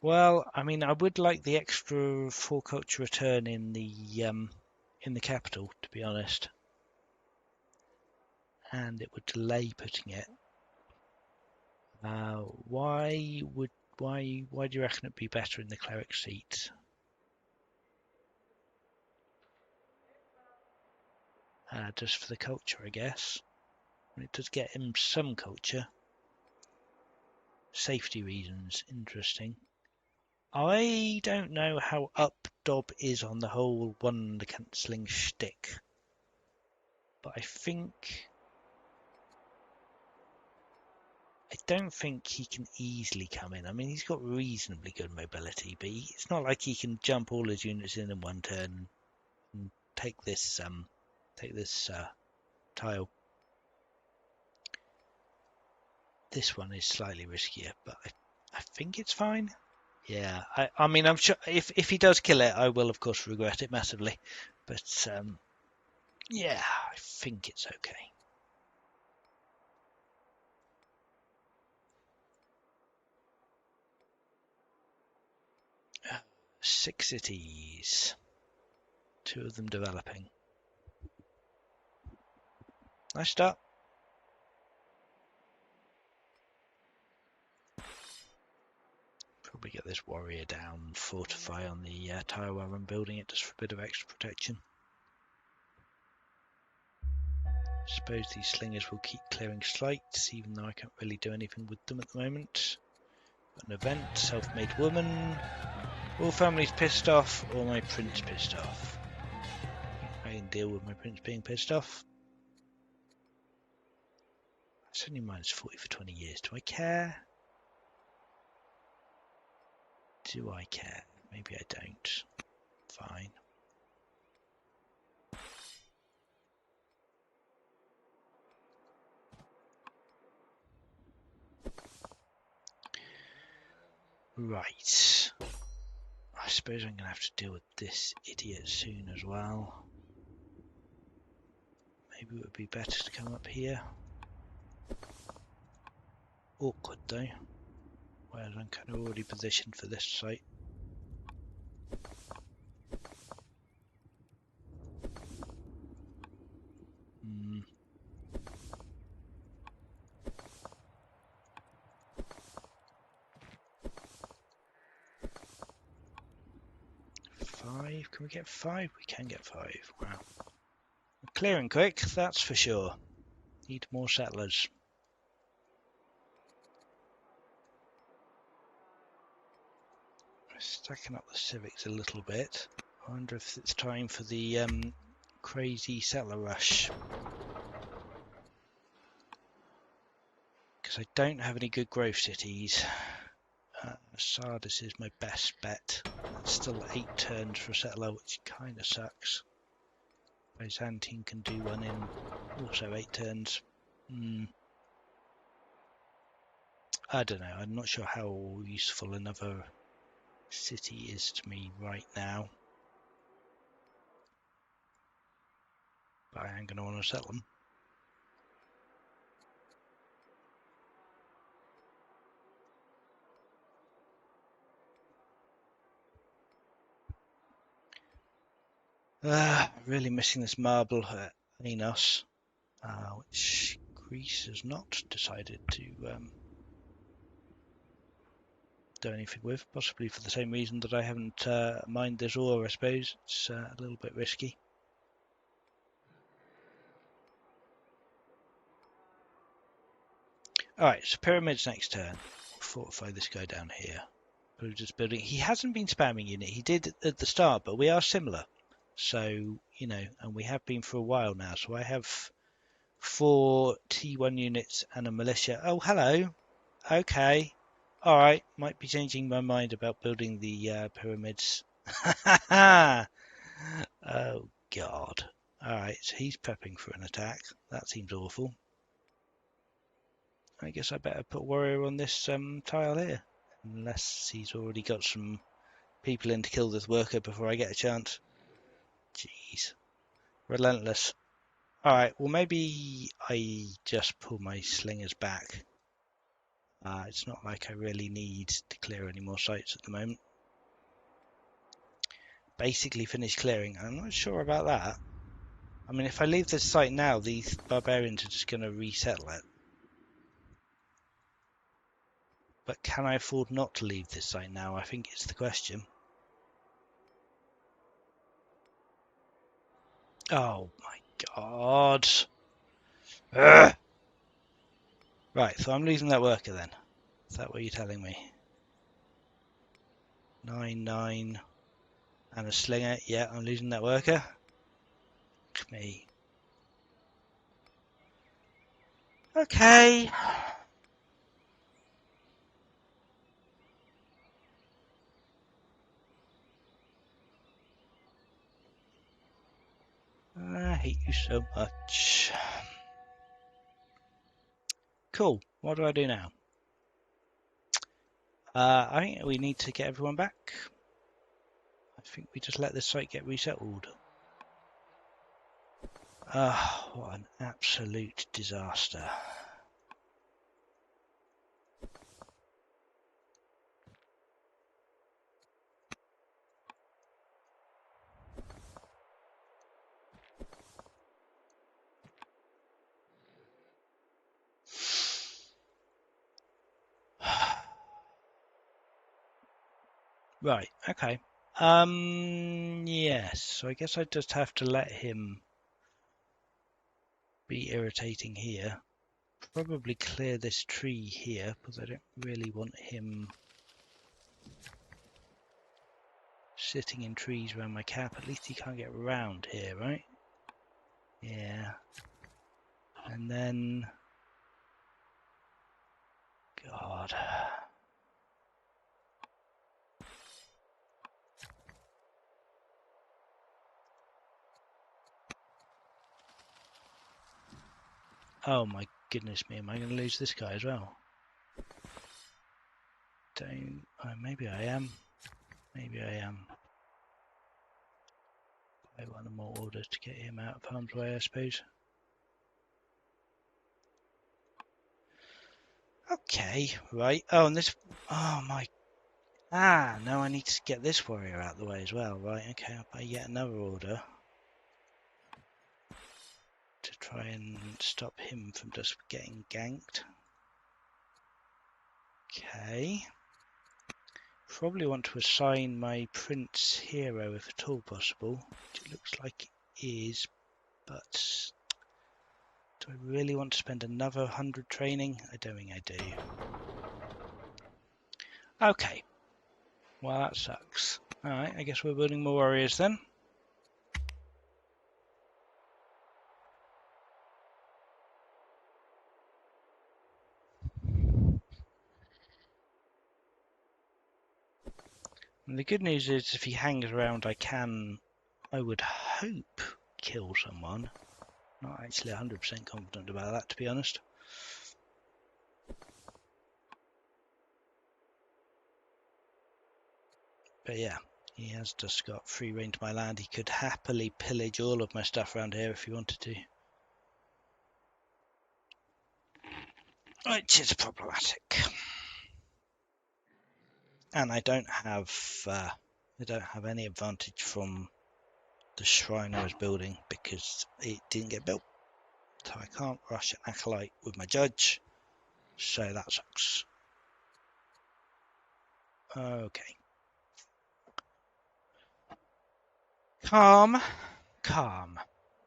Well, I mean, I would like the extra 4 culture return in the capital, to be honest, and it would delay putting it. Why do you reckon it'd be better in the cleric seat? Just for the culture, I guess. It does get him some culture. Safety reasons, interesting. I don't know how up Dob is on the whole one cancelling shtick, but I don't think he can easily come in. I mean, he's got reasonably good mobility, but it's not like he can jump all his units in 1 turn and take this tile. This one is slightly riskier, but I think it's fine. Yeah, I mean, I'm sure if he does kill it, I will of course regret it massively. But yeah, I think it's okay. 6 cities, 2 of them developing. Nice start. Probably get this warrior down, fortify on the tile while I'm building it, just for a bit of extra protection. Suppose these slingers will keep clearing slights, even though I can't really do anything with them at the moment. Got an event, self-made woman. All families pissed off, or my prince pissed off. can deal with my prince being pissed off. That's only minus 40 for 20 years. Do I care? Do I care? Maybe I don't. Fine. Right. I suppose I'm going to have to deal with this idiot soon as well. Maybe it would be better to come up here. Awkward though. Whereas I'm kind of already positioned for this site. Hmm. Five? Can we get five? We can get five. Wow. We're clearing quick, that's for sure. Need more settlers. We're stacking up the civics a little bit. I wonder if it's time for the crazy settler rush. Because I don't have any good growth cities. Sardis is my best bet. That's still 8 turns for a settler, which kind of sucks. Byzantine can do one in also 8 turns. I don't know. I'm not sure how useful another city is to me right now. But I am going to want to settle them. Really missing this marble at Anos, which Greece has not decided to do anything with, possibly for the same reason that I haven't mined this ore, I suppose. It's a little bit risky. Alright, so pyramids next turn. Fortify this guy down here. Just building. He hasn't been spamming unit. He did at the start, but we are similar. So, you know, and we have been for a while now. So I have 4 T1 units and a militia. Oh, hello. Okay. Alright, might be changing my mind about building the pyramids. Oh, God. Alright, so he's prepping for an attack. That seems awful. I guess I better put warrior on this tile here. Unless he's already got some people in to kill this worker before I get a chance. Jeez. Relentless. Alright, well maybe I just pull my slingers back. It's not like I really need to clear any more sites at the moment. Basically finished clearing. I'm not sure about that. I mean, if I leave this site now, these barbarians are just going to resettle it. But can I afford not to leave this site now? I think it's the question. Oh my God. Ugh. Right, so I'm losing that worker then. Is that what you're telling me? 9-9 and a slinger. Yeah, I'm losing that worker. Me. Okay. I hate you so much. Cool. What do I do now? I think we need to get everyone back. I think we just let this site get resettled. What an absolute disaster. Right, okay. Yes, so I guess I just have to let him be irritating here. Probably clear this tree here, because I don't really want him sitting in trees around my cap. At least he can't get around here, right? Yeah. And then... God. Oh my goodness me, am I going to lose this guy as well? Don't... Oh, maybe I am. Maybe I am. I want more orders to get him out of harm's way, I suppose. Okay, right. Oh, and this... Oh my... Ah, now I need to get this warrior out of the way as well. Right, okay, I'll buy yet another order to try and stop him from just getting ganked. Okay. Probably want to assign my prince hero if at all possible, which it looks like it is, but do I really want to spend another 100 training? I don't think I do. Okay, well that sucks. Alright, I guess we're building more warriors then. And the good news is if he hangs around I would hope, kill someone. Not actually 100% confident about that, to be honest. But yeah, he has just got free rein to my land. He could happily pillage all of my stuff around here if he wanted to. Which is problematic. And I don't have any advantage from the shrine I was building because it didn't get built. So I can't rush an acolyte with my judge. So that sucks. Okay. Calm. Calm.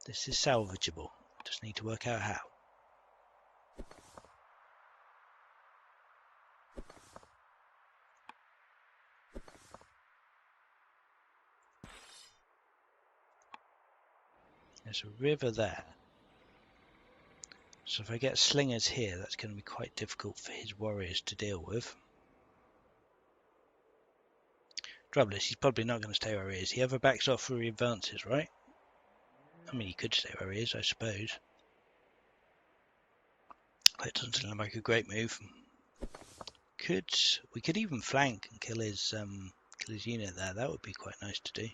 This is salvageable. Just need to work out how. There's a river there. So if I get slingers here, that's going to be quite difficult for his warriors to deal with. Trouble is, he's probably not going to stay where he is. He ever backs off for advances, right? I mean, he could stay where he is, I suppose. That doesn't seem like a great move. We could even flank and kill his unit there. That would be quite nice to do.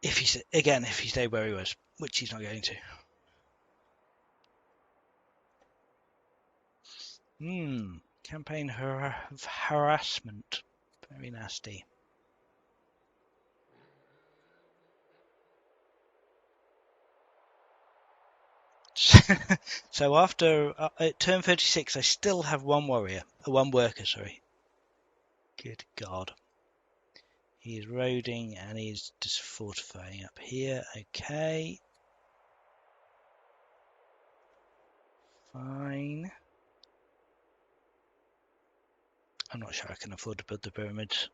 If he stayed where he was, which he's not going to. Campaign harassment. Very nasty. So after at turn 36, I still have one worker, sorry. Good God. He's roading and he's just fortifying up here. Okay. Fine. I'm not sure I can afford to build the pyramids.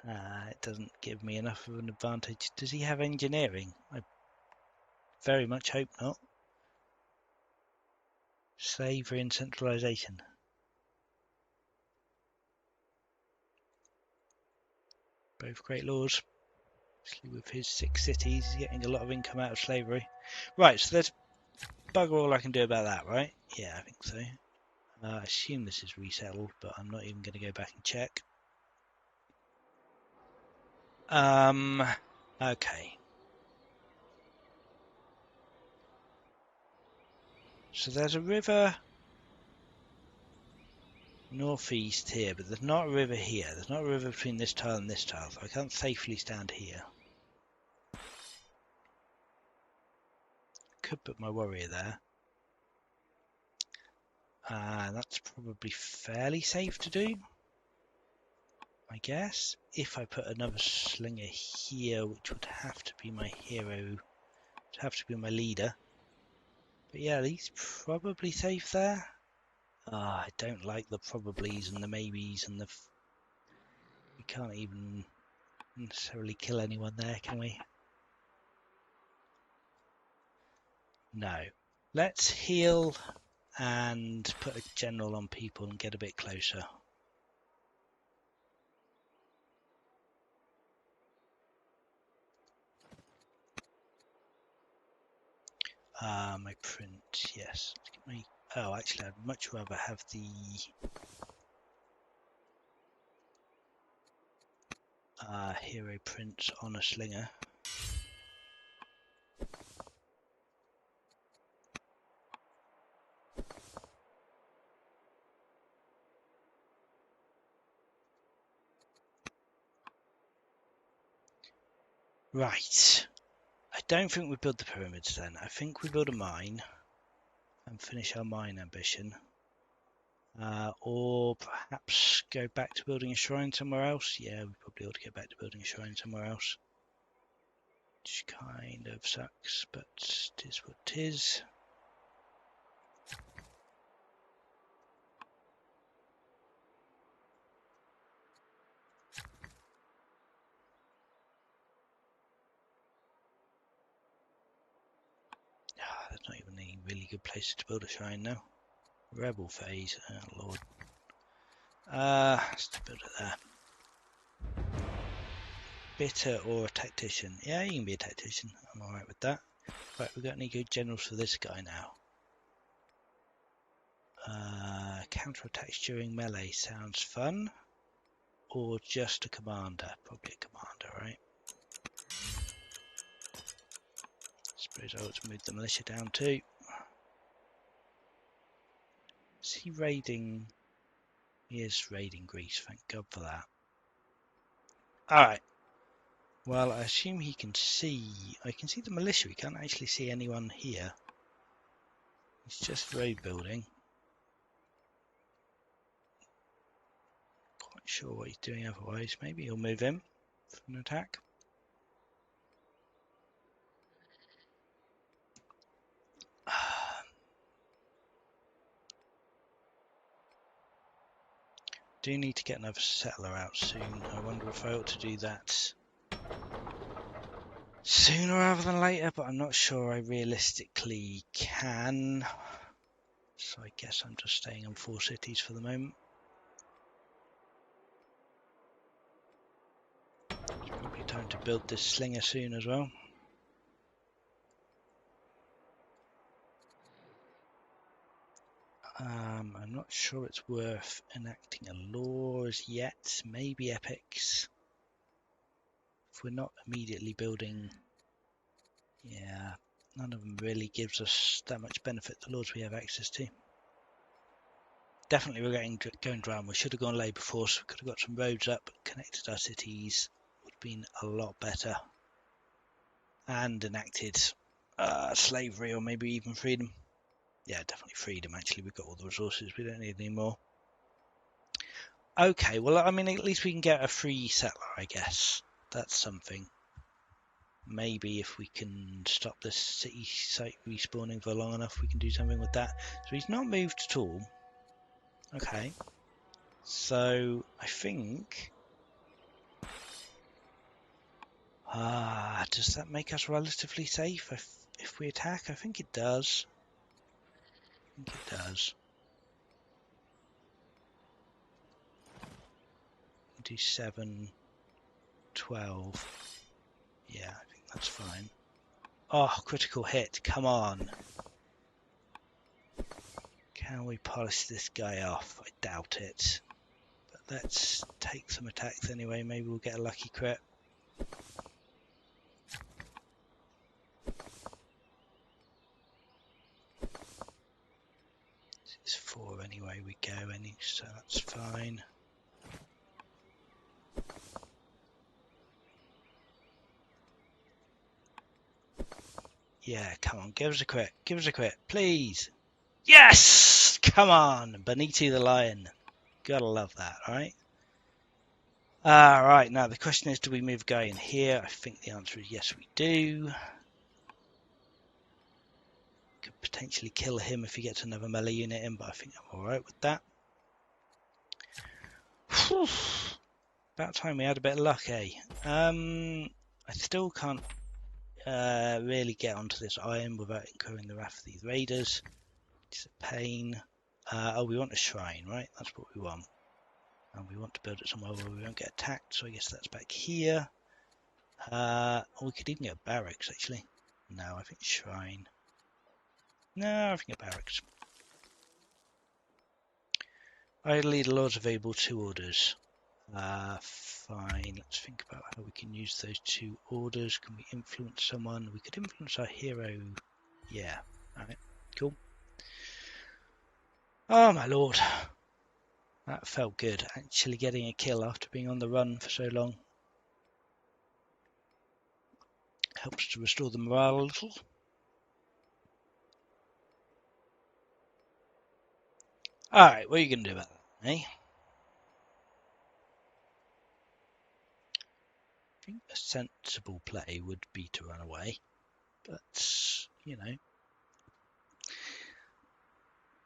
It doesn't give me enough of an advantage. Does he have engineering? I very much hope not. Slavery and centralization. Both great laws. With his 6 cities, he's getting a lot of income out of slavery. Right, so there's bugger all I can do about that, right? Yeah, I think so. I assume this is resettled, but I'm not even going to go back and check. Okay. So there's a river northeast here, but there's not a river here. There's not a river between this tile and this tile, so I can't safely stand here. Could put my warrior there. That's probably fairly safe to do, I guess. If I put another slinger here, which would have to be my hero, would have to be my leader. But yeah, he's probably safe there. I don't like the probablys and the maybes and the... We can't even... necessarily kill anyone there, can we? No. Let's heal and put a general on people and get a bit closer. My print, yes. Oh, actually, I'd much rather have the hero prints on a slinger. Right. I don't think we build the pyramids then. I think we build a mine and finish our mine ambition. Or perhaps go back to building a shrine somewhere else. Yeah, we probably ought to go back to building a shrine somewhere else. Which kind of sucks, but tis what tis. There's not even any really good places to build a shrine now. Rebel phase, oh lord. Let's build it there. Bitter or a tactician? Yeah, you can be a tactician. I'm alright with that. Right, we've got any good generals for this guy now? Counterattacks during melee sounds fun. Or just a commander? Probably a commander, right? Suppose I ought to move the militia down too. Is he raiding? He is raiding Greece, thank God for that. Alright. Well, I assume he can see. I can see the militia. We can't actually see anyone here. It's just road building. Quite sure what he's doing otherwise. Maybe he'll move in for an attack. Do need to get another settler out soon. I wonder if I ought to do that sooner rather than later, but I'm not sure I realistically can. So I guess I'm just staying on 4 cities for the moment. It's probably time to build this slinger soon as well. I'm not sure it's worth enacting a law as yet. Maybe epics. If we're not immediately building, yeah, none of them really gives us that much benefit. The laws we have access to. Definitely we're going dry. We should have gone labour force. We could have got some roads up, connected our cities. Would have been a lot better. And enacted slavery or maybe even freedom. Yeah, definitely freedom. Actually, we've got all the resources. We don't need any more. Okay, well, I mean, at least we can get a free settler, I guess. That's something. Maybe if we can stop this city site respawning for long enough, we can do something with that. So he's not moved at all. Okay. So I think... does that make us relatively safe if we attack? I think it does. I think it does. Do 7, 12. Yeah, I think that's fine. Oh, critical hit. Come on. Can we polish this guy off? I doubt it. But let's take some attacks anyway. Maybe we'll get a lucky crit. It's 4 anyway. We go any, so that's fine. Yeah, come on, give us a crit. Give us a crit, please. Yes! Come on, Benito the Lion. Gotta love that, right? Right, now the question is, do we move a guy in here? I think the answer is yes, we do. Could potentially kill him if he gets another melee unit in, but I think I'm alright with that. Whew. About time we had a bit of luck, eh? I still can't really get onto this iron without incurring the wrath of these raiders. It's a pain. Oh, we want a shrine, right? That's what we want. And we want to build it somewhere where we won't get attacked, so I guess that's back here. We could even get a barracks, actually. No, I think shrine. No, I think a barracks. Idly, the lords available 2 orders. Fine, let's think about how we can use those 2 orders. Can we influence someone? We could influence our hero. Yeah, alright, cool. Oh my lord. That felt good, actually getting a kill after being on the run for so long. Helps to restore the morale a little. Alright, what are you going to do about that, eh? I think a sensible play would be to run away, but, you know,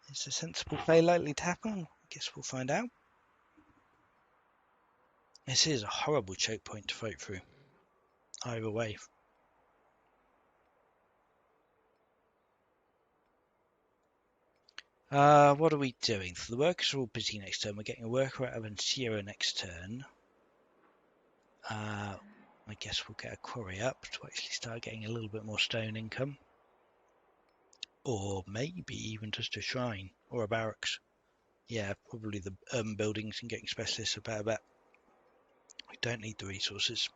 is a sensible play likely to happen? I guess we'll find out. This is a horrible choke point to fight through, either way. What are we doing? So the workers are all busy next turn. We're getting a worker out of Ansiro next turn. I guess we'll get a quarry up to actually start getting a little bit more stone income. Or maybe even just a shrine or a barracks. Yeah, probably the urban buildings and getting specialists about that. We don't need the resources.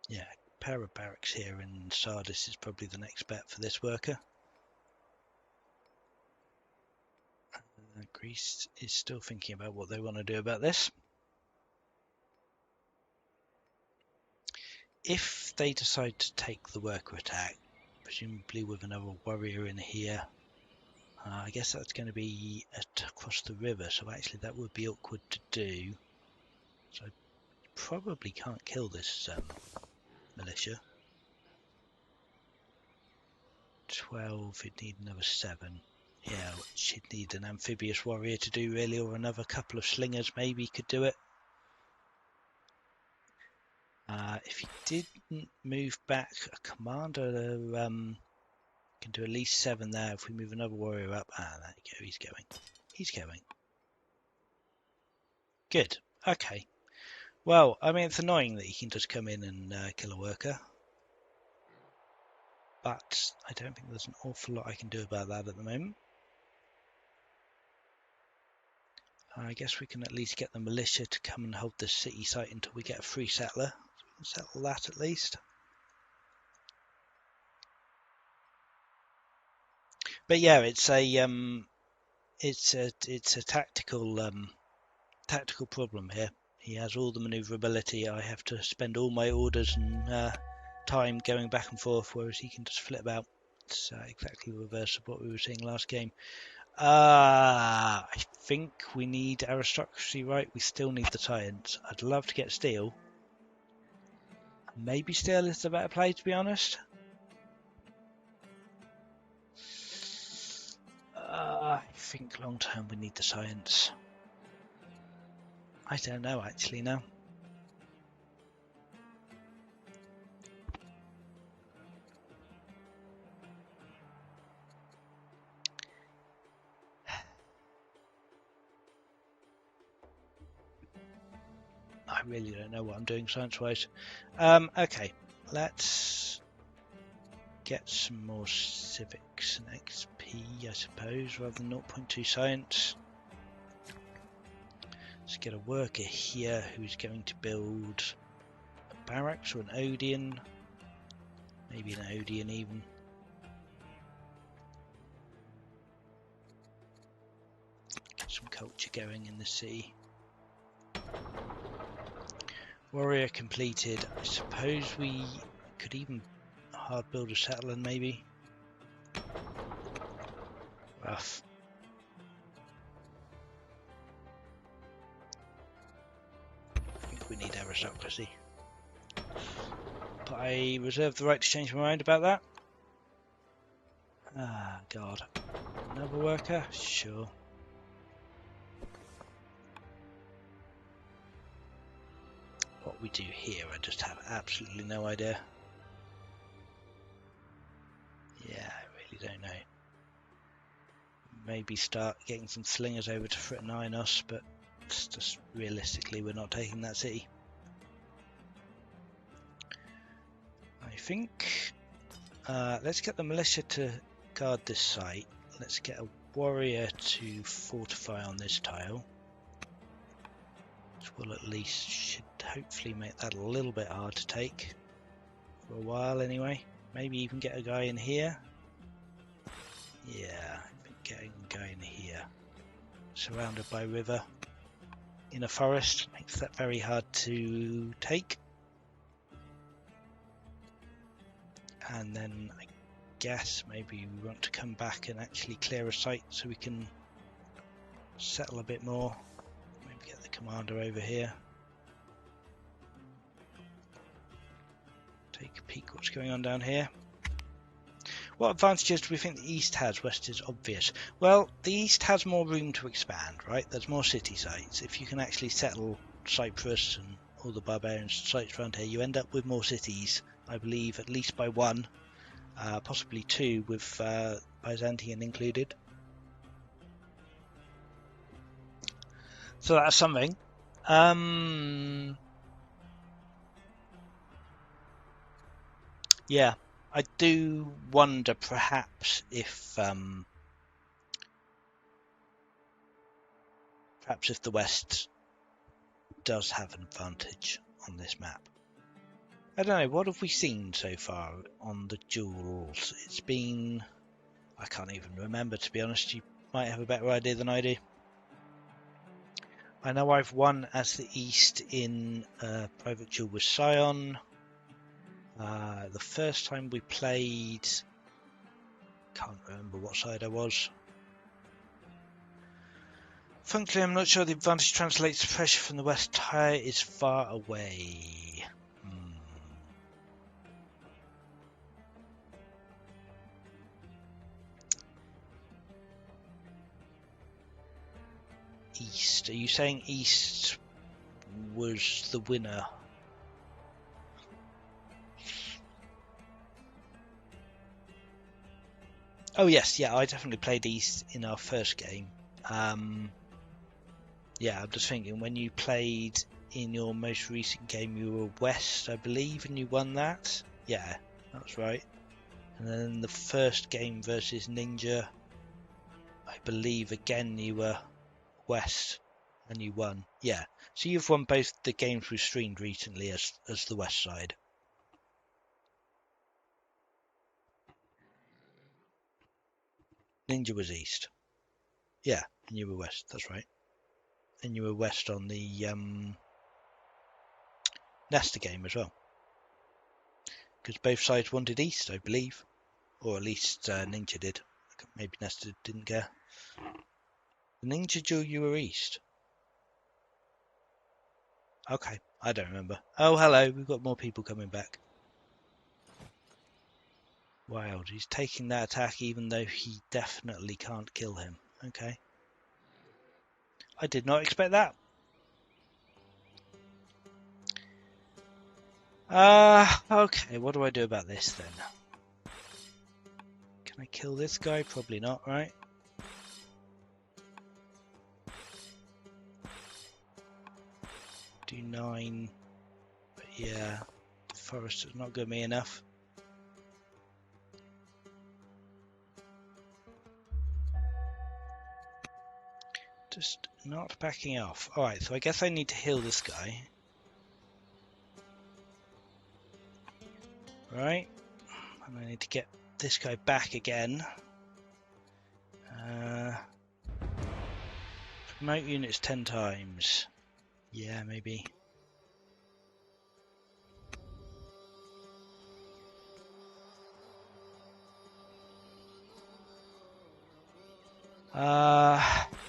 Yeah, a pair of barracks here in Sardis is probably the next bet for this worker. Greece is still thinking about what they want to do about this. If they decide to take the worker attack, presumably with another warrior in here, I guess that's going to be across the river, so actually that would be awkward to do. So I probably can't kill this militia. 12, you'd need another 7. Yeah, she'd need an amphibious warrior to do really, or another couple of slingers maybe could do it. If you didn't move back a commander, can do at least 7 there. If we move another warrior up, there you go, he's going. He's going. Good, okay. Well, I mean, it's annoying that he can just come in and kill a worker. But I don't think there's an awful lot I can do about that at the moment. I guess we can at least get the militia to come and hold the city site until we get a free settler. So we can settle that at least. But yeah, it's a tactical problem here. He has all the maneuverability. I have to spend all my orders and time going back and forth, whereas he can just flip out. It's exactly the reverse of what we were seeing last game. I think we need aristocracy, right? We still need the science. I'd love to get steel. Maybe steel is the better play, to be honest. I think long term we need the science. I don't know actually now. I really don't know what I'm doing science-wise. Okay, let's get some more civics and XP, I suppose, rather than 0.2 science. Let's get a worker here who's going to build a barracks or an Odeon. Maybe an Odeon even. Get some culture going in the city. Warrior completed. I suppose we could even hard build a settler maybe. Rough. I think we need aristocracy. But I reserve the right to change my mind about that. Ah, God. Another worker? Sure. What we do here, I just have absolutely no idea. Yeah, I really don't know. Maybe start getting some slingers over to threaten Inos, but it's just realistically we're not taking that city. I think let's get the militia to guard this site. Let's get a warrior to fortify on this tile, which will at least should hopefully make that a little bit hard to take for a while anyway. Maybe even get a guy in here. Yeah, I think getting a guy in here, surrounded by river in a forest, makes that very hard to take. And then I guess maybe we want to come back and actually clear a site so we can settle a bit more. Maybe get the commander over here. Take a peek what's going on down here. What advantages do we think the east has? West is obvious. Well, the east has more room to expand, right? There's more city sites. If you can actually settle Cyprus and all the barbarian sites around here, you end up with more cities, I believe, at least by one, possibly two, with Byzantium included. So that's something. Yeah, I do wonder perhaps if the West does have an advantage on this map. I don't know, what have we seen so far on the duels? It's been... I can't even remember, to be honest. You might have a better idea than I do. I know I've won as the East in private duel with Scion. The first time we played... Can't remember what side I was. Frankly, I'm not sure the advantage translates to pressure from the West. Tyre is far away. East. Are you saying East was the winner? Oh yes, yeah, I definitely played East in our first game. Yeah, I'm just thinking, when you played in your most recent game, you were West, I believe, and you won that? Yeah, that's right. And then the first game versus Ninja, I believe, again, you were West, and you won. Yeah, so you've won both the games we've streamed recently as the West side. Ninja was East. Yeah, and you were West, that's right. And you were West on the Nesta game as well. Because both sides wanted East, I believe. Or at least Ninja did. Maybe Nesta didn't care. The Ninja duel, you were East. Okay, I don't remember. Oh, hello, we've got more people coming back. Wild, he's taking that attack even though he definitely can't kill him. Okay. I did not expect that. Okay, what do I do about this then? Can I kill this guy? Probably not, right? Do 9. But yeah, the forest is not going to be enough. Just not backing off. Alright, so I guess I need to heal this guy. Right. And I need to get this guy back again. Promote units 10 times. Yeah, maybe.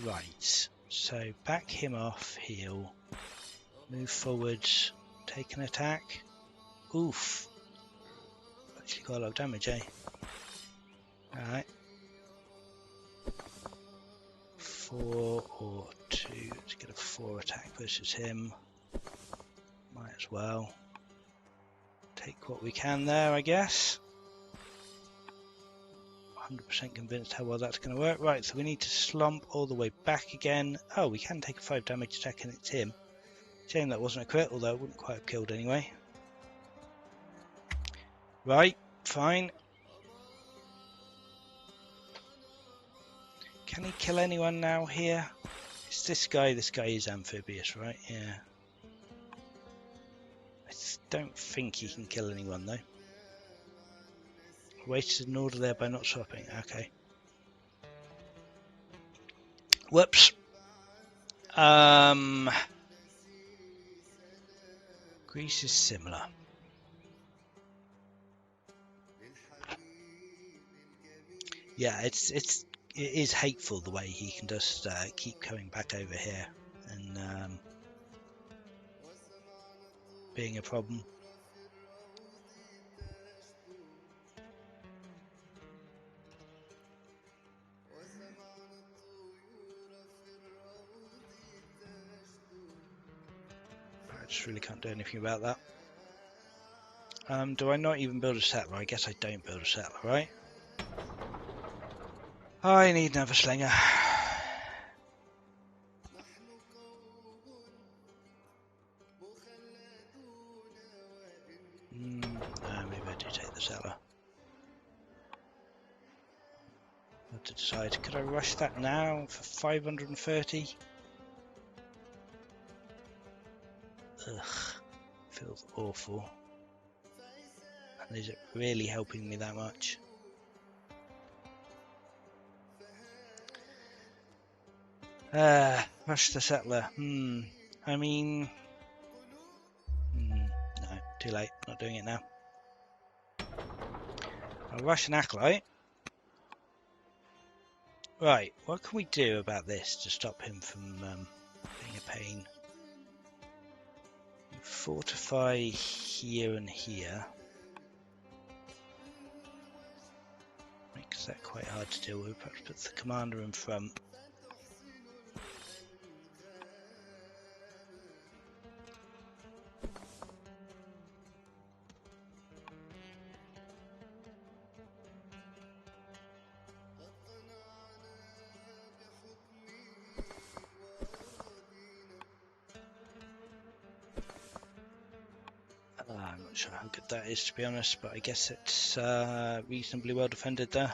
Right. So back him off, heal. Move forwards, take an attack. Oof. Actually got a lot of damage, eh? Alright. 4 or 2 to get a 4 attack versus him. Might as well take what we can there, I guess. 100% convinced how well that's going to work. Right, so we need to slump all the way back again. Oh, we can take a 5 damage attack and it's him. Shame that wasn't a crit, although it wouldn't quite have killed anyway. Right, fine. Can he kill anyone now here? It's this guy. This guy is amphibious, right? Yeah. I don't think he can kill anyone, though. Wasted an order there by not swapping. Okay. Whoops. Greece is similar. Yeah, it is hateful the way he can just keep coming back over here and being a problem. I just really can't do anything about that. Do I not even build a settler? I guess I don't build a settler, right? I need another slinger. Maybe I do take the settler. I have to decide, could I rush that now for 530? Ugh, feels awful. And is it really helping me that much? Rush the settler. I mean, no, too late. Not doing it now. I'll rush an acolyte. Right, what can we do about this to stop him from being a pain? Fortify here and here. Makes that quite hard to deal with. Perhaps put the commander in front. I'm not sure how good that is, to be honest, but I guess it's reasonably well defended there.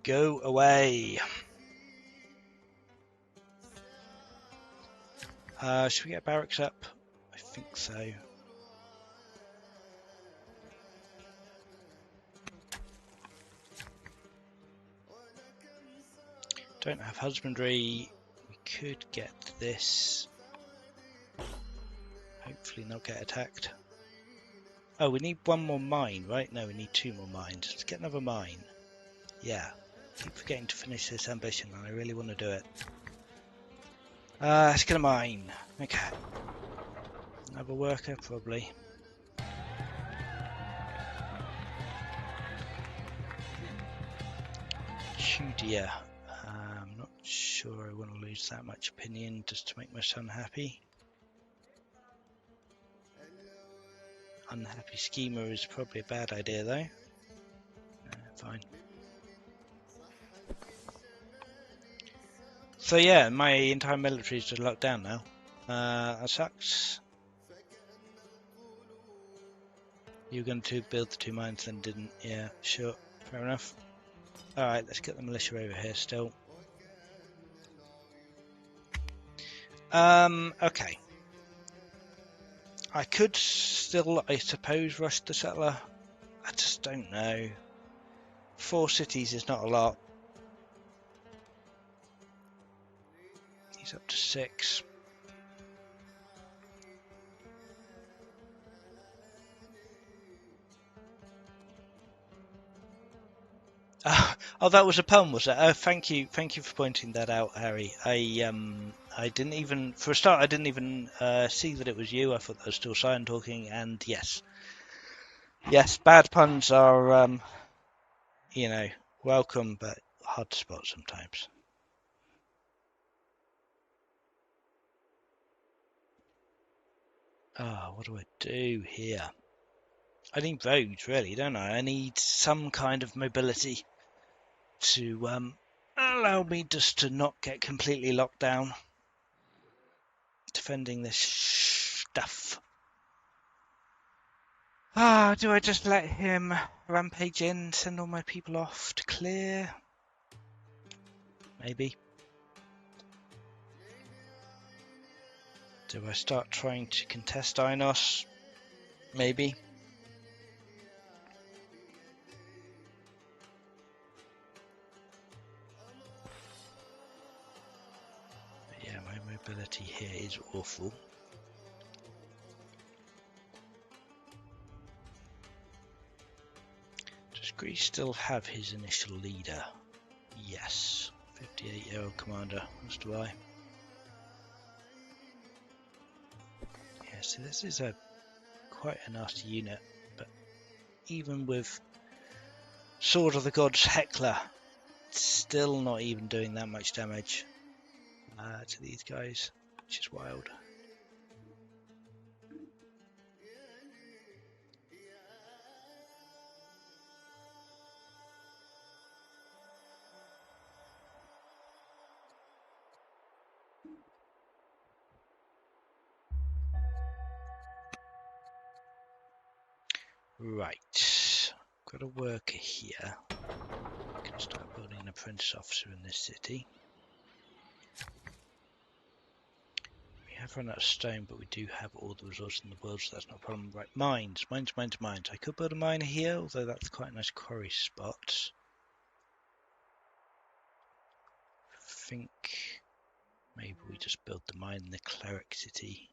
Go away. Should we get barracks up? I think so. Don't have husbandry. We could get this. Hopefully not get attacked. Oh, we need one more mine, right? No, we need 2 more mines. Let's get another mine. Yeah. Keep forgetting to finish this ambition, and I really want to do it. Let's get a mine. Okay. Another worker, probably. Judea. I'm not sure I want to lose that much opinion just to make my son happy. Unhappy schemer is probably a bad idea, though. Fine. So yeah, my entire military is just locked down now. That sucks. You were going to build the 2 mines, then didn't. Yeah, sure, fair enough. Alright, let's get the militia over here still. Okay. I could still, I suppose, rush the settler. I just don't know. 4 cities is not a lot. He's up to 6. Oh, that was a pun, was it? Oh, thank you for pointing that out, Harry. I didn't even, for a start, I didn't even see that it was you. I thought that was still Cyan talking, and yes, Yes, bad puns are, you know, welcome, but hard to spot sometimes. Ah, what do I do here? I need roads, really, don't I? I need some kind of mobility to allow me just to not get completely locked down defending this stuff. Ah, do I just let him rampage in, send all my people off to clear? Maybe. Do I start trying to contest Inos? Maybe. But yeah, my mobility here is awful. Does Greece still have his initial leader? Yes. 58-year-old commander, as do I. Yeah, so this is quite a nasty unit, but even with Sword of the Gods Heckler, it's still not even doing that much damage to these guys, which is wild. Right, got a worker here. I can start building an apprentice officer in this city. We have run out of stone, but we do have all the resources in the world, so that's not a problem. Right, mines. I could build a mine here, although that's quite a nice quarry spot. I think maybe we just build the mine in the cleric city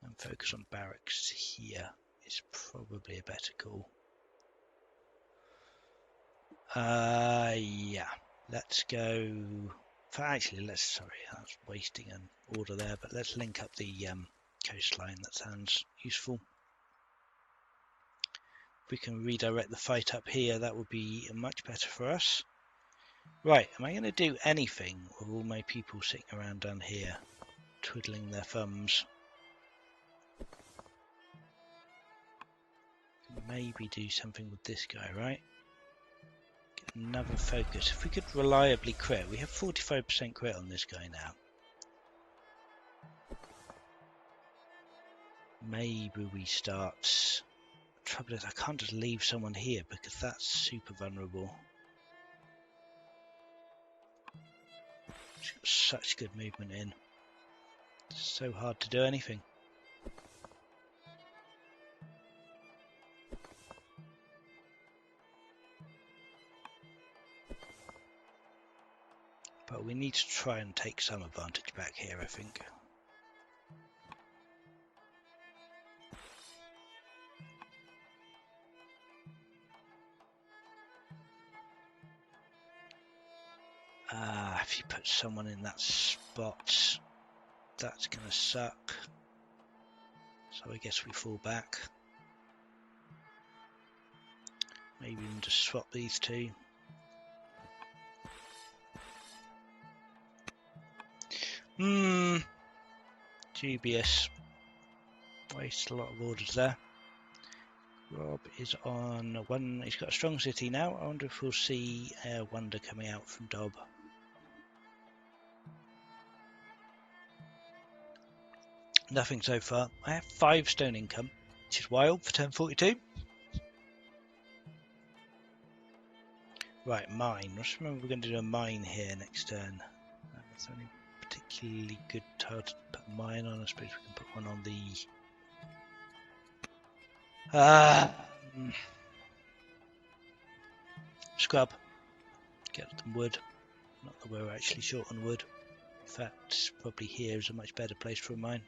and focus on barracks here. Is probably a better call. Yeah, let's go. Actually, sorry, that's wasting an order there, but let's link up the coastline. That sounds useful. If we can redirect the fight up here, that would be much better for us. Right, am I going to do anything with all my people sitting around down here, twiddling their thumbs? Maybe do something with this guy, right? Get another focus. If we could reliably crit, we have 45% crit on this guy now. Maybe we start. Trouble is, I can't just leave someone here because that's super vulnerable. She's got such good movement in. It's so hard to do anything. But we need to try and take some advantage back here, I think. If you put someone in that spot, that's going to suck. So I guess we fall back. Maybe even just swap these two. Dubious. Waste a lot of orders there. Rob is on one. He's got a strong city now. I wonder if we'll see a wonder coming out from Dob. Nothing so far. I have 5 stone income, which is wild for 1042. Right, mine. Let's remember we're going to do a mine here next turn. That's only particularly good tile to put a mine on. I suppose we can put one on the scrub. Get them wood. Not that we're actually short on wood. In fact, probably here is a much better place for a mine.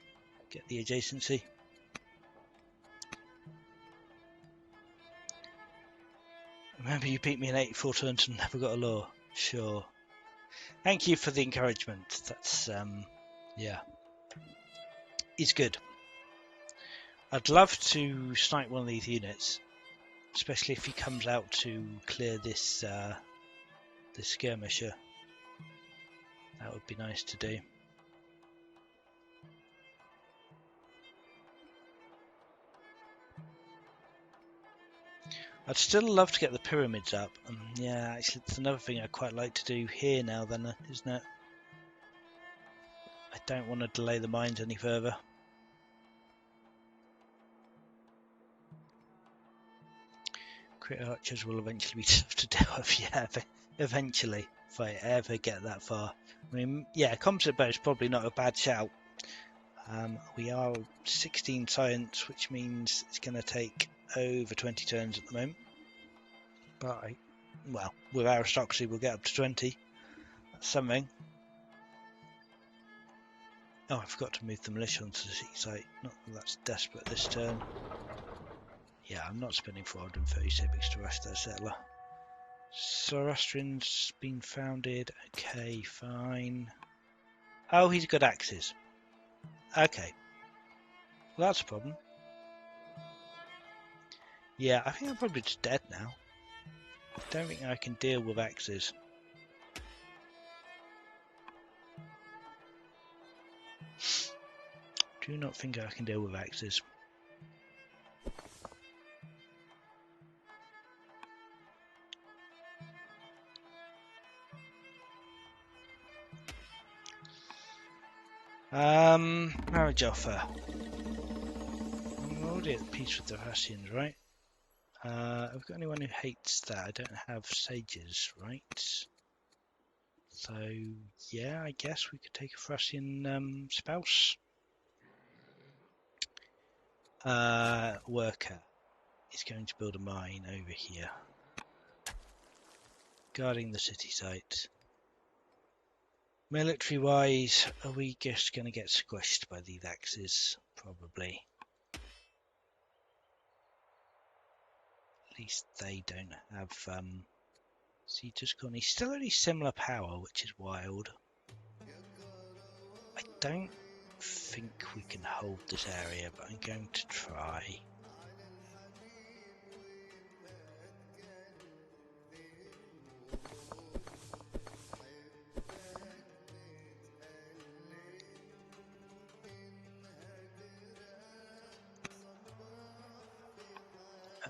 Get the adjacency. Remember you beat me in 84 turns and never got a law. Sure. Thank you for the encouragement. That's, yeah. It's good. I'd love to snipe one of these units, especially if he comes out to clear this this skirmisher. That would be nice to do. I'd still love to get the pyramids up. Yeah, actually, it's another thing I'd quite like to do here now, then, isn't it? I don't want to delay the mines any further. Crit archers will eventually be tough to deal with, yeah, eventually, if I ever get that far. I mean, yeah, composite bow is probably not a bad shout. We are 16 science, which means it's going to take over 20 turns at the moment. But, well, with aristocracy, we'll get up to 20. That's something. Oh, I forgot to move the militia onto the seaside. Not that that's desperate this turn. Yeah, I'm not spending 430 civics to rush that settler. Zoroastrian's been founded. Okay, fine. Oh, he's got axes. Okay. Well, that's a problem. Yeah, I think I'm probably just dead now. I don't think I can deal with axes. Do not think I can deal with axes. Marriage offer. I'm already at peace with the Russians, right? I've got anyone who hates that. I don't have sages, right? So, yeah, I guess we could take a Russian spouse. Worker is going to build a mine over here, guarding the city site. Military-wise, are we just going to get squished by these axes? Probably. At least they don't have sieges gone. He's still only similar power, which is wild. I don't think we can hold this area, but I'm going to try.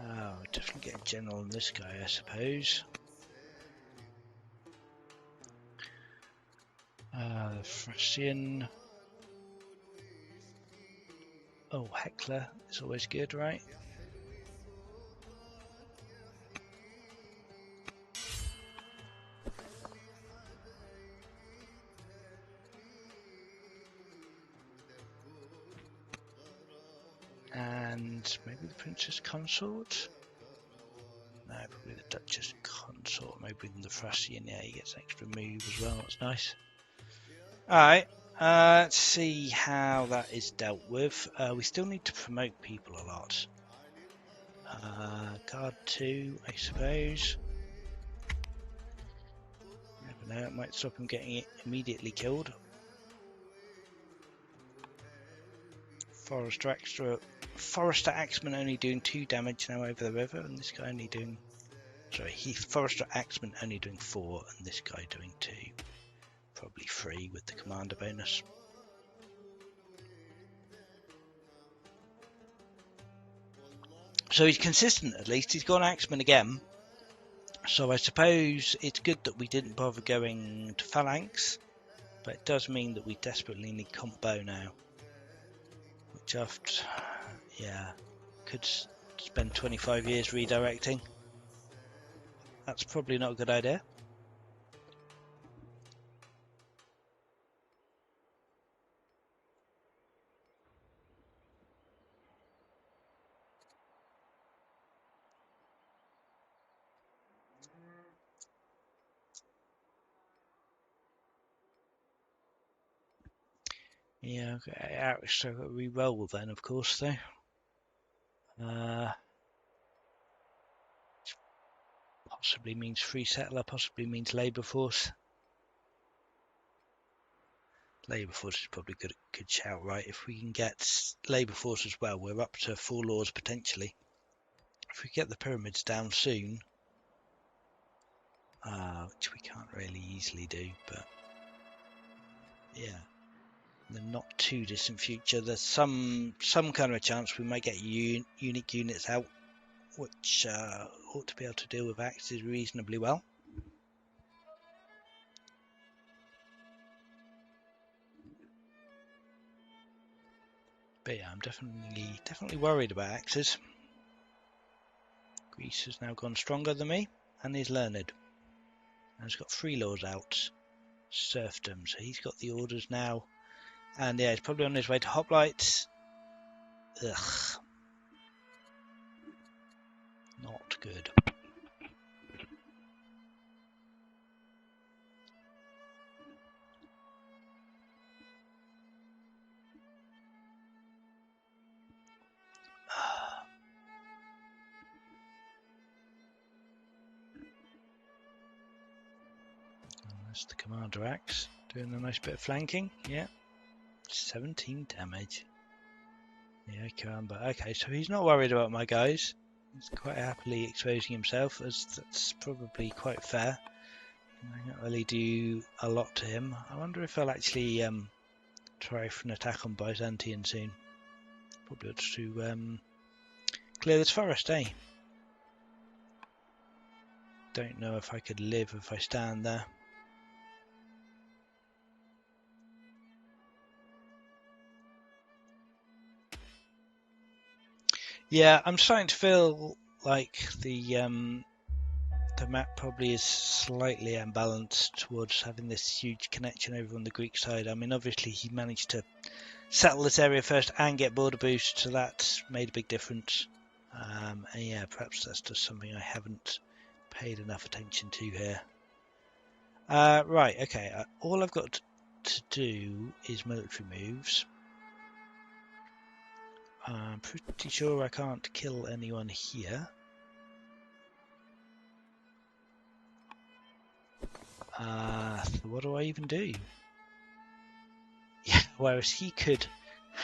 Oh, definitely get a general on this guy, I suppose. The Frisian. Oh, Heckler is always good, right? And maybe the Princess Consort? No, probably the Duchess Consort. Maybe the Frisian, yeah, he gets an extra move as well. That's nice. Alright, let's see how that is dealt with. We still need to promote people a lot. Guard 2, I suppose. Never know, it might stop him getting immediately killed. Forester Axeman only doing 2 damage now over the river, and this guy only doing... Sorry, Forester Axeman only doing 4, and this guy doing 2. Probably 3 with the commander bonus. So he's consistent at least. He's gone Axeman again. So I suppose it's good that we didn't bother going to Phalanx, but it does mean that we desperately need combo now. Which after, yeah, could spend 25 years redirecting. That's probably not a good idea. Yeah, okay, so I've got to re-roll then, of course, though. Possibly means free settler, possibly means labour force. Labour force is probably good shout, right? If we can get labour force as well, we're up to 4 laws potentially. If we get the pyramids down soon, which we can't really easily do, but yeah, in the not too distant future, there's some kind of a chance we might get unique units out, which ought to be able to deal with axes reasonably well. But yeah, I'm definitely worried about axes. Greece has now gone stronger than me, and he's learned. And he's got 3 laws out. Serfdom, so he's got the orders now. And yeah, he's probably on his way to hoplites. Ugh. Not good. That's the commander axe doing a nice bit of flanking. Yeah, 17 damage. Yeah, Karamba. Okay, so he's not worried about my guys. He's quite happily exposing himself, as that's probably quite fair. I can't really do a lot to him. I wonder if I'll actually try for an attack on Byzantium soon. Probably ought to clear this forest, eh? Don't know if I could live if I stand there. Yeah, I'm starting to feel like the map probably is slightly unbalanced towards having this huge connection over on the Greek side. I mean, obviously he managed to settle this area first and get border boost, so that's made a big difference. And yeah, perhaps that's just something I haven't paid enough attention to here. Right, okay, all I've got to do is military moves. I'm pretty sure I can't kill anyone here. So what do I even do? Yeah, whereas he could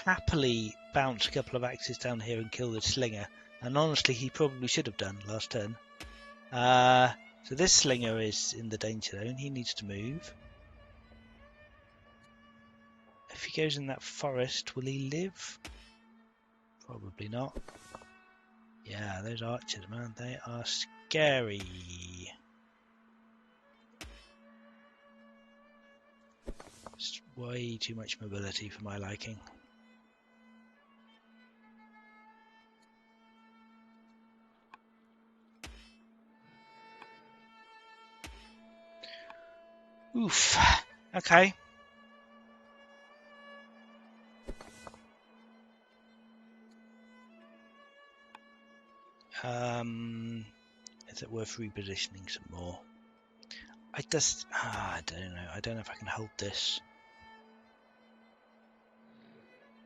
happily bounce a couple of axes down here and kill the slinger, and honestly he probably should have done last turn. So this slinger is in the danger zone, he needs to move. If he goes in that forest, will he live? Probably not. Yeah, those archers, man, they are scary. It's way too much mobility for my liking. Oof. Okay. Is it worth repositioning some more? I don't know. I don't know if I can hold this.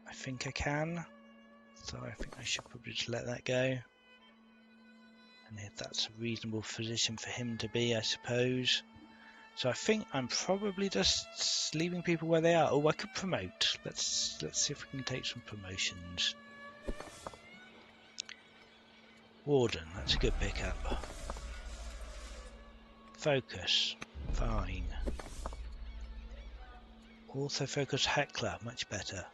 I think I can. So I think I should probably just let that go. And if that's a reasonable position for him to be, I suppose. So I think I'm probably just leaving people where they are. Oh, I could promote. Let's see if we can take some promotions. Warden, that's a good pickup. Focus, fine. Also focus Heckler, much better.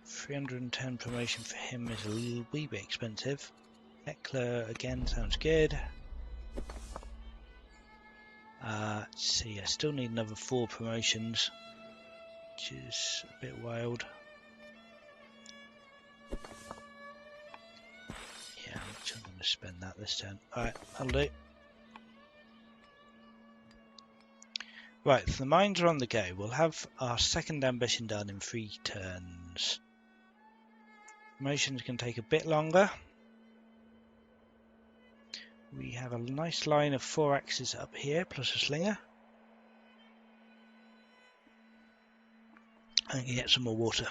310 promotion for him is a little wee bit expensive. Heckler again sounds good. Let's see, I still need another 4 promotions, which is a bit wild. Yeah, I'm going to spend that this turn. Alright, that'll do. Right, so the mines are on the go. We'll have our second ambition done in 3 turns. Promotions can take a bit longer. We have a nice line of 4 axes up here, plus a slinger. And get some more water.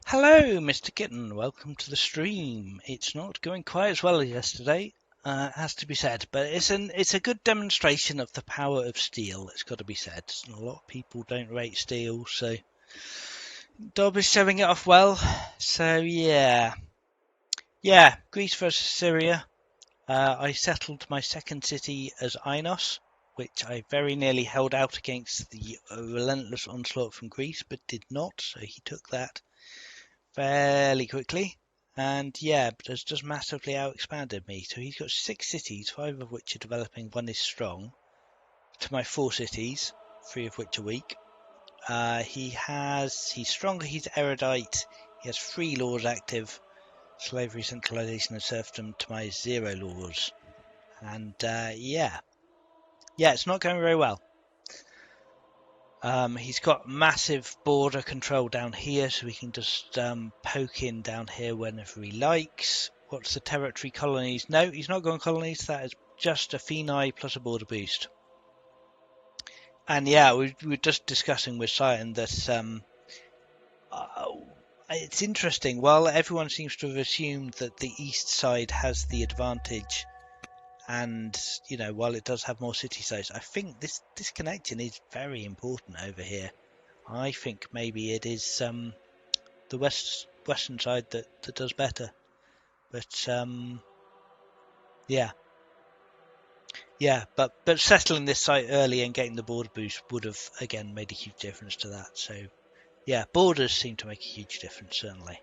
Hello, Mr. Kitten. Welcome to the stream. It's not going quite as well as yesterday, has to be said, but it's a good demonstration of the power of steel. It's got to be said. A lot of people don't rate steel, so Dob is showing it off well. So yeah, Greece versus Syria. I settled my second city as Ainos, which I very nearly held out against the relentless onslaught from Greece, but did not. So he took that fairly quickly. And yeah, but has just massively out expanded me. So he's got 6 cities, 5 of which are developing, 1 is strong, to my 4 cities, 3 of which are weak. He's stronger, he's erudite, he has 3 laws active, slavery, centralization, and serfdom to my 0 laws. And yeah, it's not going very well. He's got massive border control down here, so he can just poke in down here whenever he likes. What's the territory colonies? No, he's not going colonies. That is just a Phenai plus a border boost. And yeah, we were just discussing with Cyan that it's interesting. While everyone seems to have assumed that the east side has the advantage, and while it does have more city size, I think this connection is very important over here. I think maybe it is the western side that does better. But yeah, but settling this site early and getting the border boost would have again made a huge difference to that. So yeah, borders seem to make a huge difference, certainly.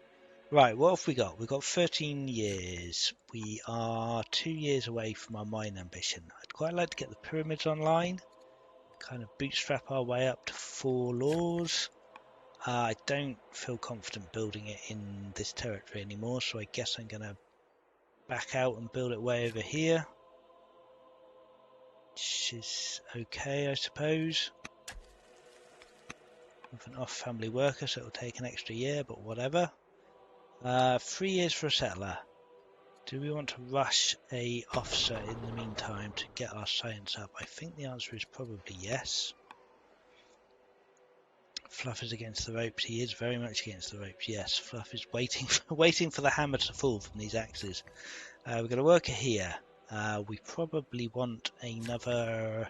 Right, what have we got? We've got 13 years. We are 2 years away from our mine ambition. I'd quite like to get the pyramids online, kind of bootstrap our way up to 4 laws. I don't feel confident building it in this territory anymore, so I guess I'm going to back out and build it way over here, which is okay, I suppose. With an off-family worker, so it'll take an extra year, but whatever. 3 years for a settler. Do we want to rush a officer in the meantime to get our science up? I think the answer is probably yes. Fluff is against the ropes. He is very much against the ropes. Yes, Fluff is waiting for the hammer to fall from these axes. We're going to work it here. We probably want another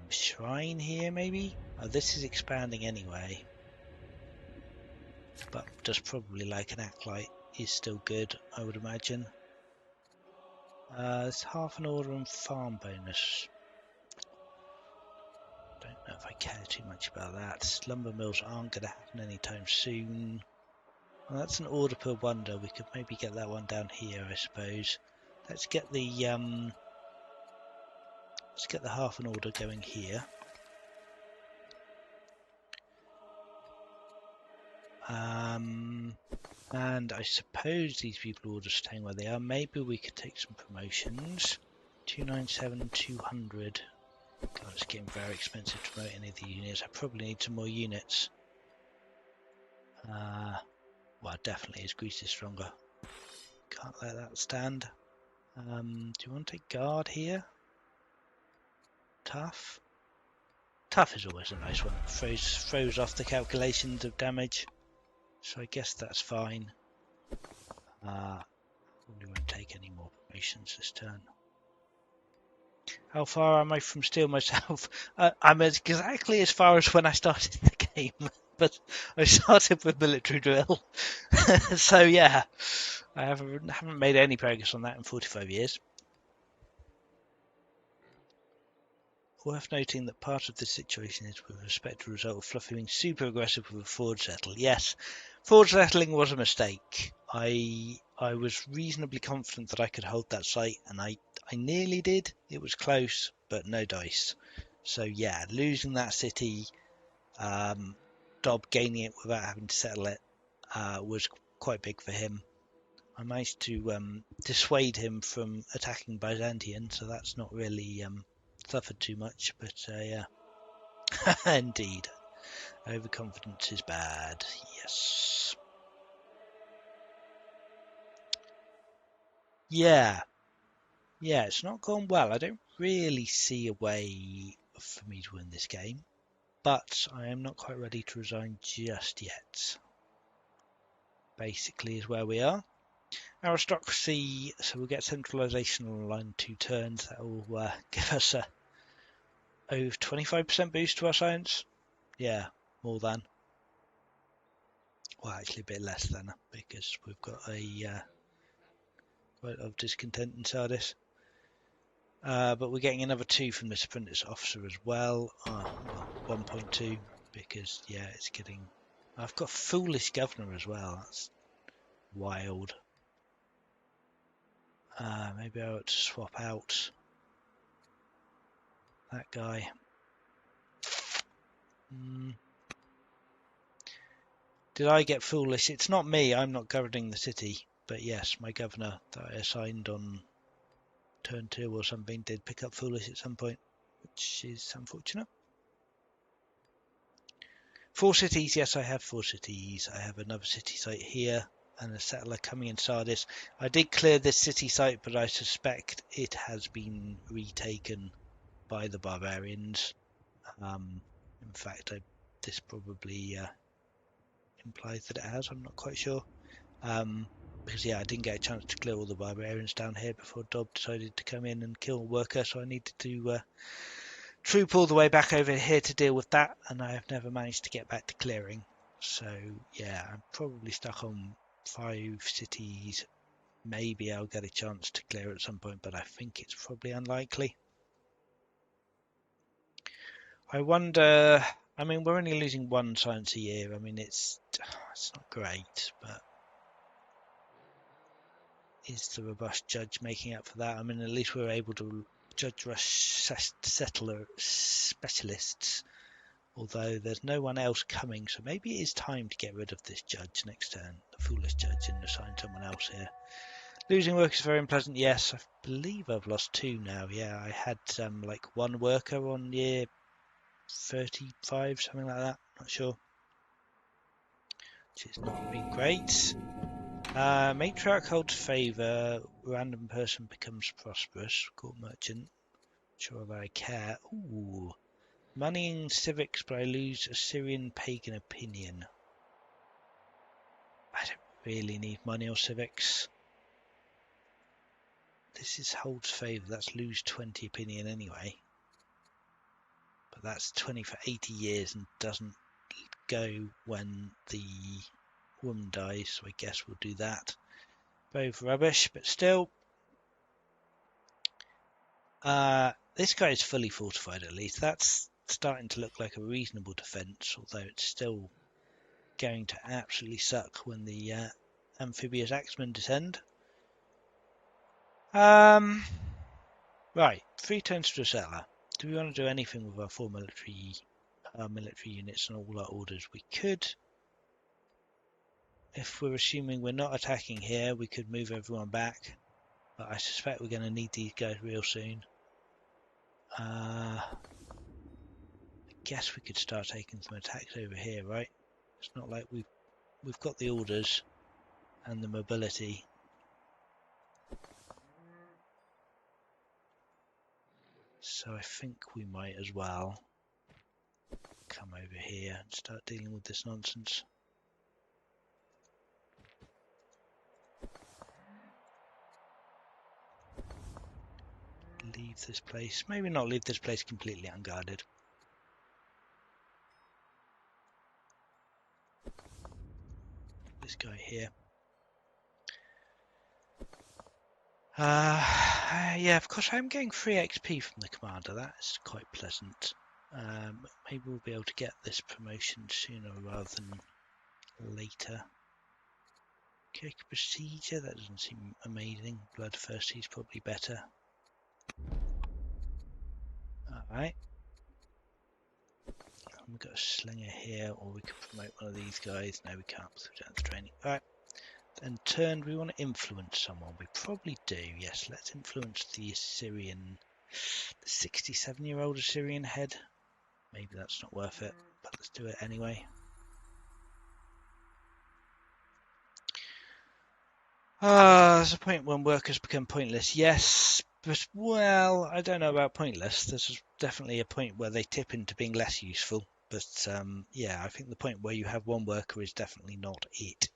shrine here, maybe? Oh, this is expanding anyway. But just probably like an acolyte is still good, I would imagine. It's half an order and farm bonus. Don't know if I care too much about that. Lumber mills aren't going to happen anytime soon. Well, that's an order per wonder. We could maybe get that one down here, I suppose. Let's get the half an order going here. And I suppose these people are all just staying where they are. Maybe we could take some promotions. 297, 200. God, it's getting very expensive to promote any of the units. I probably need some more units. Well, definitely is Greece is stronger. Can't let that stand. Do you want to take guard here? Tough. Tough is always a nice one. Throws off the calculations of damage. So I guess that's fine. We won't take any more promotions this turn. How far am I from steel myself? I'm exactly as far as when I started the game, but I started with military drill. So yeah, I haven't made any progress on that in 45 years. Worth noting that part of this situation is with respect to the result of Fluffy being super aggressive with a forward settle. Yes, forward settling was a mistake. I was reasonably confident that I could hold that site, and I nearly did. It was close, but no dice. So yeah, losing that city, Dob gaining it without having to settle it, was quite big for him. I managed to dissuade him from attacking Byzantium, so that's not really suffered too much, but yeah. Indeed. Overconfidence is bad. Yes. Yeah. Yeah, it's not gone well. I don't really see a way for me to win this game. but I am not quite ready to resign just yet. Basically is where we are. Aristocracy, so we'll get centralisation on line 2 turns. That will give us a over 25% boost to our science. Yeah, more than. Well, actually a bit less than, because we've got a quite a lot of discontent in Sardis. But we're getting another 2 from this apprentice officer as well. Well, 1.2, because yeah, it's getting. I've got foolish governor as well. That's wild. Maybe I ought to swap out that guy. Did I get foolish? It's not me. I'm not governing the city. But yes, my governor that I assigned on turn 2 or something did pick up foolish at some point, which is unfortunate. 4 cities. Yes, I have 4 cities. I have another city site here and a settler coming in Sardis. I did clear this city site, but I suspect it has been retaken by the barbarians. In fact, this probably implies that it has. I'm not quite sure. Because yeah, I didn't get a chance to clear all the barbarians down here before Dob decided to come in and kill Worker, so I needed to troop all the way back over here to deal with that, and I have never managed to get back to clearing. So yeah, I'm probably stuck on 5 cities. Maybe I'll get a chance to clear at some point, but I think it's probably unlikely. I wonder. I mean, we're only losing 1 science a year. I mean, it's not great, but is the robust judge making up for that? I mean, at least we're able to judge rush settler specialists, although there's no one else coming, so maybe it is time to get rid of this judge next turn, the foolish judge, and assign someone else here. Losing work is very unpleasant. Yes, I believe I've lost 2 now. Yeah, I had like 1 worker on year 35, something like that. Not sure. Which has not been great. Matriarch holds favour. Random person becomes prosperous. Court merchant. Sure that I care. Ooh. Money in civics, but I lose Assyrian pagan opinion. I don't really need money or civics. This is holds favour. That's lose 20 opinion anyway. But that's 20 for 80 years and doesn't go when the woman dies, so I guess we'll do that. Both rubbish, but still. This guy is fully fortified at least. That's starting to look like a reasonable defence, although it's still going to absolutely suck when the amphibious axemen descend. Right, 3 turns to a settler. Do we want to do anything with our 4 military units and all our orders? We could. If we're assuming we're not attacking here, we could move everyone back. But I suspect we're going to need these guys real soon. I guess we could start taking some attacks over here, right? It's not like we've got the orders and the mobility. So I think we might as well come over here and start dealing with this nonsense. Leave this place. Maybe not leave this place completely unguarded. This guy here. Yeah, of course I'm getting free XP from the commander. That's quite pleasant. Maybe we'll be able to get this promotion sooner rather than later. Kick procedure, that doesn't seem amazing. Bloodthirsty is probably better. Alright. We've got a slinger here, or we could promote one of these guys. No, we can't, because we don't have the training. Alright. Then turn, we want to influence someone. We probably do, yes. Let's influence the Assyrian, the 67-year-old Assyrian head. Maybe that's not worth it, but let's do it anyway. There's a point when workers become pointless. Yes, but, well, I don't know about pointless. There's definitely a point where they tip into being less useful. But yeah, I think the point where you have one worker is definitely not it.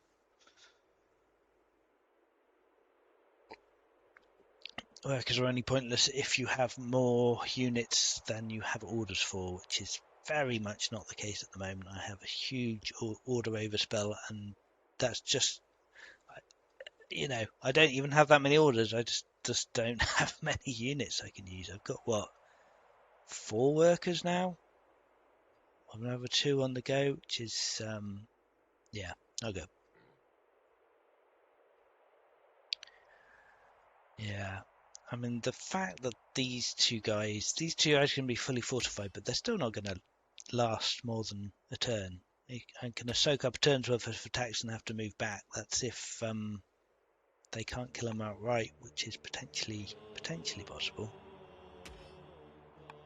Workers are only pointless if you have more units than you have orders for, which is very much not the case at the moment. I have a huge order overspell, and that's just, I don't even have that many orders. I just don't have many units I can use. I've got, what, 4 workers now? I've another 2 on the go, which is, yeah, I'll go. Yeah. I mean, the fact that these two guys can be fully fortified, but they're still not going to last more than a turn. I'm going to soak up a turn's worth of attacks and have to move back. That's if they can't kill them outright, which is potentially possible.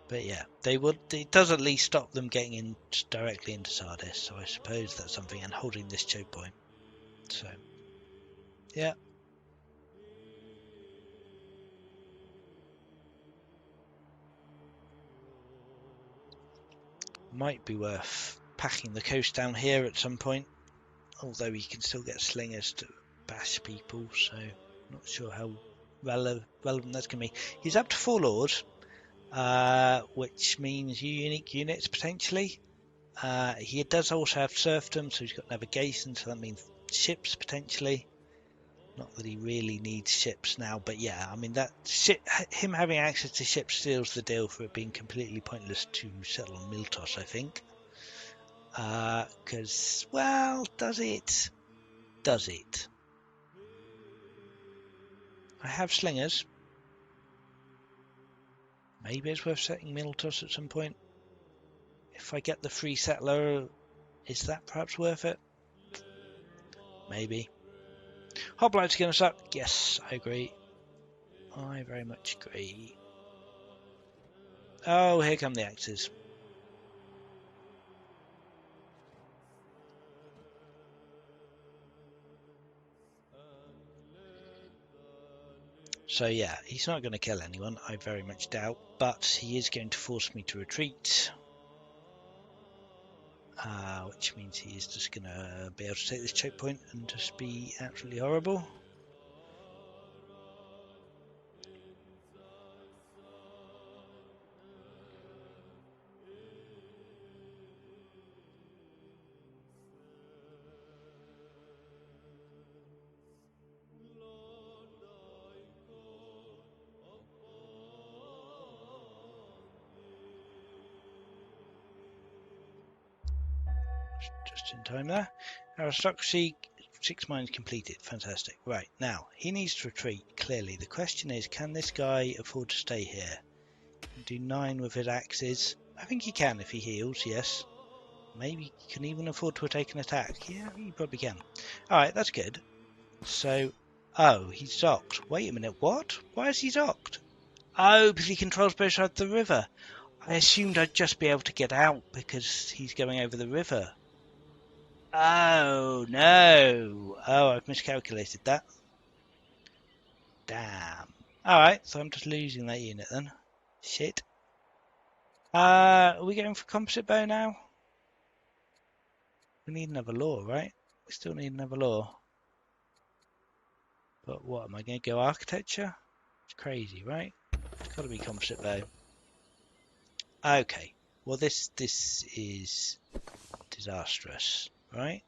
But yeah, they would. It does at least stop them getting in directly into Sardis. So I suppose that's something, and holding this choke point. So yeah, might be worth packing the coast down here at some point. Although you can still get slingers to bash people, so not sure how relevant that's going to be. He's up to 4 lords, which means unique units potentially. He does also have serfdom, so he's got navigation, so that means ships potentially. Not that he really needs ships now, but yeah, I mean, him having access to ships seals the deal for it being completely pointless to settle on Miltos, I think. Because, well, does it? Does it? I have slingers. Maybe it's worth setting Miltos at some point. If I get the free settler, is that perhaps worth it? Maybe. Hoplites going to suck. Yes, I agree. I very much agree. Oh, here come the axes. So yeah, he's not going to kill anyone, I very much doubt, but he is going to force me to retreat, which means he is just going to be able to take this choke point and just be absolutely horrible. Just in time there. Aristocracy, 6 mines completed. Fantastic. Right, now, he needs to retreat, clearly. The question is, can this guy afford to stay here? Do 9 with his axes. I think he can if he heals, yes. Maybe he can even afford to take an attack. Yeah, he probably can. Alright, that's good. So, oh, he's docked. Wait a minute, what? Why is he docked? Oh, because he controls both sides of the river. I assumed I'd just be able to get out because he's going over the river. Oh, no. Oh, I've miscalculated that. Damn. Alright, so I'm just losing that unit then. Shit. Are we going for composite bow now? We need another law, right? We still need another law. But what, am I going to go architecture? It's crazy, right? It's got to be composite bow. Okay. Well, this is disastrous, right?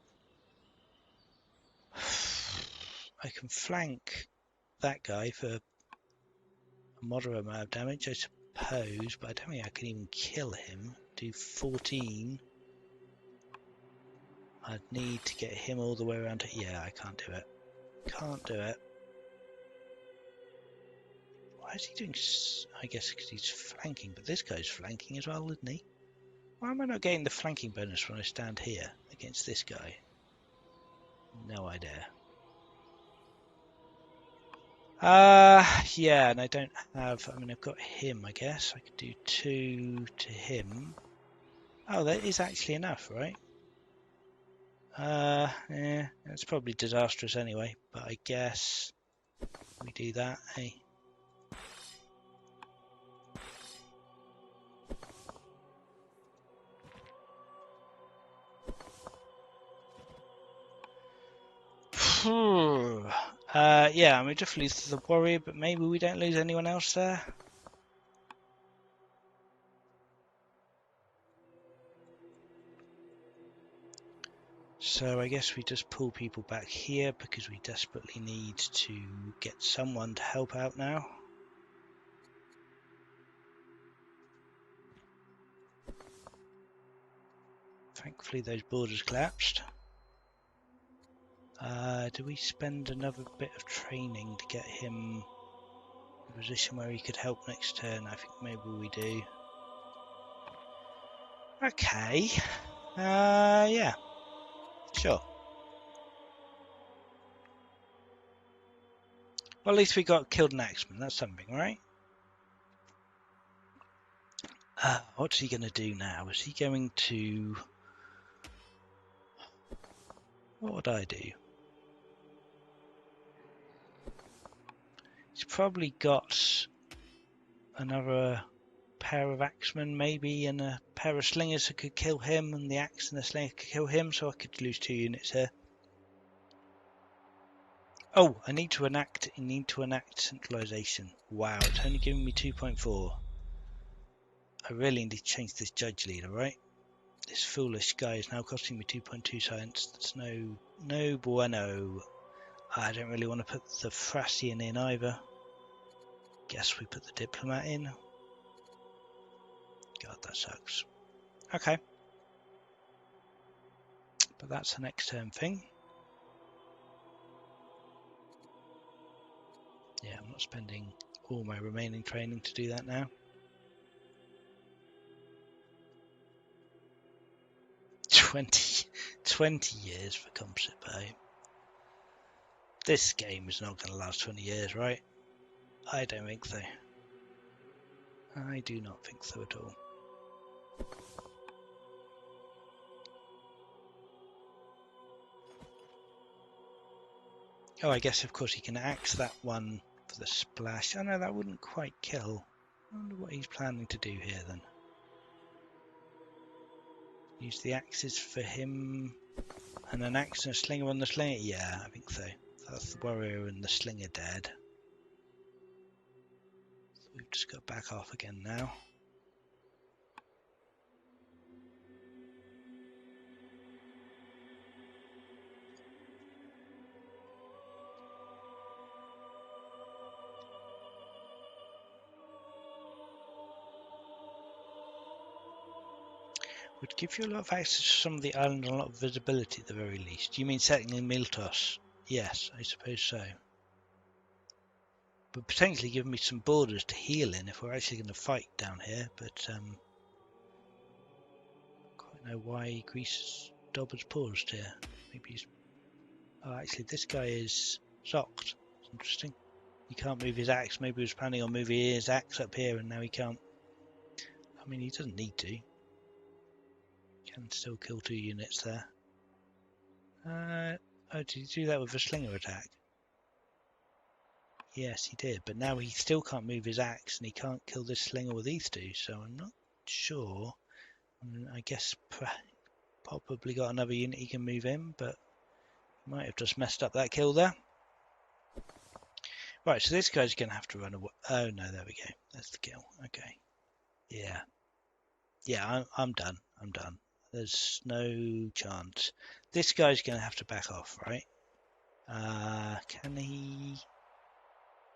I can flank that guy for a moderate amount of damage, I suppose, but I don't think I can even kill him. Do 14. I'd need to get him all the way around to... Yeah, I can't do it. Can't do it. Why is he doing... I guess because he's flanking, but this guy's flanking as well, isn't he? Why am I not getting the flanking bonus when I stand here against this guy? No idea. Yeah, and I don't have... I mean, I've got him, I guess. I could do 2 to him. Oh, that is actually enough, right? Yeah, it's probably disastrous anyway, but I guess we do that, eh? Yeah, we just lose the warrior, but maybe we don't lose anyone else there. So I guess we just pull people back here because we desperately need to get someone to help out now. Thankfully those borders collapsed. Do we spend another bit of training to get him in a position where he could help next turn? I think maybe we do. Okay. Yeah. Sure. Well, at least we got killed an axeman. That's something, right? What's he going to do now? Is he going to... What would I do? He's probably got another pair of axemen maybe, and a pair of slingers that could kill him, and the axe and the slinger could kill him, so I could lose 2 units here. Oh, I need to enact centralization. Wow, it's only giving me 2.4. I really need to change this judge leader, right? This foolish guy is now costing me 2.2 science. That's no bueno. I don't really want to put the Thracian in either. Guess we put the diplomat in. God, that sucks. Okay. But that's a next term thing. Yeah, I'm not spending all my remaining training to do that now. 20 years for composite pay. This game is not going to last 20 years, right? I don't think so. I do not think so at all. Oh, I guess of course he can axe that one for the splash. Oh no, that wouldn't quite kill. I wonder what he's planning to do here then. Use the axes for him, and an axe and a slinger on the slinger? Yeah, I think so. That's the warrior and the slinger dead. So we've just got back off again now. Would give you a lot of access to some of the island and a lot of visibility at the very least. Do you mean setting in Miltos? Yes, I suppose so. But potentially giving me some borders to heal in if we're actually going to fight down here, but quite know why Greece Dobber's paused here. Maybe he's... Oh, actually this guy is socked. It's interesting. He can't move his axe. Maybe he was planning on moving his axe up here and now he can't. I mean, he doesn't need to. Can still kill 2 units there. Oh, did he do that with a slinger attack? Yes, he did, but now he still can't move his axe and he can't kill this slinger with these 2, so I'm not sure. I guess probably got another unit he can move in, but might have just messed up that kill there. Right, so this guy's going to have to run away. Oh no, there we go. That's the kill. Okay. Yeah. Yeah, I'm done. I'm done. There's no chance. This guy's going to have to back off, right? Can he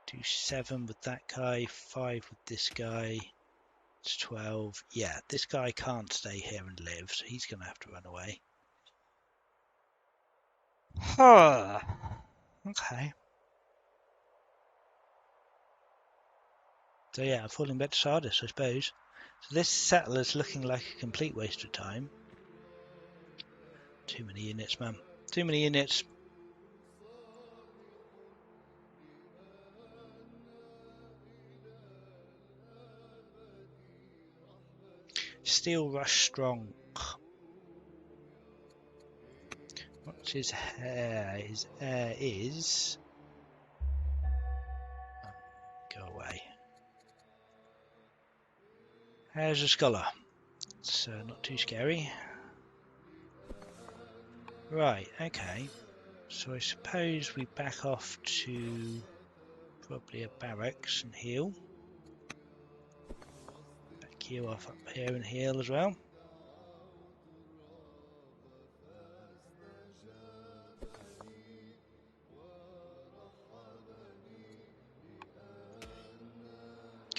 do 7 with that guy, 5 with this guy? It's 12. Yeah, this guy can't stay here and live, so he's going to have to run away. Okay. So yeah, falling back to Sardis, I suppose. So this settler's looking like a complete waste of time. Too many units, man. Too many units. Steel rush strong. What's his hair? His hair is... Go away. Hair's a scholar. It's not too scary. Right, okay. So I suppose we back off to probably a barracks and heal. Back you off up here and heal as well.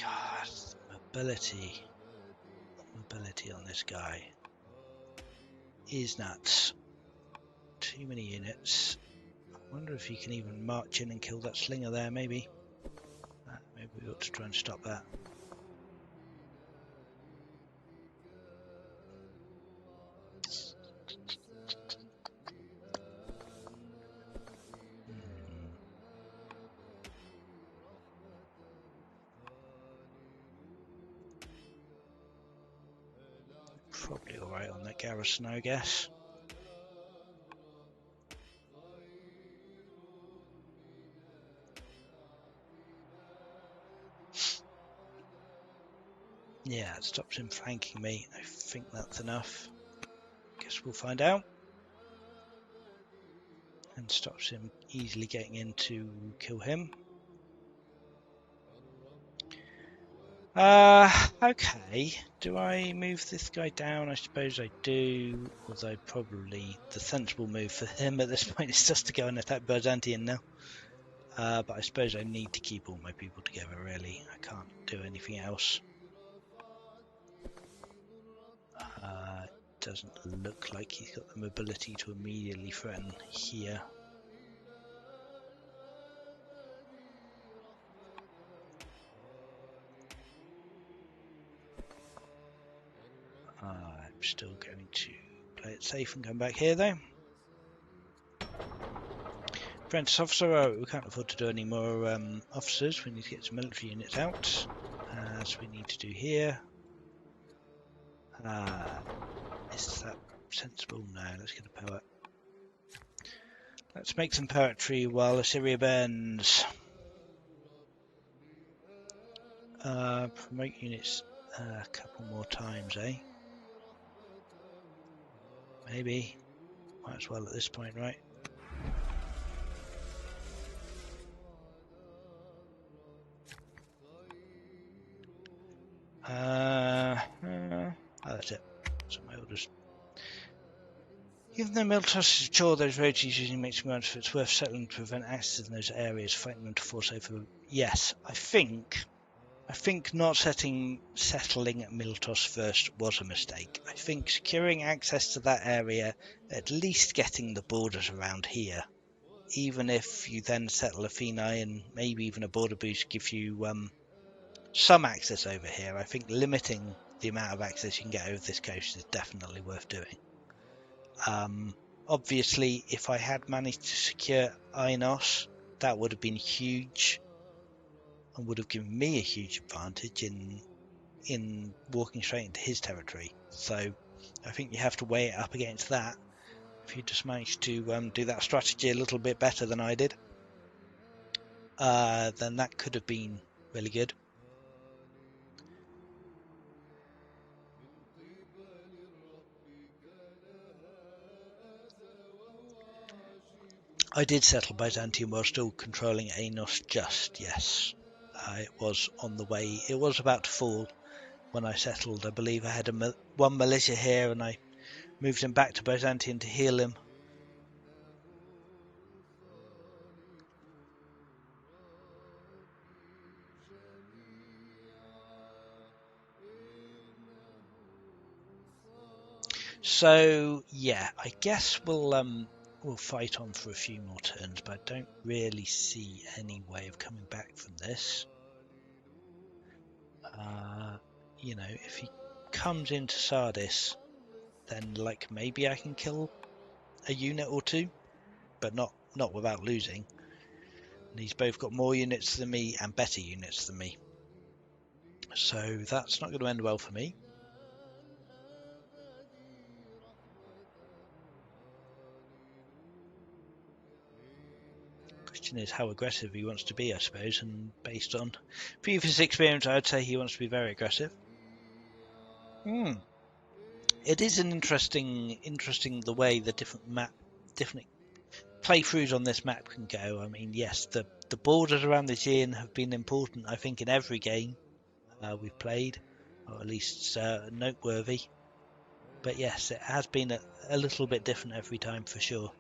God, mobility on this guy is nuts. Too many units. I wonder if he can even march in and kill that slinger there, maybe. Maybe we ought to try and stop that. Probably alright on that garrison, I guess. Yeah, it stops him flanking me. I think that's enough. Guess we'll find out. And stops him easily getting in to kill him. Okay. Do I move this guy down? I suppose I do. Although probably the sensible move for him at this point is just to go and attack Byzantium now. But I suppose I need to keep all my people together, really. I can't do anything else. Doesn't look like he's got the mobility to immediately threaten here. I'm still going to play it safe and come back here, though. Apprentice officer, we can't afford to do any more officers. We need to get some military units out, as we need to do here. Is that sensible? No, let's get a poet. Let's make some poetry while Assyria burns. Promote units a couple more times, eh? Maybe. Might as well at this point, right? Oh, that's it. So my orders. Even though Miltos is sure those roads he's using makes me wonder if it's worth settling to prevent access in those areas, fighting them to force over. Yes, I think not settling at Miltos first was a mistake. I think securing access to that area, at least getting the borders around here, even if you then settle Athena and maybe even a border boost give you some access over here. I think limiting the amount of access you can get over this coast is definitely worth doing. Obviously, if I had managed to secure Ainos, that would have been huge and would have given me a huge advantage in walking straight into his territory. So I think you have to weigh it up against that. If you just managed to do that strategy a little bit better than I did, then that could have been really good. I did settle Byzantium while still controlling Ainos just, yes. It was on the way, it was about to fall when I settled. I believe I had one militia here and I moved him back to Byzantium to heal him. So yeah, I guess we'll fight on for a few more turns, but I don't really see any way of coming back from this. You know, if he comes into Sardis, then like maybe I can kill a unit or two, but not without losing. And he's both got more units than me and better units than me, so that's not going to end well for me. Question is how aggressive he wants to be, I suppose, and based on previous experience, I would say he wants to be very aggressive. It is an interesting the way the different playthroughs on this map can go. I mean, yes, the borders around the Aegean have been important, I think, in every game we've played, or at least noteworthy. But yes, it has been a little bit different every time for sure.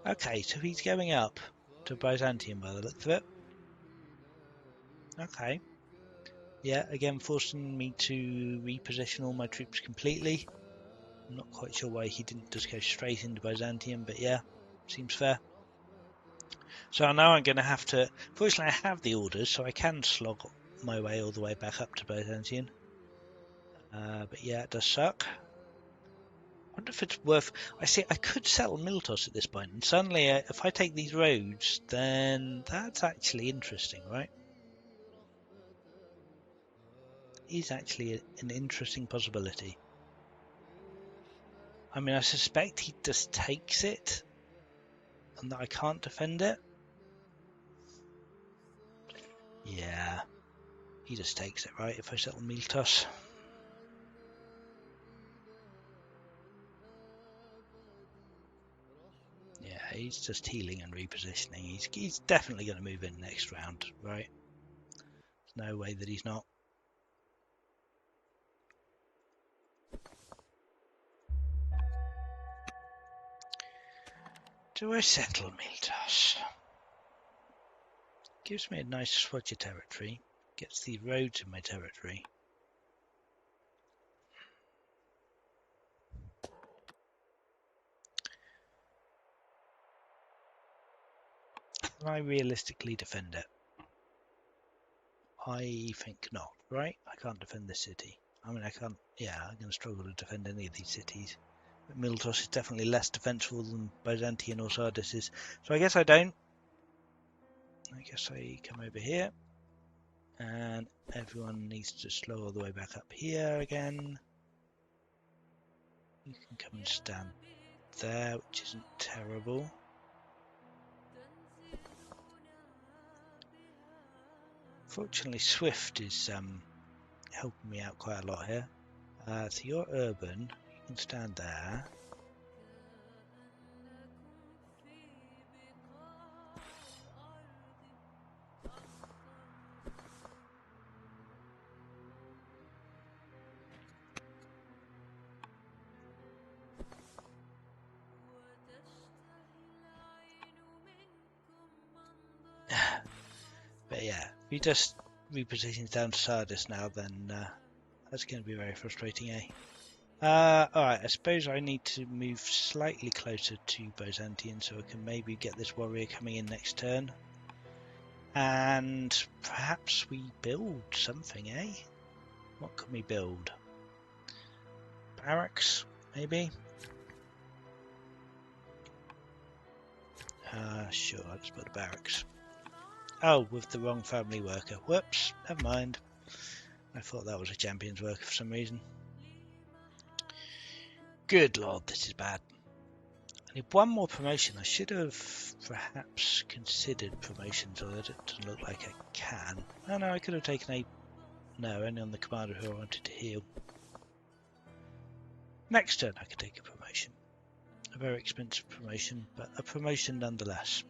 Okay, so he's going up to Byzantium by the look of it. Okay. Yeah, again forcing me to reposition all my troops completely. I'm not quite sure why he didn't just go straight into Byzantium, but yeah, seems fair. So now I'm going to have to... Fortunately, I have the orders, so I can slog my way all the way back up to Byzantium. But yeah, it does suck. I wonder if it's worth... I see, I could settle Miltos at this point, and suddenly, if I take these roads, then that's actually interesting, right? Is actually an interesting possibility. I mean, I suspect he just takes it, and that I can't defend it. Yeah, he just takes it, right, if I settle Miltos. Yeah, he's just healing and repositioning. He's definitely going to move in next round, right? There's no way that he's not. Do I settle Miltos? Gives me a nice swatch of territory. Gets the roads in my territory. Can I realistically defend it? I think not, right? I can't defend this city. I mean, I can't... Yeah, I'm going to struggle to defend any of these cities. But Miltos is definitely less defensible than Byzantium or Sardis is. So I guess I don't. I guess I come over here. And everyone needs to slow all the way back up here again. You can come and stand there, which isn't terrible. Fortunately, Swift is helping me out quite a lot here. So you're urban, you can stand there. But yeah, if he just repositions down to Sardis now, then that's going to be very frustrating, eh? Alright, I suppose I need to move slightly closer to Byzantium so I can maybe get this warrior coming in next turn. And perhaps we build something, eh? What can we build? Barracks, maybe? Sure, I'll just put a barracks. Oh, with the wrong family worker. Whoops, never mind. I thought that was a champion's worker for some reason. Good lord, this is bad. I need one more promotion. I should have perhaps considered promotions, although it doesn't look like I can. Oh no, I could have taken a... No, only on the commander who I wanted to heal. Next turn I could take a promotion. A very expensive promotion, but a promotion nonetheless.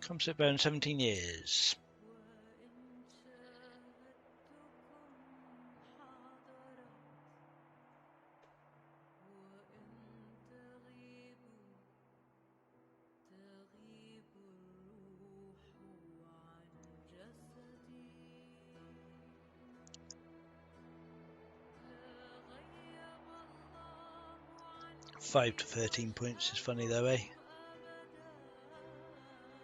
Composite bone, 17 years. Five to 13 points is funny though, eh?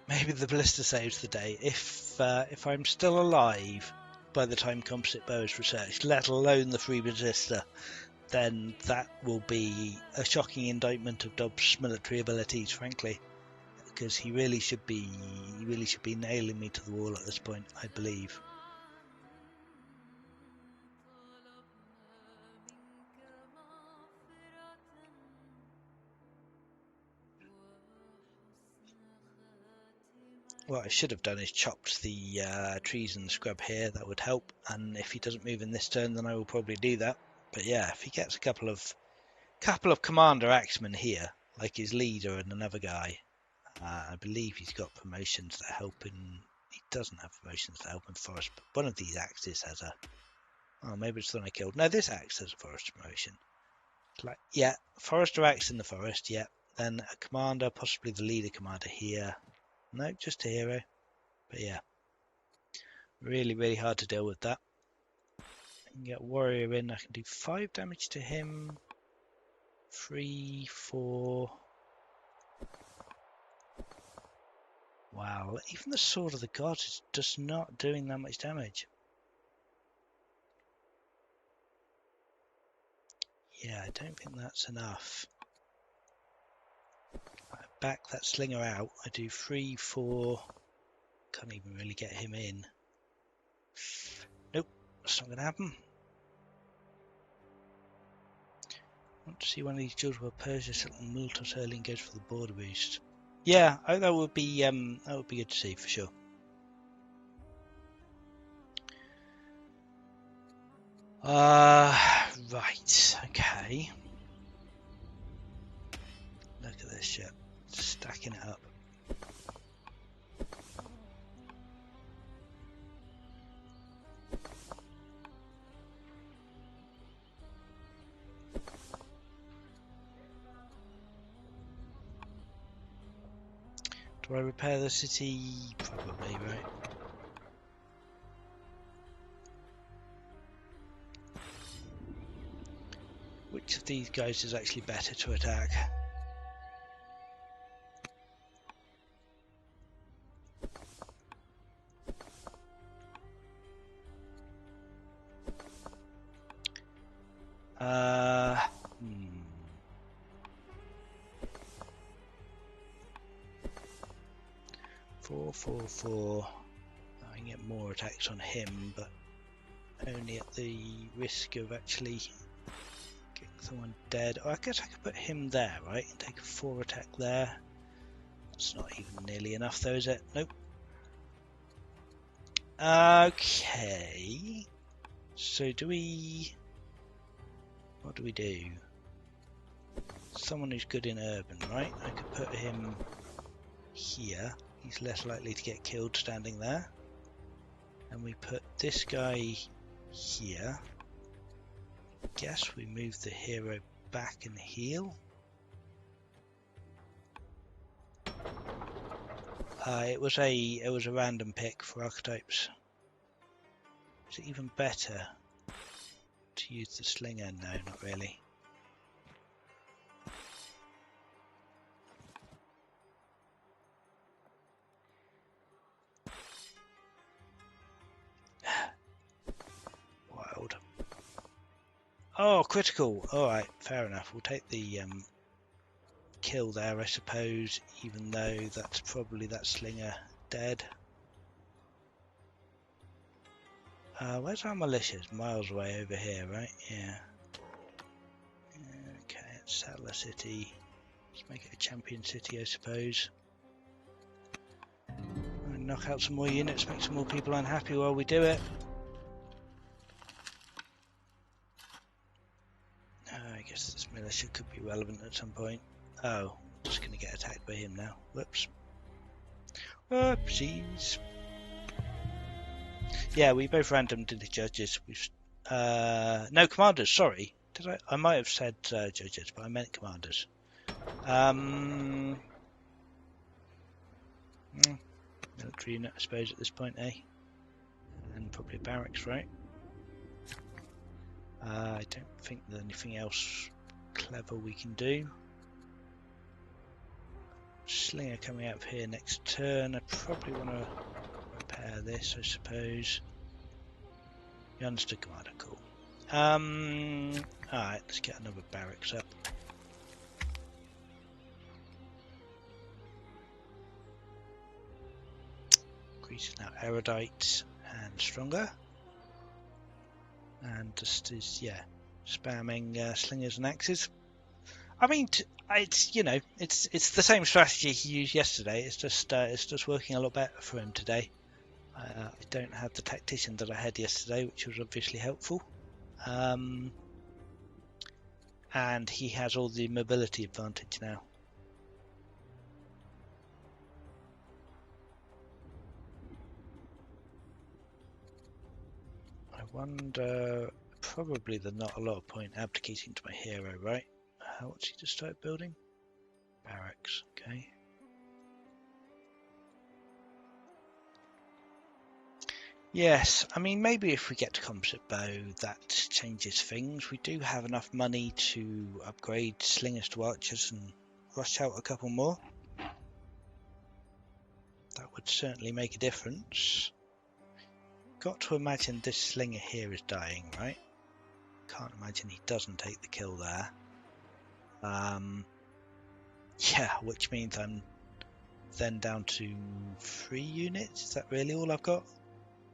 Maybe the blister saves the day. If I'm still alive by the time composite bow is researched, let alone the free blister, then that will be a shocking indictment of Dobbs' military abilities, frankly, because he really should be nailing me to the wall at this point, I believe. What I should have done is chopped the trees and scrub here. That would help. And if he doesn't move in this turn, then I will probably do that. But yeah, if he gets a couple of commander axemen here, like his leader and another guy, I believe he's got promotions that help in. He doesn't have promotions that help in forest, but one of these axes has a. Oh, maybe it's the one I killed. No, this axe has a forest promotion. Like, yeah, forester axe in the forest. Yeah, then a commander, possibly the leader commander here. No, just a hero. But yeah, really, really hard to deal with that. I can get warrior in. I can do 5 damage to him. 3, 4. Wow, even the Sword of the Gods is just not doing that much damage. Yeah, I don't think that's enough. I back that slinger out. I do 3, 4. Can't even really get him in. Nope, that's not going to happen. I want to see one of these duels where Persia settling Multos early and goes for the border boost. Yeah, that would be good to see for sure. Right, okay. Look at this shit. Stacking it up. Do I repair the city? Probably, right? Which of these guys is actually better to attack? Hmm. 4, 4, 4. I can get more attacks on him, but only at the risk of actually getting someone dead. Oh, I guess I could put him there, right? And take a 4 attack there. That's not even nearly enough though, is it? Nope. Okay. So do we... What do we do? Someone who's good in urban, right? I could put him here. He's less likely to get killed standing there. And we put this guy here. Guess we move the hero back and heal. It was a random pick for archetypes. Is it even better to use the slinger? No, not really. Wild. Oh, critical. Alright, fair enough. We'll take the kill there, I suppose, even though that's probably that slinger dead. Where's our militias? Miles away over here, right? Yeah. Okay, let's settle a city. Let's make it a champion city, I suppose. And knock out some more units, make some more people unhappy while we do it. I guess this militia could be relevant at some point. Oh, just going to get attacked by him now. Whoops. Whoopsies. Yeah, we both randomed the judges. We've no commanders. Sorry, did I? I might have said judges, but I meant commanders. Military unit, I suppose, at this point, eh? And probably barracks, right? I don't think there's anything else clever we can do. Slinger coming out of here next turn. I probably want to repair this, I suppose. You understood, Commander. Cool. Alright, let's get another barracks up. Greece is now erudite and stronger. And just is, yeah, spamming slingers and axes. I mean, it's it's the same strategy he used yesterday. It's just working a lot better for him today. I don't have the tactician that I had yesterday, which was obviously helpful. And he has all the mobility advantage now. I wonder, probably there's not a lot of point abdicating to my hero, right? What's he just started building? Barracks, okay. Yes, I mean, maybe if we get to composite bow, that changes things. We do have enough money to upgrade slingers to archers and rush out a couple more. That would certainly make a difference. Got to imagine this slinger here is dying, right? Can't imagine he doesn't take the kill there. Yeah, which means I'm then down to 3 units. Is that really all I've got?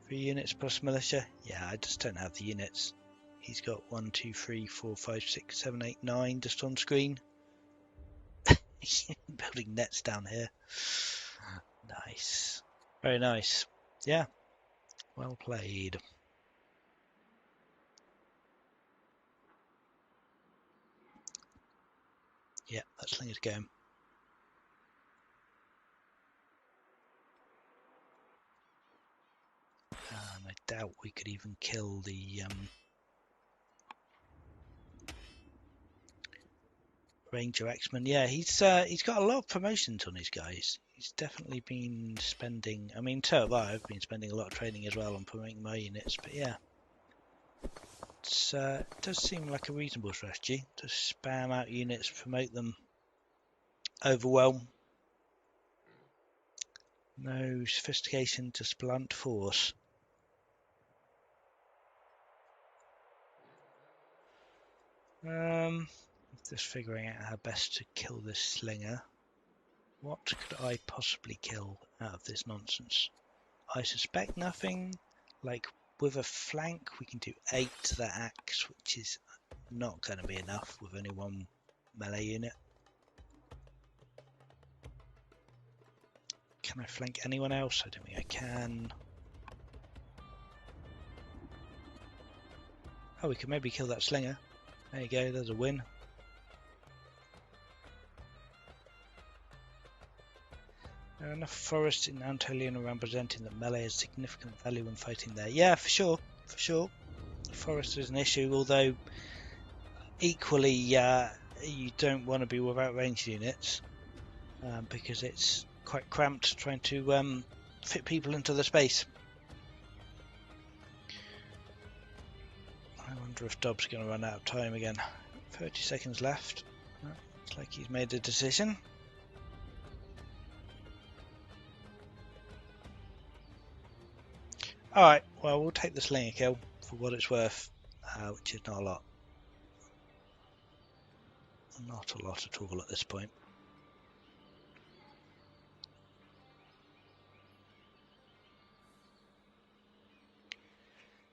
3 units plus militia? Yeah, I just don't have the units. He's got 1, 2, 3, 4, 5, 6, 7, 8, 9 just on screen. Building nets down here. Nice. Very nice. Yeah, well played. Yeah, that slinger's going. And I doubt we could even kill the Ranger X-Men. Yeah, he's got a lot of promotions on his guys. He's definitely been spending. I mean, so have I. I've been spending a lot of training as well on promoting my units. But yeah, it does seem like a reasonable strategy to spam out units, promote them, overwhelm. No sophistication, just blunt force. Just figuring out how best to kill this slinger. What could I possibly kill out of this nonsense? I suspect nothing. Like with a flank, we can do 8 to the axe, which is not going to be enough with only 1 melee unit. Can I flank anyone else? I don't think I can. Oh, we can maybe kill that slinger. There you go, there's a win. There are enough forests in Antolian around presenting that melee has significant value when fighting there. Yeah, for sure, for sure. The forest is an issue, although equally you don't want to be without ranged units because it's quite cramped trying to fit people into the space. I wonder if Dobbs going to run out of time again. 30 seconds left. Looks like he's made a decision. Alright, well, we'll take the slinger kill for what it's worth, which is not a lot. Not a lot at all at this point.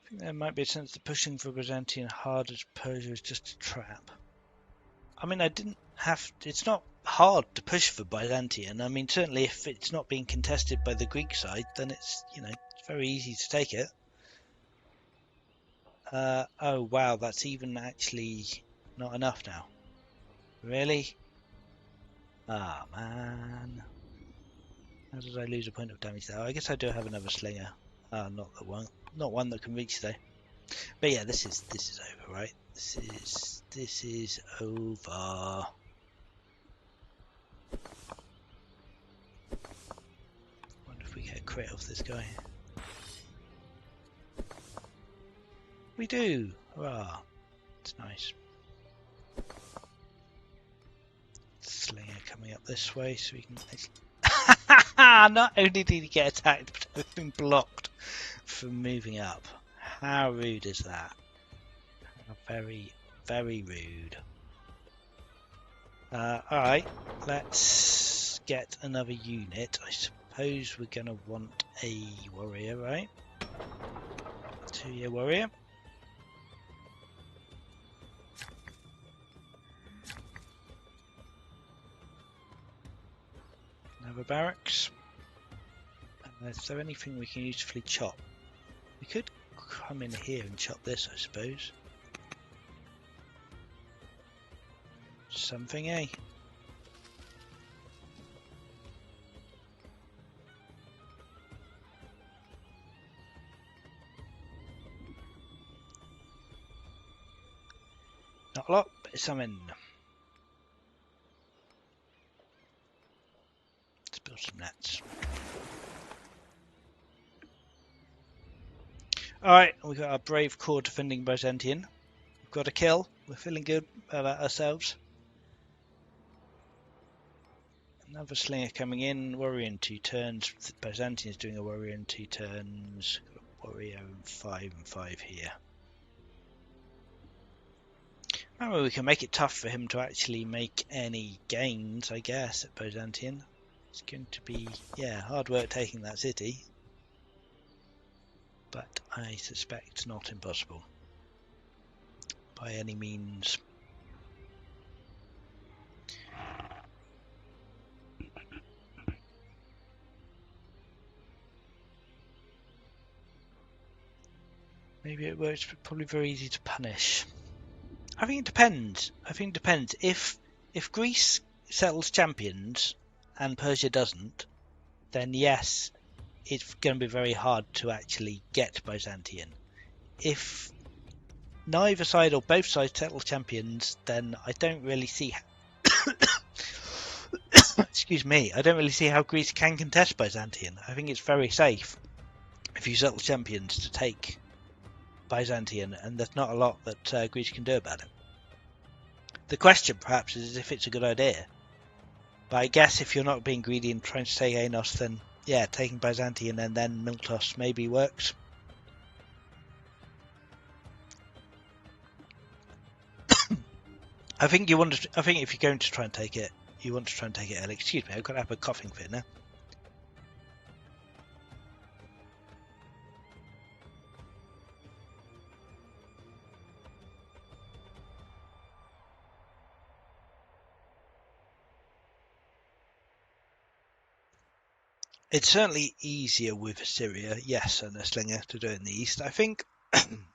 I think there might be a sense that pushing for Byzantium hard as Persia is just a trap. I mean, I didn't have. It's not hard to push for Byzantium. I mean, certainly if it's not being contested by the Greek side, then it's it's very easy to take it. Oh wow, that's even actually not enough now. Really? Ah man. How did I lose a point of damage there? I guess I do have another slinger. Not one that can reach though. But yeah, this is over, right? This is over. Wonder if we get a crit off this guy. We do. Hurrah! It's nice. Slinger coming up this way, so we can. Not only did he get attacked, but has been blocked from moving up. How rude is that? How very, very rude. Alright, let's get another unit. I suppose we're going to want a warrior, right? 2-year warrior. Another barracks. Is there anything we can usefully chop? We could come in here and chop this, I suppose. Something, eh? Not a lot, but it's something. Let's build some nets. Alright, we've got our brave core defending Byzantium. We've got a kill. We're feeling good about ourselves. Another slinger coming in. Warrior in 2 turns. Byzantium's doing a warrior in 2 turns. Got a warrior in 5 and 5 here. Well, we can make it tough for him to actually make any gains, I guess, at Byzantium. It's going to be, yeah, hard work taking that city. But I suspect not impossible. By any means. Maybe it works, but probably very easy to punish. I think it depends. If Greece settles champions and Persia doesn't, then yes, it's going to be very hard to actually get Byzantium. If neither side or both sides settle champions, then I don't really see excuse me, I don't really see how Greece can contest Byzantium. I think it's very safe if you settle champions to take Byzantium, and there's not a lot that Greece can do about it. The question perhaps is if it's a good idea. But I guess if you're not being greedy and trying to take Anos, then yeah, taking Byzantium and then Miltos maybe works. I think if you're going to try and take it, you want to try and take it early. Excuse me, I've got to have a coughing fit now. It's certainly easier with Assyria, yes, and a slinger to do it in the east. I think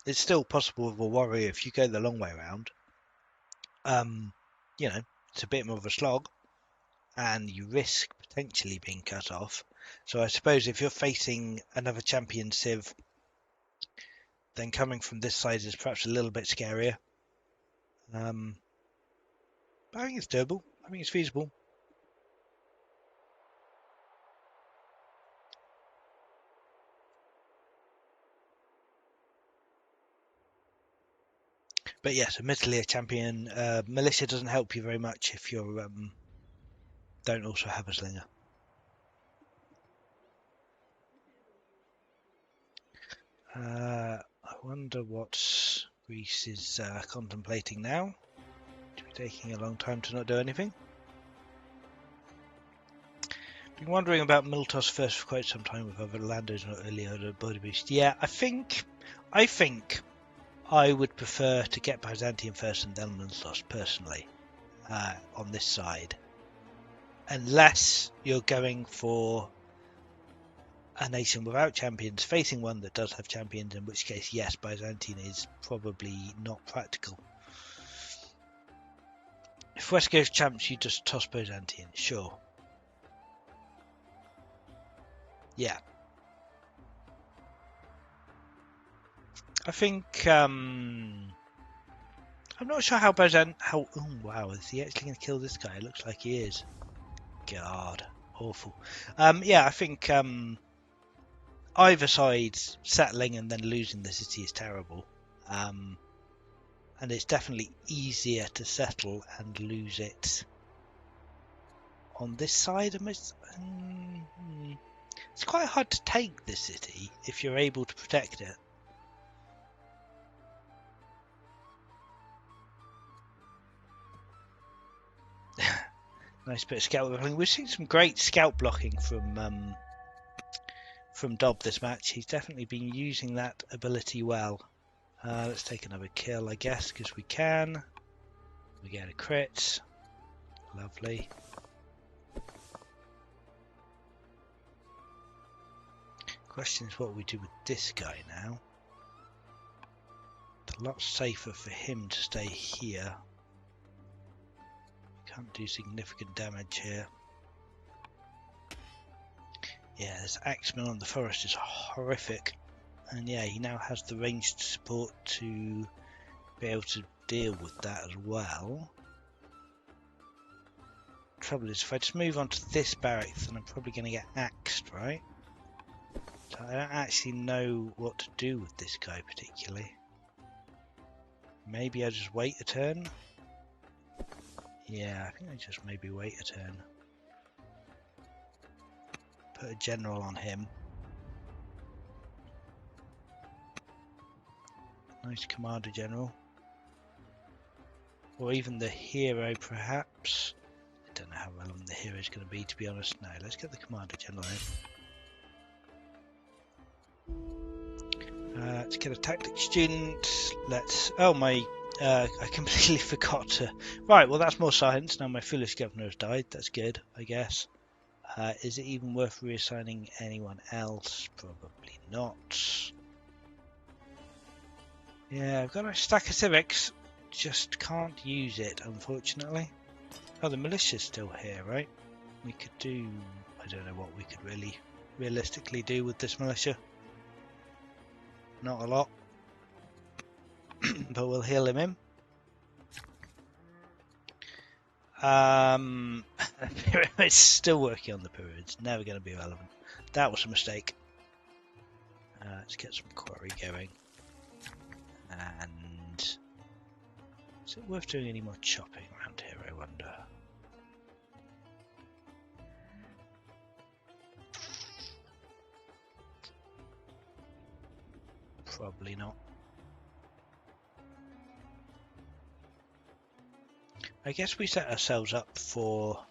it's still possible with a warrior if you go the long way around. You know, it's a bit more of a slog, and you risk potentially being cut off. So I suppose if you're facing another champion civ, then coming from this side is perhaps a little bit scarier. But I think it's doable. I think it's feasible. But yes, admittedly a champion militia doesn't help you very much if you don't also have a slinger. I wonder what Greece is contemplating now. To be taking a long time to not do anything. Been wondering about Miltos first for quite some time with other landos not earlier the body boost. Yeah, I think I would prefer to get Byzantium first and then Miltos personally on this side. Unless you're going for a nation without champions facing one that does have champions, in which case, yes, Byzantium is probably not practical. If West goes champs, you just toss Byzantium, sure. Yeah. I think I'm not sure how oh wow, is he actually going to kill this guy? It looks like he is. God, awful. Yeah, I think either side settling and then losing the city is terrible. And it's definitely easier to settle and lose it on this side. It's quite hard to take this city if you're able to protect it. Nice bit of scout blocking. We've seen some great scout blocking from Dob this match. He's definitely been using that ability well. Let's take another kill, I guess, because we can. We get a crit. Lovely. Question is what we do with this guy now. It's a lot safer for him to stay here. Can't do significant damage here. Yeah, this Axeman on the forest is horrific. And yeah, he now has the ranged support to be able to deal with that as well. Trouble is, if I just move on to this barracks, then I'm probably going to get axed, right? So I don't actually know what to do with this guy particularly. Maybe I just wait a turn? Yeah, I think I just maybe wait a turn. Put a general on him. Nice commander general. Or even the hero perhaps. I don't know how relevant the hero is going to be, to be honest. No, let's get the commander general in. Let's get a tactics student. Let's. Oh my! I completely forgot to. Right, well that's more science. Now my foolish governor has died. That's good, I guess. Is it even worth reassigning anyone else? Probably not. Yeah, I've got a stack of civics. Just can't use it, unfortunately. Oh, the militia's still here, right? We could do... I don't know what we could really realistically do with this militia. Not a lot. But we'll heal him in. It's still working on the pyramids. Never going to be relevant. That was a mistake. Let's get some quarry going. And... is it worth doing any more chopping around here, I wonder? Probably not. I guess we set ourselves up for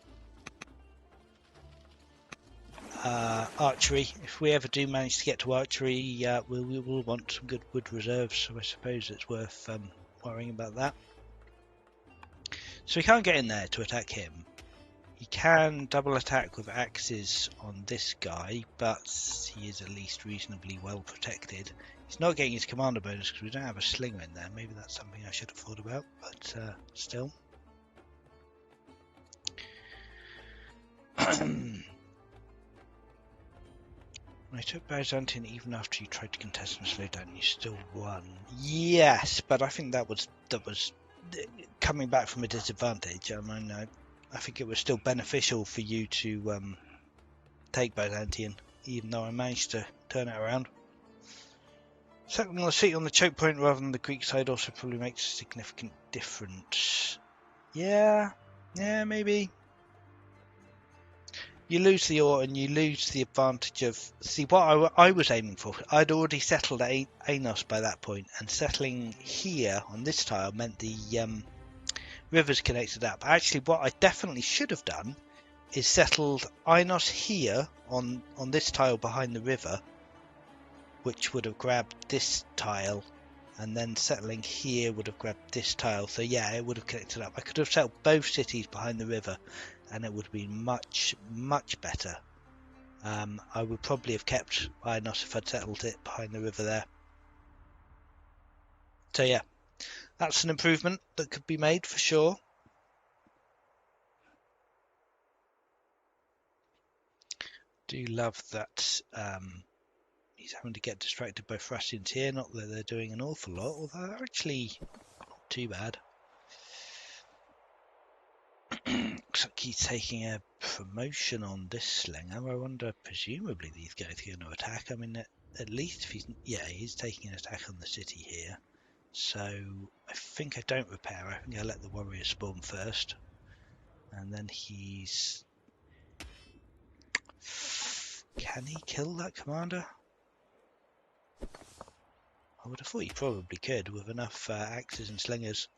archery. If we ever do manage to get to archery, we will want some good wood reserves, so I suppose it's worth worrying about that. So we can't get in there to attack him. He can double attack with axes on this guy, but he is at least reasonably well protected. He's not getting his commander bonus because we don't have a slinger in there. Maybe that's something I should have thought about, but still. I took Byzantine even after you tried to contest and slow down, you still won. Yes, but I think that was coming back from a disadvantage. I mean, I think it was still beneficial for you to take Byzantine, even though I managed to turn it around. Settling the seat on the choke point rather than the Greek side also probably makes a significant difference. Yeah, maybe. You lose the ore and you lose the advantage of... See, what I was aiming for, I'd already settled Anos by that point, and settling here on this tile meant the rivers connected up. Actually, what I definitely should have done is settled Ainos here on this tile behind the river, which would have grabbed this tile, and then settling here would have grabbed this tile. So yeah, it would have connected up. I could have settled both cities behind the river, and it would have been much better. I would probably have kept Ainos if I'd settled it behind the river there. So yeah, that's an improvement that could be made for sure. Do love that he's having to get distracted by Thracians here. Not that they're doing an awful lot, although they're actually not too bad. Looks like he's taking a promotion on this slinger. I wonder, presumably these guys are going to attack. I mean, at least if he's... yeah, he's taking an attack on the city here. So I think I don't repair. I think I let the warrior spawn first. And then he's... can he kill that commander? I would have thought he probably could with enough axes and slingers.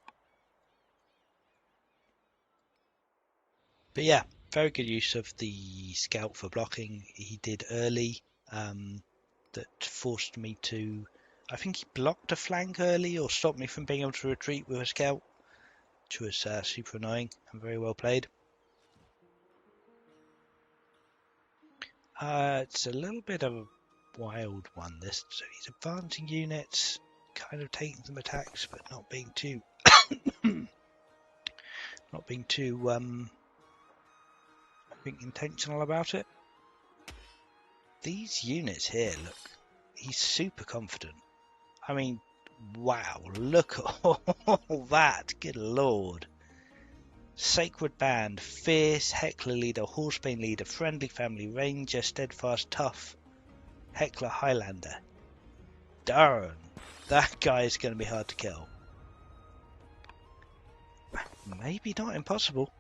But yeah, very good use of the scout for blocking. He did early, that forced me to... I think he blocked a flank early or stopped me from being able to retreat with a scout, which was super annoying and very well played. It's a little bit of wild one, this. So he's advancing units, kind of taking some attacks, but not being too not being too I think intentional about it. These units here, look, he's super confident. I mean, wow, look at all that, good lord. Sacred Band, Fierce, Heckler Leader, Horsebane Leader, Friendly Family, Ranger, Steadfast, Tough, Heckler Highlander. Darn, that guy is going to be hard to kill. Maybe not impossible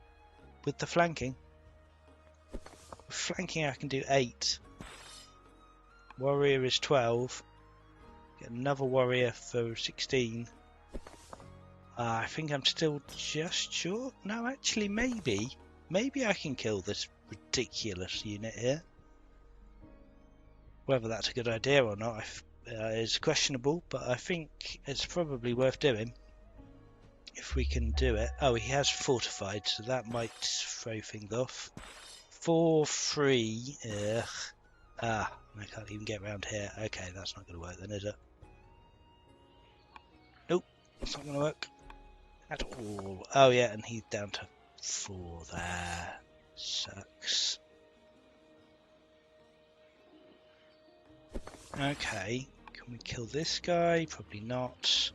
with the flanking. With flanking I can do 8. Warrior is 12. Get another warrior for 16. I think I'm still just short. No, actually, maybe. Maybe I can kill this ridiculous unit here. Whether that's a good idea or not is questionable, but I think it's probably worth doing. If we can do it. Oh, he has fortified, so that might throw things off. 4-3. Ugh. Ah, I can't even get around here. Okay, that's not going to work then, is it? Nope, it's not going to work at all. Oh yeah, and he's down to 4 there. Sucks. Okay, can we kill this guy? Probably not.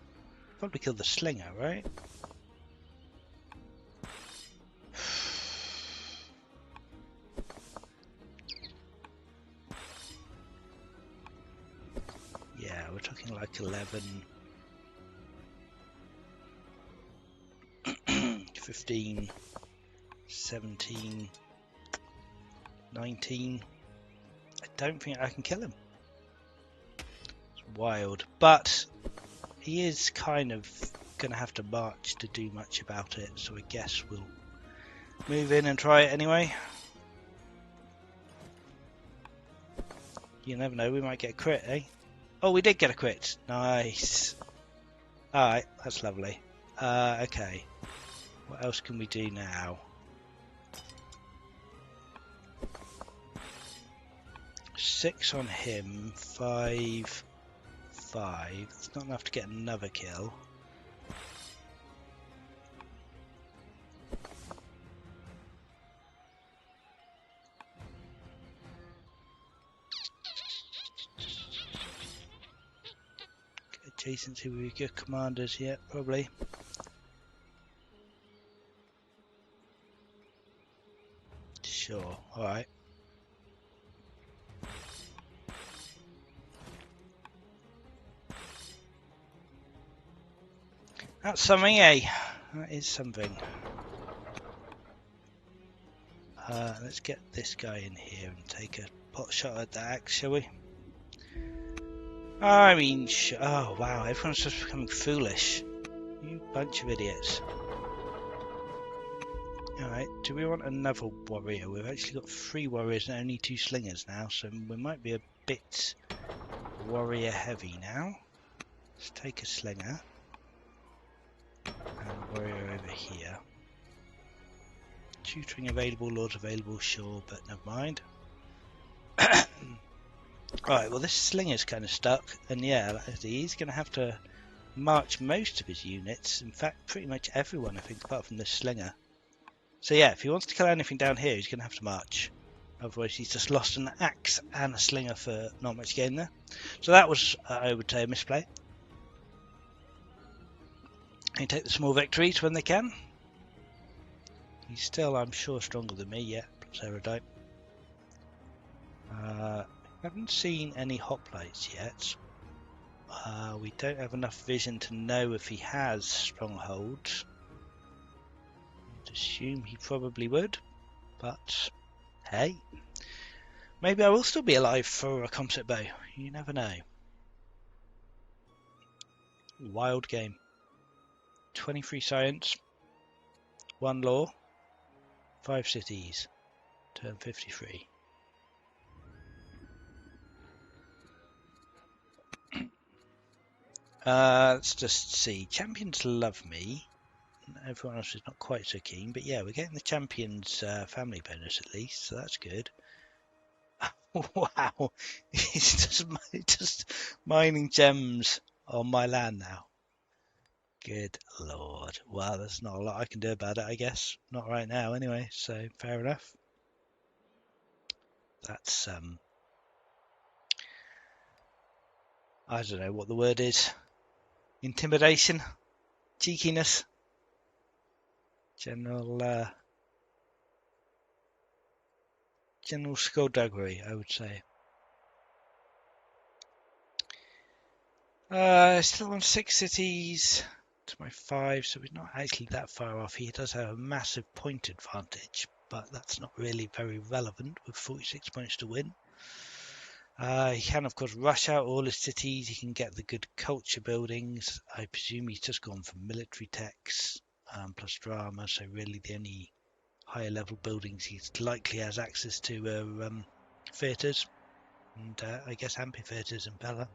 Probably kill the slinger, right? Yeah, we're talking like 11, 15, 17, 19. I don't think I can kill him. It's wild, but he is kind of going to have to march to do much about it, so I guess we'll move in and try it anyway. You never know, we might get a crit, eh? Oh, we did get a crit. Nice. Alright, that's lovely. Okay. What else can we do now? 6 on him, 5, 5. It's not enough to get another kill. Adjacency with your commanders, yeah, probably. Sure, alright. That's something, eh? That is something. Let's get this guy in here and take a pot shot at the axe, shall we? I mean, oh wow, everyone's just becoming foolish. You bunch of idiots. Alright, do we want another warrior? We've actually got 3 warriors and only 2 slingers now, so we might be a bit warrior heavy now. Let's take a slinger. And a warrior over here. Tutoring available, lords available, sure, but never mind. Right, well this slinger's kind of stuck, and yeah, he's going to have to march most of his units. In fact, pretty much everyone, I think, apart from this slinger. So yeah, if he wants to kill anything down here, he's going to have to march. Otherwise, he's just lost an axe and a slinger for not much gain there. So that was, I would say, a misplay. They take the small victories when they can. He's still, I'm sure, stronger than me, yeah, plus erudite. Haven't seen any hoplites yet. We don't have enough vision to know if he has strongholds. I'd assume he probably would, but hey, maybe I will still be alive for a composite bow. You never know. Wild game. 23 science, 1 law, 5 cities, turn 53. Let's just see. Champions love me. Everyone else is not quite so keen, but yeah, we're getting the champions family bonus at least, so that's good. Wow, he's just mining gems on my land now. Good lord. Well, there's not a lot I can do about it, I guess. Not right now, anyway. So fair enough. That's I don't know what the word is. Intimidation, cheekiness, general skullduggery, I would say. Still on 6 cities to my 5, so we're not actually that far off. He does have a massive point advantage, but that's not really very relevant with 46 points to win. He can, of course, rush out all his cities. He can get the good culture buildings. I presume he's just gone for military techs plus drama, so really the only higher level buildings he likely has access to are theatres and I guess amphitheatres in Pella.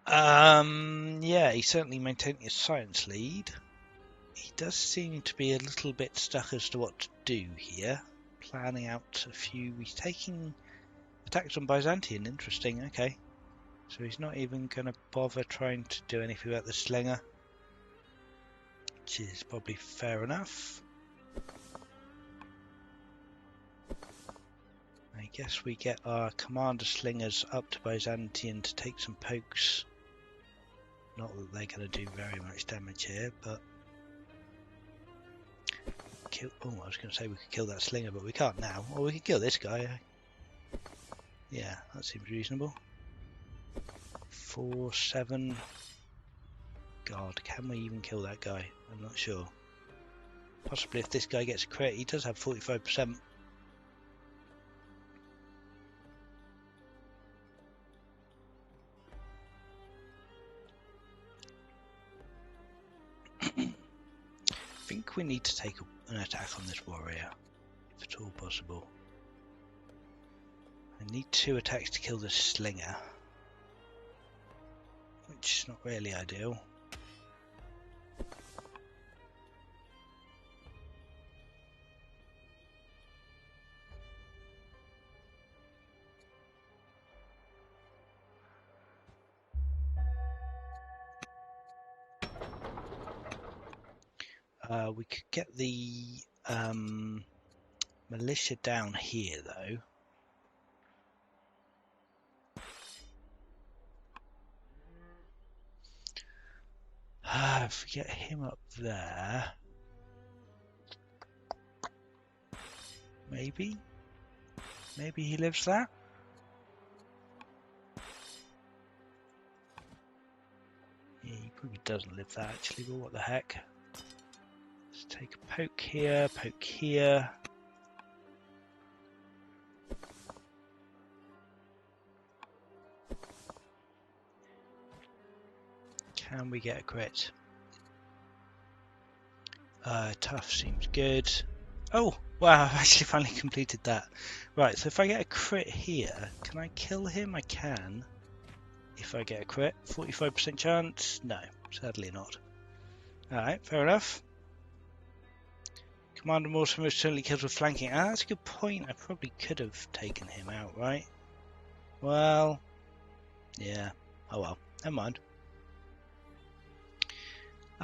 Yeah, he's certainly maintaining his science lead. He does seem to be a little bit stuck as to what to do here. Planning out a few. He's taking attacks on Byzantium. Interesting. Okay. So he's not even going to bother trying to do anything about the slinger, which is probably fair enough. I guess we get our commander slingers up to Byzantium to take some pokes. Not that they're going to do very much damage here, but kill. Oh, I was going to say we could kill that slinger, but we can't now. Or we could kill this guy. Yeah, that seems reasonable. 4, 7. God, can we even kill that guy? I'm not sure. Possibly if this guy gets a crit. He does have 45%. I think we need to take an attack on this warrior, if at all possible. I need 2 attacks to kill this slinger, which is not really ideal. We could get the militia down here, though. If we get him up there, maybe he lives that. Yeah, he probably doesn't live that actually, but what the heck. Let's take a poke here, poke here. Can we get a crit? Tough seems good. Oh, wow, I've actually finally completed that. Right, so if I get a crit here, can I kill him? I can. If I get a crit, 45% chance? No, sadly not. Alright, fair enough. Commander Mortimer is certainly killed with flanking. Ah, that's a good point. I probably could have taken him out, right? Well, yeah. Oh well, never mind.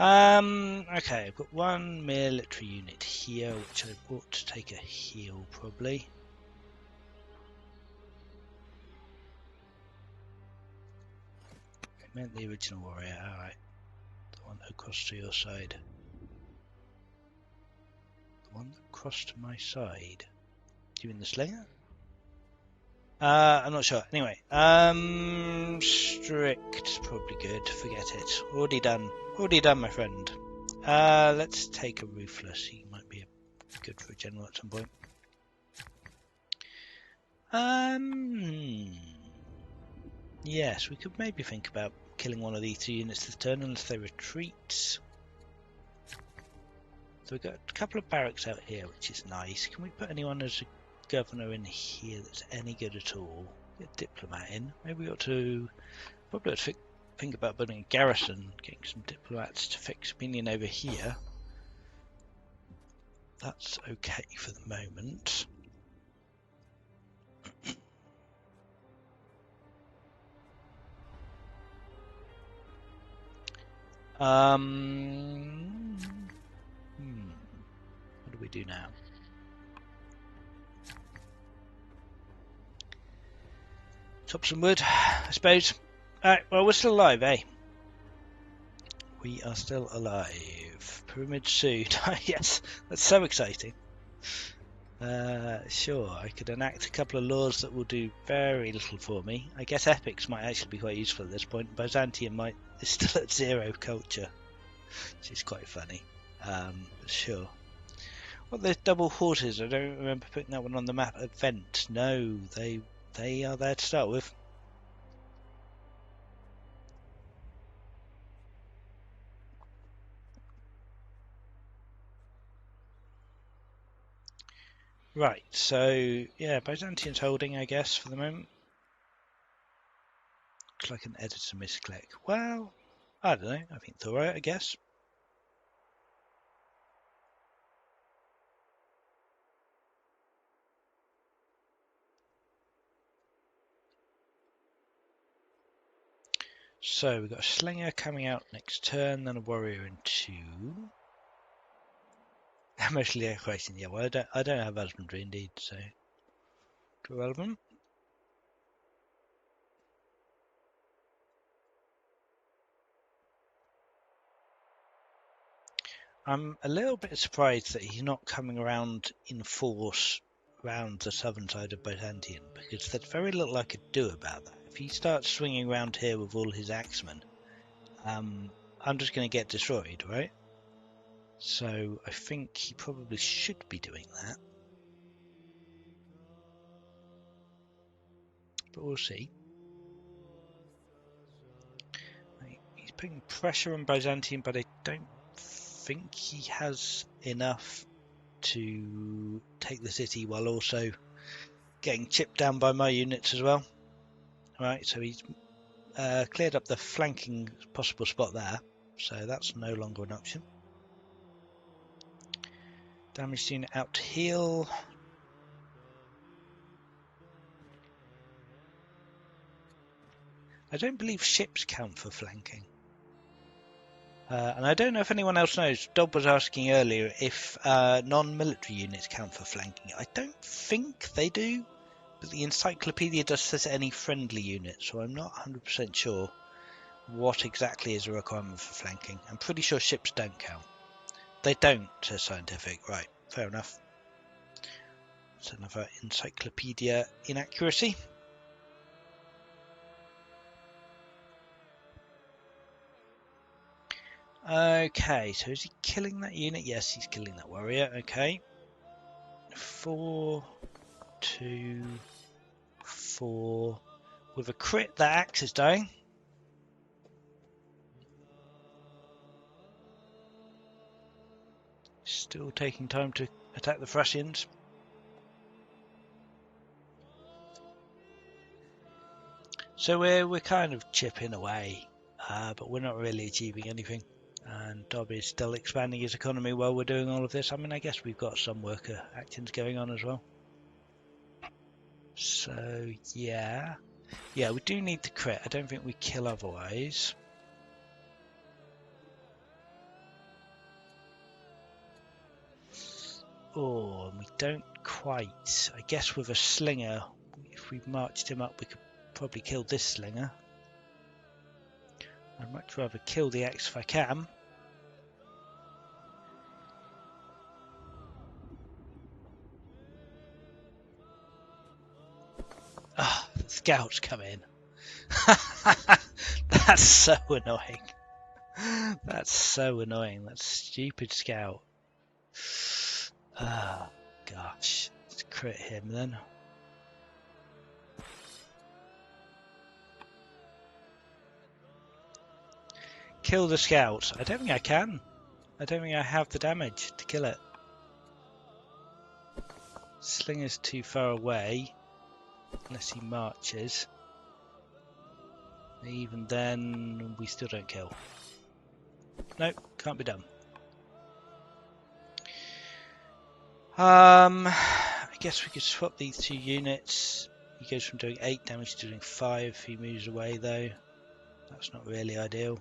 Okay, I've got 1 military unit here, which I ought to take a heal, probably. I meant the original warrior, alright. The one that crossed to your side. The one that crossed to my side. Do you mean the slinger? I'm not sure. Anyway, strict, probably good. Forget it. Already done. Already done, my friend. Let's take a ruthless. He might be good for a general at some point. Yes, we could maybe think about killing one of these 2 units this turn unless they retreat. So we've got a couple of barracks out here, which is nice. Can we put anyone as a governor in here that's any good at all? Get a diplomat in. Maybe we ought to probably ought to think about building a garrison, getting some diplomats to fix minion over here. That's okay for the moment. What do we do now? Chop some wood, I suppose. Alright, well, we're still alive, eh? We are still alive. Pyramid soon. Yes, that's so exciting. Sure, I could enact a couple of laws that will do very little for me. I guess epics might actually be quite useful at this point. Byzantium is still at 0 culture, which is quite funny. Sure. What those double horses? I don't remember putting that one on the map. Event? No, they are there to start with. Right, so yeah, Byzantium's holding, I guess, for the moment. Looks like an editor misclick. Well, I don't know. I think it's alright, I guess. So we've got a slinger coming out next turn, then a warrior in 2. Mostly a question, yeah. Well, I don't have husbandry indeed, so irrelevant. I'm a little bit surprised that he's not coming around in force round the southern side of Byzantium, because there's very little I could do about that. If he starts swinging around here with all his axemen, I'm just going to get destroyed, right? So I think he probably should be doing that. But we'll see. He's putting pressure on Byzantium, but I don't think he has enough to take the city while also getting chipped down by my units as well. Right, so he's cleared up the flanking possible spot there, so that's no longer an option. Damaged unit out to heal. I don't believe ships count for flanking. And I don't know if anyone else knows. Dob was asking earlier if non-military units count for flanking. I don't think they do, but the encyclopedia does say any friendly unit, so I'm not 100% sure what exactly is a requirement for flanking. I'm pretty sure ships don't count. They don't, says Scientific. Right, fair enough. That's another encyclopedia inaccuracy. Okay, so is he killing that unit? Yes, he's killing that warrior. Okay. 4, 2, 4. With a crit, that axe is dying. Still taking time to attack the Thracians. So we're kind of chipping away, but we're not really achieving anything. And Dob is still expanding his economy while we're doing all of this. I mean, I guess we've got some worker actions going on as well. So yeah, we do need the crit. I don't think we kill otherwise. Oh, and we don't quite. I guess with a slinger, if we marched him up, we could probably kill this slinger. I'd much rather kill the axe if I can. Ah, the scouts come in. That's so annoying. That's so annoying. That stupid scout. Ah, gosh. Let's crit him then. Kill the scouts. I don't think I can. I don't think I have the damage to kill it. Slinger's too far away. Unless he marches. Even then, we still don't kill. Nope, can't be done. guess we could swap these two units. He goes from doing 8 damage to doing 5 if he moves away though. That's not really ideal.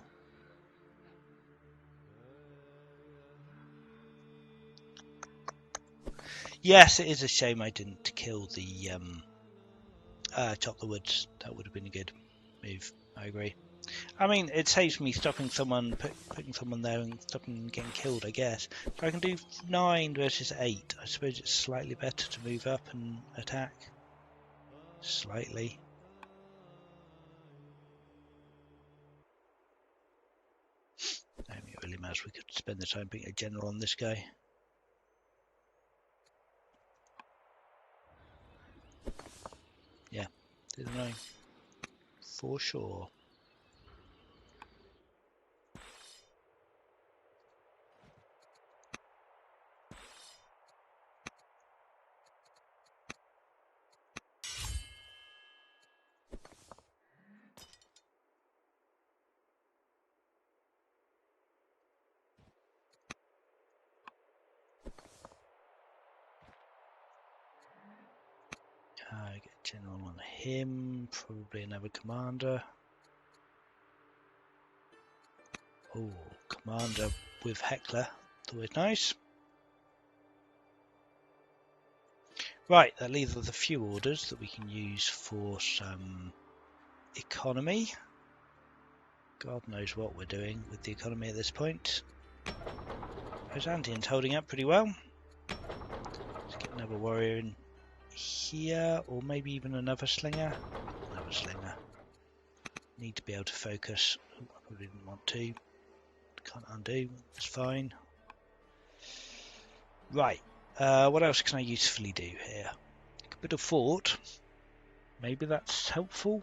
Yes, it is a shame I didn't kill the chop the woods. That would have been a good move. I agree. I mean, it saves me stopping someone, putting someone there and stopping them getting killed, I guess. So I can do 9 versus 8. I suppose it's slightly better to move up and attack. Slightly. I don't think it really matters. We could spend the time being a general on this guy. Yeah, do the 9. For sure. Get general on him, probably another commander. Oh, commander with Heckler, always nice. Right, that leaves us a few orders that we can use for some economy. God knows what we're doing with the economy at this point. Byzantium's holding up pretty well. Let's get another warrior in here, or maybe even another slinger. Another slinger. Need to be able to focus. Oh, I probably didn't want to. Can't undo. It's fine. Right. What else can I usefully do here? A bit of fort. Maybe that's helpful.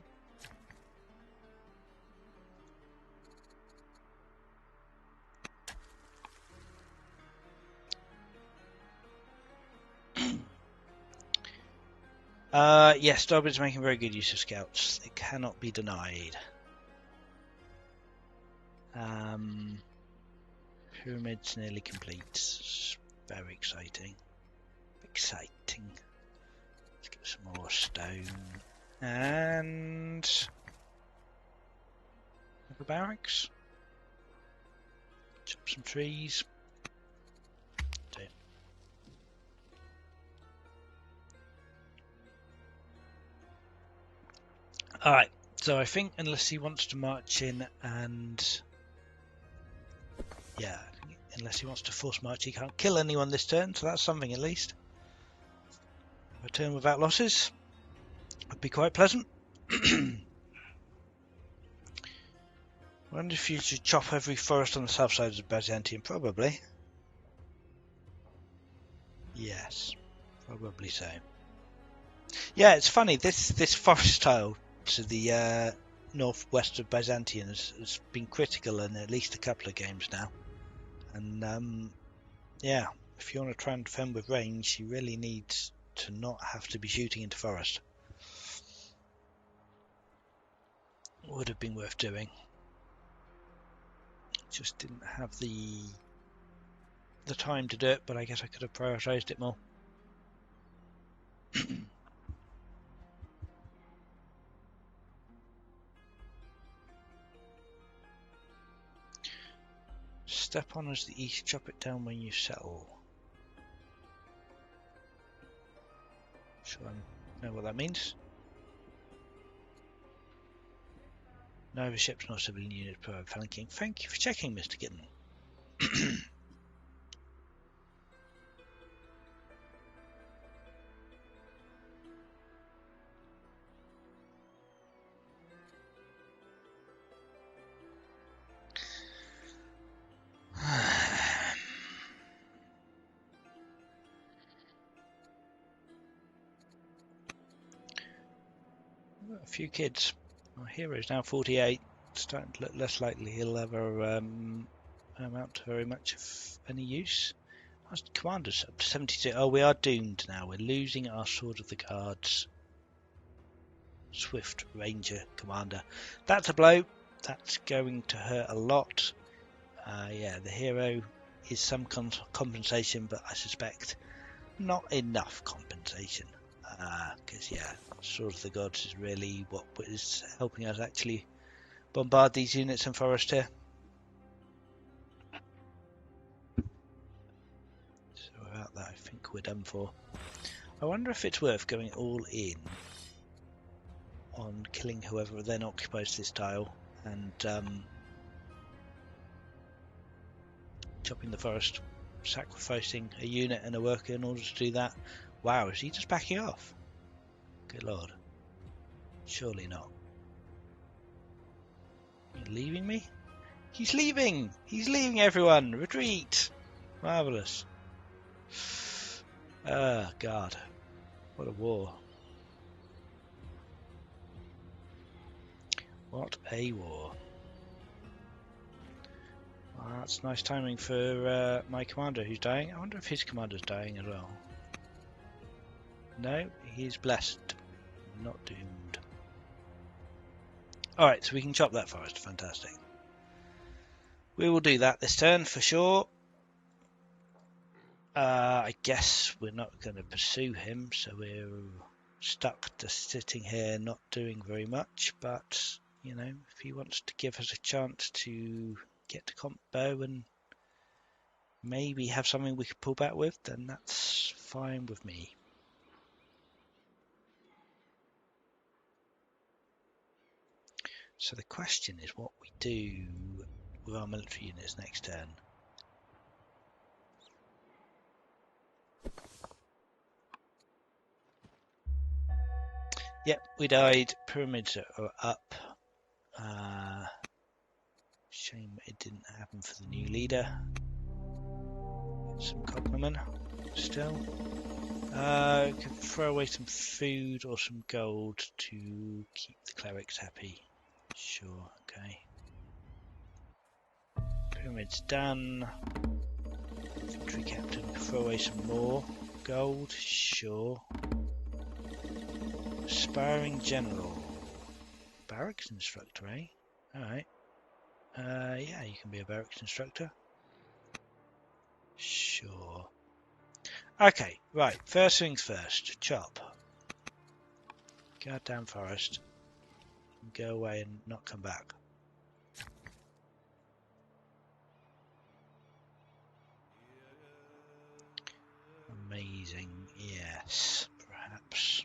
Yes, Starboard's making very good use of scouts. It cannot be denied. Pyramid's nearly complete. It's very exciting. Exciting. Let's get some more stone. And another barracks. Chop some trees. Alright, so I think unless he wants to march in and... Yeah, unless he wants to force march, he can't kill anyone this turn, so that's something at least. A turn without losses would be quite pleasant. I wonder if you should chop every forest on the south side of Byzantium. Probably. Yes, probably so. Yeah, it's funny, this forest tile to the northwest of Byzantium has been critical in at least a couple of games now. And yeah, if you want to try and defend with range, you really need to not have to be shooting into forest. Would have been worth doing. Just didn't have the time to do it, but I guess I could have prioritised it more. Step on as the east, chop it down when you settle. Sure, I know what that means. No ships nor civilian units provide flanking. Thank you for checking, Mr. Gitten. A few kids. Our hero's now 48. Starting to look less likely he'll ever amount to very much of any use. Our commander's up to 72. Oh, we are doomed now. We're losing our Sword of the Guards. Swift Ranger Commander. That's a blow. That's going to hurt a lot. Yeah, the hero is some compensation, but I suspect not enough compensation. Because yeah, Sword of the Gods is really what is helping us actually bombard these units in forest here. So without that, I think we're done for. I wonder if it's worth going all in on killing whoever then occupies this tile and chopping the forest, sacrificing a unit and a worker in order to do that. Wow, is he just backing off? Good lord. Surely not. You're leaving me? He's leaving! He's leaving everyone! Retreat! Marvellous. Oh, God. What a war. What a war. Well, that's nice timing for my commander who's dying. I wonder if his commander's dying as well. No, he's blessed. Not doomed. Alright, so we can chop that forest. Fantastic. We will do that this turn for sure. I guess we're not going to pursue him, so we're stuck just sitting here not doing very much, but you know, if he wants to give us a chance to get to combo and maybe have something we could pull back with, then that's fine with me. So the question is what we do with our military units next turn. Yep, we died. Pyramids are up. Shame it didn't happen for the new leader. Some cognomen still. Can throw away some food or some gold to keep the clerics happy. Sure, okay. Pyramid's done. Infantry captain, throw away some more gold. Sure. Aspiring general. Barracks instructor, eh? Alright. Yeah, you can be a barracks instructor. Sure. Okay, right. First things first. Chop. Goddamn forest. Go away and not come back. Amazing. Yes. Perhaps.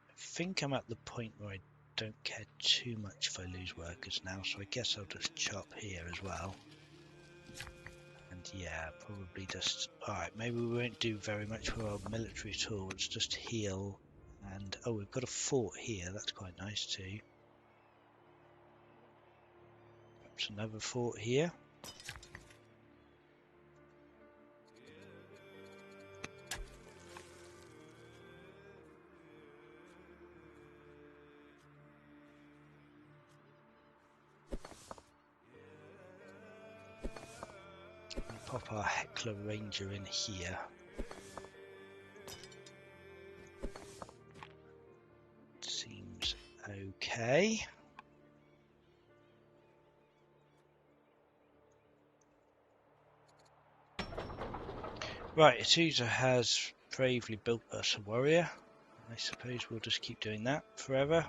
I think I'm at the point where I don't care too much if I lose workers now, so I guess I'll just chop here as well. And yeah, probably just... Alright, maybe we won't do very much with our military at all. Let's just heal. And, oh, we've got a fort here. That's quite nice too. Perhaps another fort here. We'll pop our Heckler Ranger in here. Seems okay. Right, Atusa has bravely built us a warrior. I suppose we'll just keep doing that forever.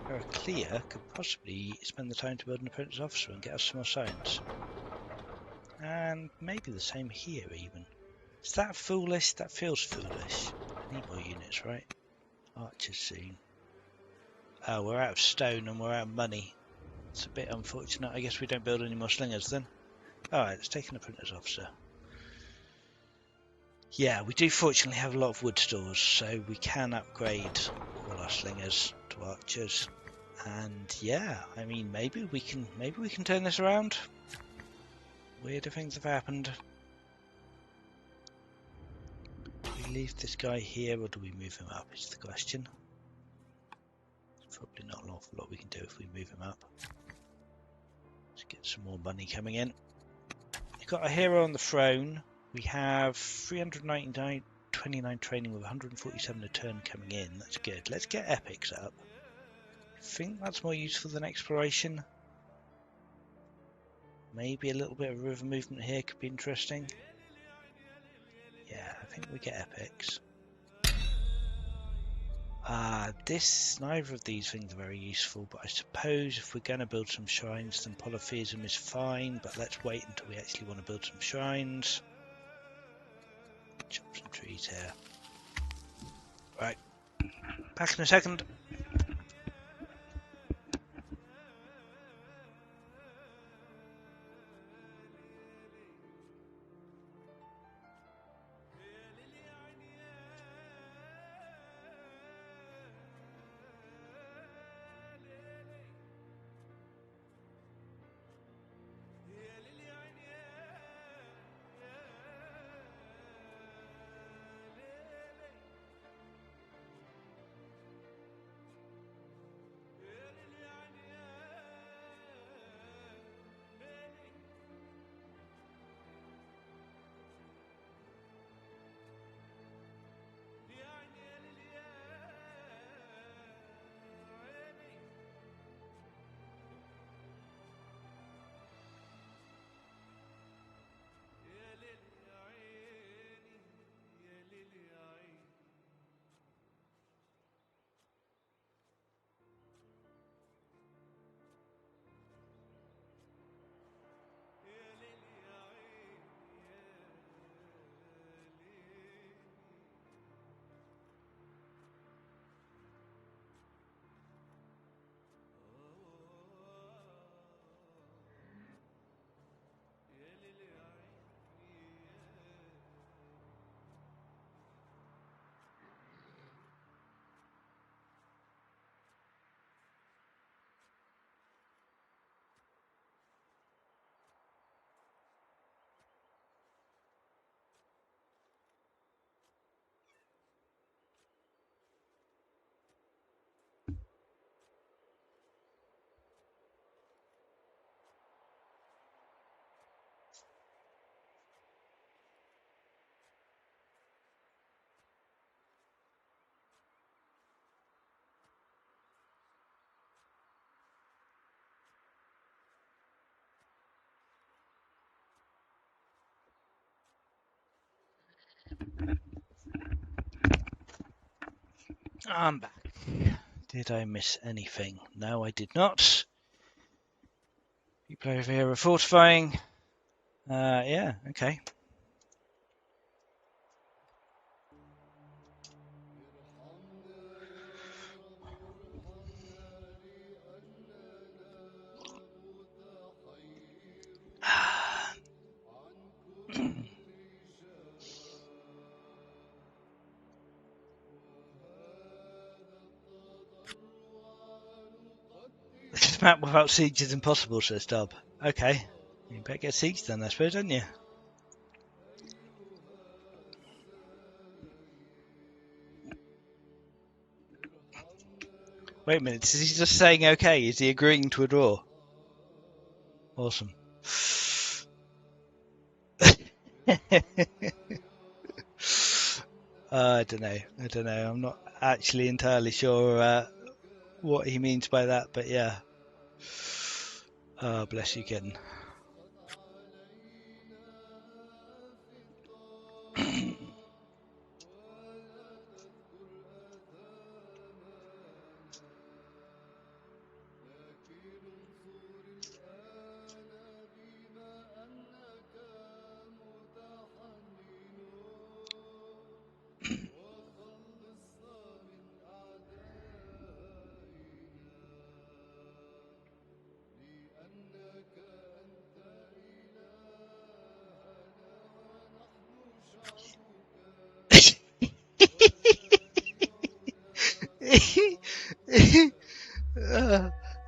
Heraclea could possibly spend the time to build an apprentice officer and get us some more science. And maybe the same here even. Is that foolish? That feels foolish. I need more units, right? Archers soon. Oh, we're out of stone and we're out of money. It's a bit unfortunate. I guess we don't build any more slingers then. Alright, let's take an apprentice officer. Yeah, we do fortunately have a lot of wood stores, so we can upgrade all our slingers to archers. And yeah, I mean maybe we can turn this around. Weirder things have happened. Do we leave this guy here or do we move him up is the question. There's probably not an awful lot we can do if we move him up. Let's get some more money coming in. We've got a hero on the throne. We have 399 29 training with 147 a turn coming in. That's good. Let's get epics up. I think that's more useful than exploration. Maybe a little bit of river movement here could be interesting. Yeah, I think we get epics. Neither of these things are very useful, but I suppose if we're going to build some shrines, then polytheism is fine, but let's wait until we actually want to build some shrines. Chop some trees here. Right, back in a second. I'm back. Did I miss anything? No, I did not. People over here are fortifying. Yeah, okay. This map without siege is impossible, says Dub. Okay. You better get siege then, I suppose, don't you? Wait a minute, is he just saying okay? Is he agreeing to a draw? Awesome. I don't know. I'm not actually entirely sure what he means by that, but yeah. Oh, bless you, kitten.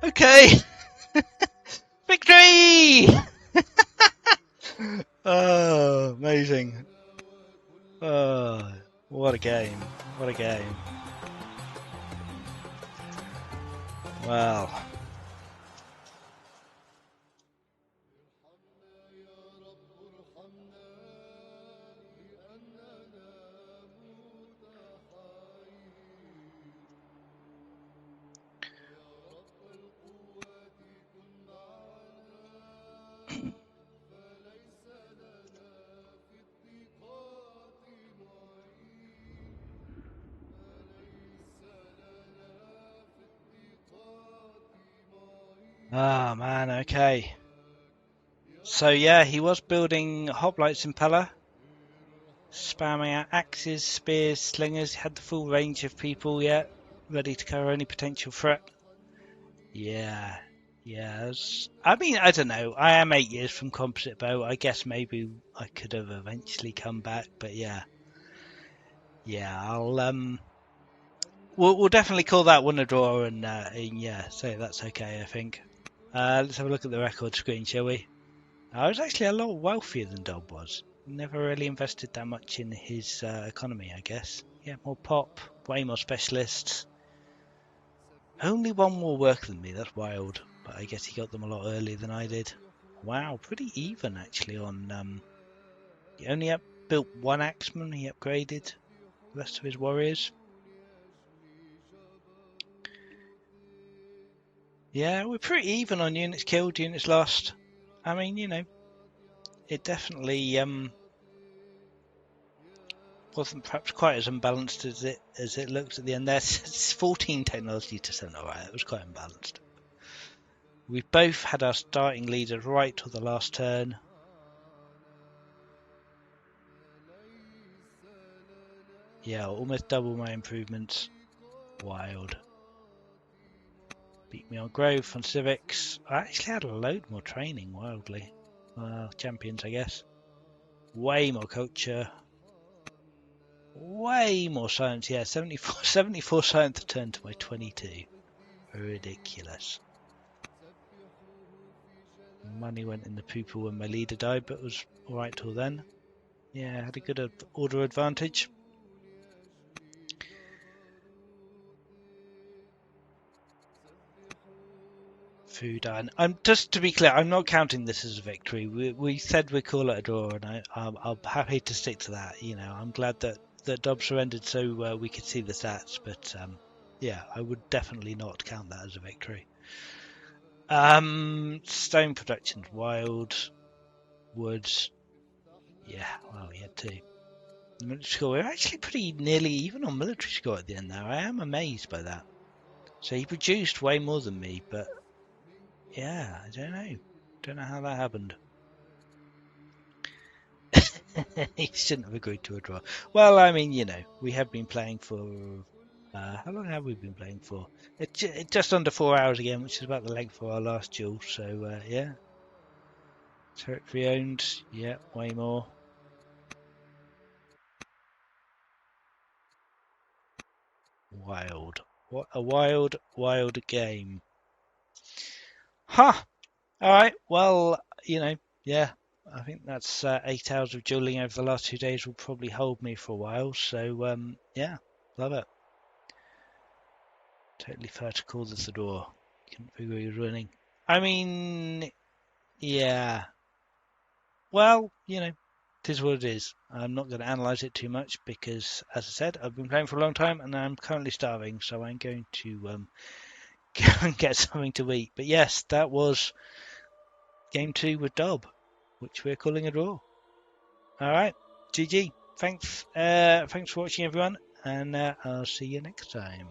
Okay. Victory! Oh, amazing. Oh, what a game. What a game. Wow. Ah, man, okay. So yeah, he was building hoplites impeller, spamming out axes, spears, slingers. He had the full range of people yet, ready to cover any potential threat. Yeah, yes. I mean, I don't know. I am 8 years from composite bow. I guess maybe I could have eventually come back, but yeah, I'll. We'll definitely call that one a draw, and yeah, so that's okay. I think. Let's have a look at the record screen, shall we? I was actually a lot wealthier than Dob was. Never really invested that much in his economy, I guess. Yeah, more pop, way more specialists. Only one more work than me, that's wild. But I guess he got them a lot earlier than I did. Wow, pretty even actually on... he only built one axeman, he upgraded the rest of his warriors. Yeah, we're pretty even on units killed, units lost. I mean, you know, it definitely wasn't perhaps quite as unbalanced as it looked at the end there. It's 14 technology to 7. Alright, it was quite unbalanced. We both had our starting leaders right till the last turn. Yeah, almost double my improvements. Wild. Beat me on growth, on civics. I actually had a load more training, wildly. Champions, I guess. Way more culture. Way more science, yeah. 74 science to turn to my 22. Ridiculous. Money went in the pooper when my leader died, but was alright till then. Yeah, had a good order advantage. Food and I'm just to be clear, I'm not counting this as a victory. We said we call it a draw, and I'm happy to stick to that. You know, I'm glad that Dobb surrendered so we could see the stats, but yeah, I would definitely not count that as a victory. Stone production's wild. Woods, yeah, well, we had two. The military score, we're actually pretty nearly even on military score at the end now. I am amazed by that. So he produced way more than me, but yeah, I don't know. Don't know how that happened. He shouldn't have agreed to a draw. Well, I mean, you know, we have been playing for. How long have we been playing for? It's just under 4 hours again, which is about the length of our last duel. So, yeah. Territory owned. Yeah, way more. Wild. What a wild, wild game. Ha! Huh. Alright, well, you know, yeah. I think that's 8 hours of dueling over the last 2 days will probably hold me for a while. So, yeah, love it. Totally fair to call this a draw. Couldn't figure he was winning. I mean, yeah. Well, you know, it is what it is. I'm not going to analyse it too much because, as I said, I've been playing for a long time and I'm currently starving, so I'm going to go and get something to eat. But yes, that was game 2 with Dob, which we're calling a draw. All right, GG. Thanks for watching, everyone, and I'll see you next time.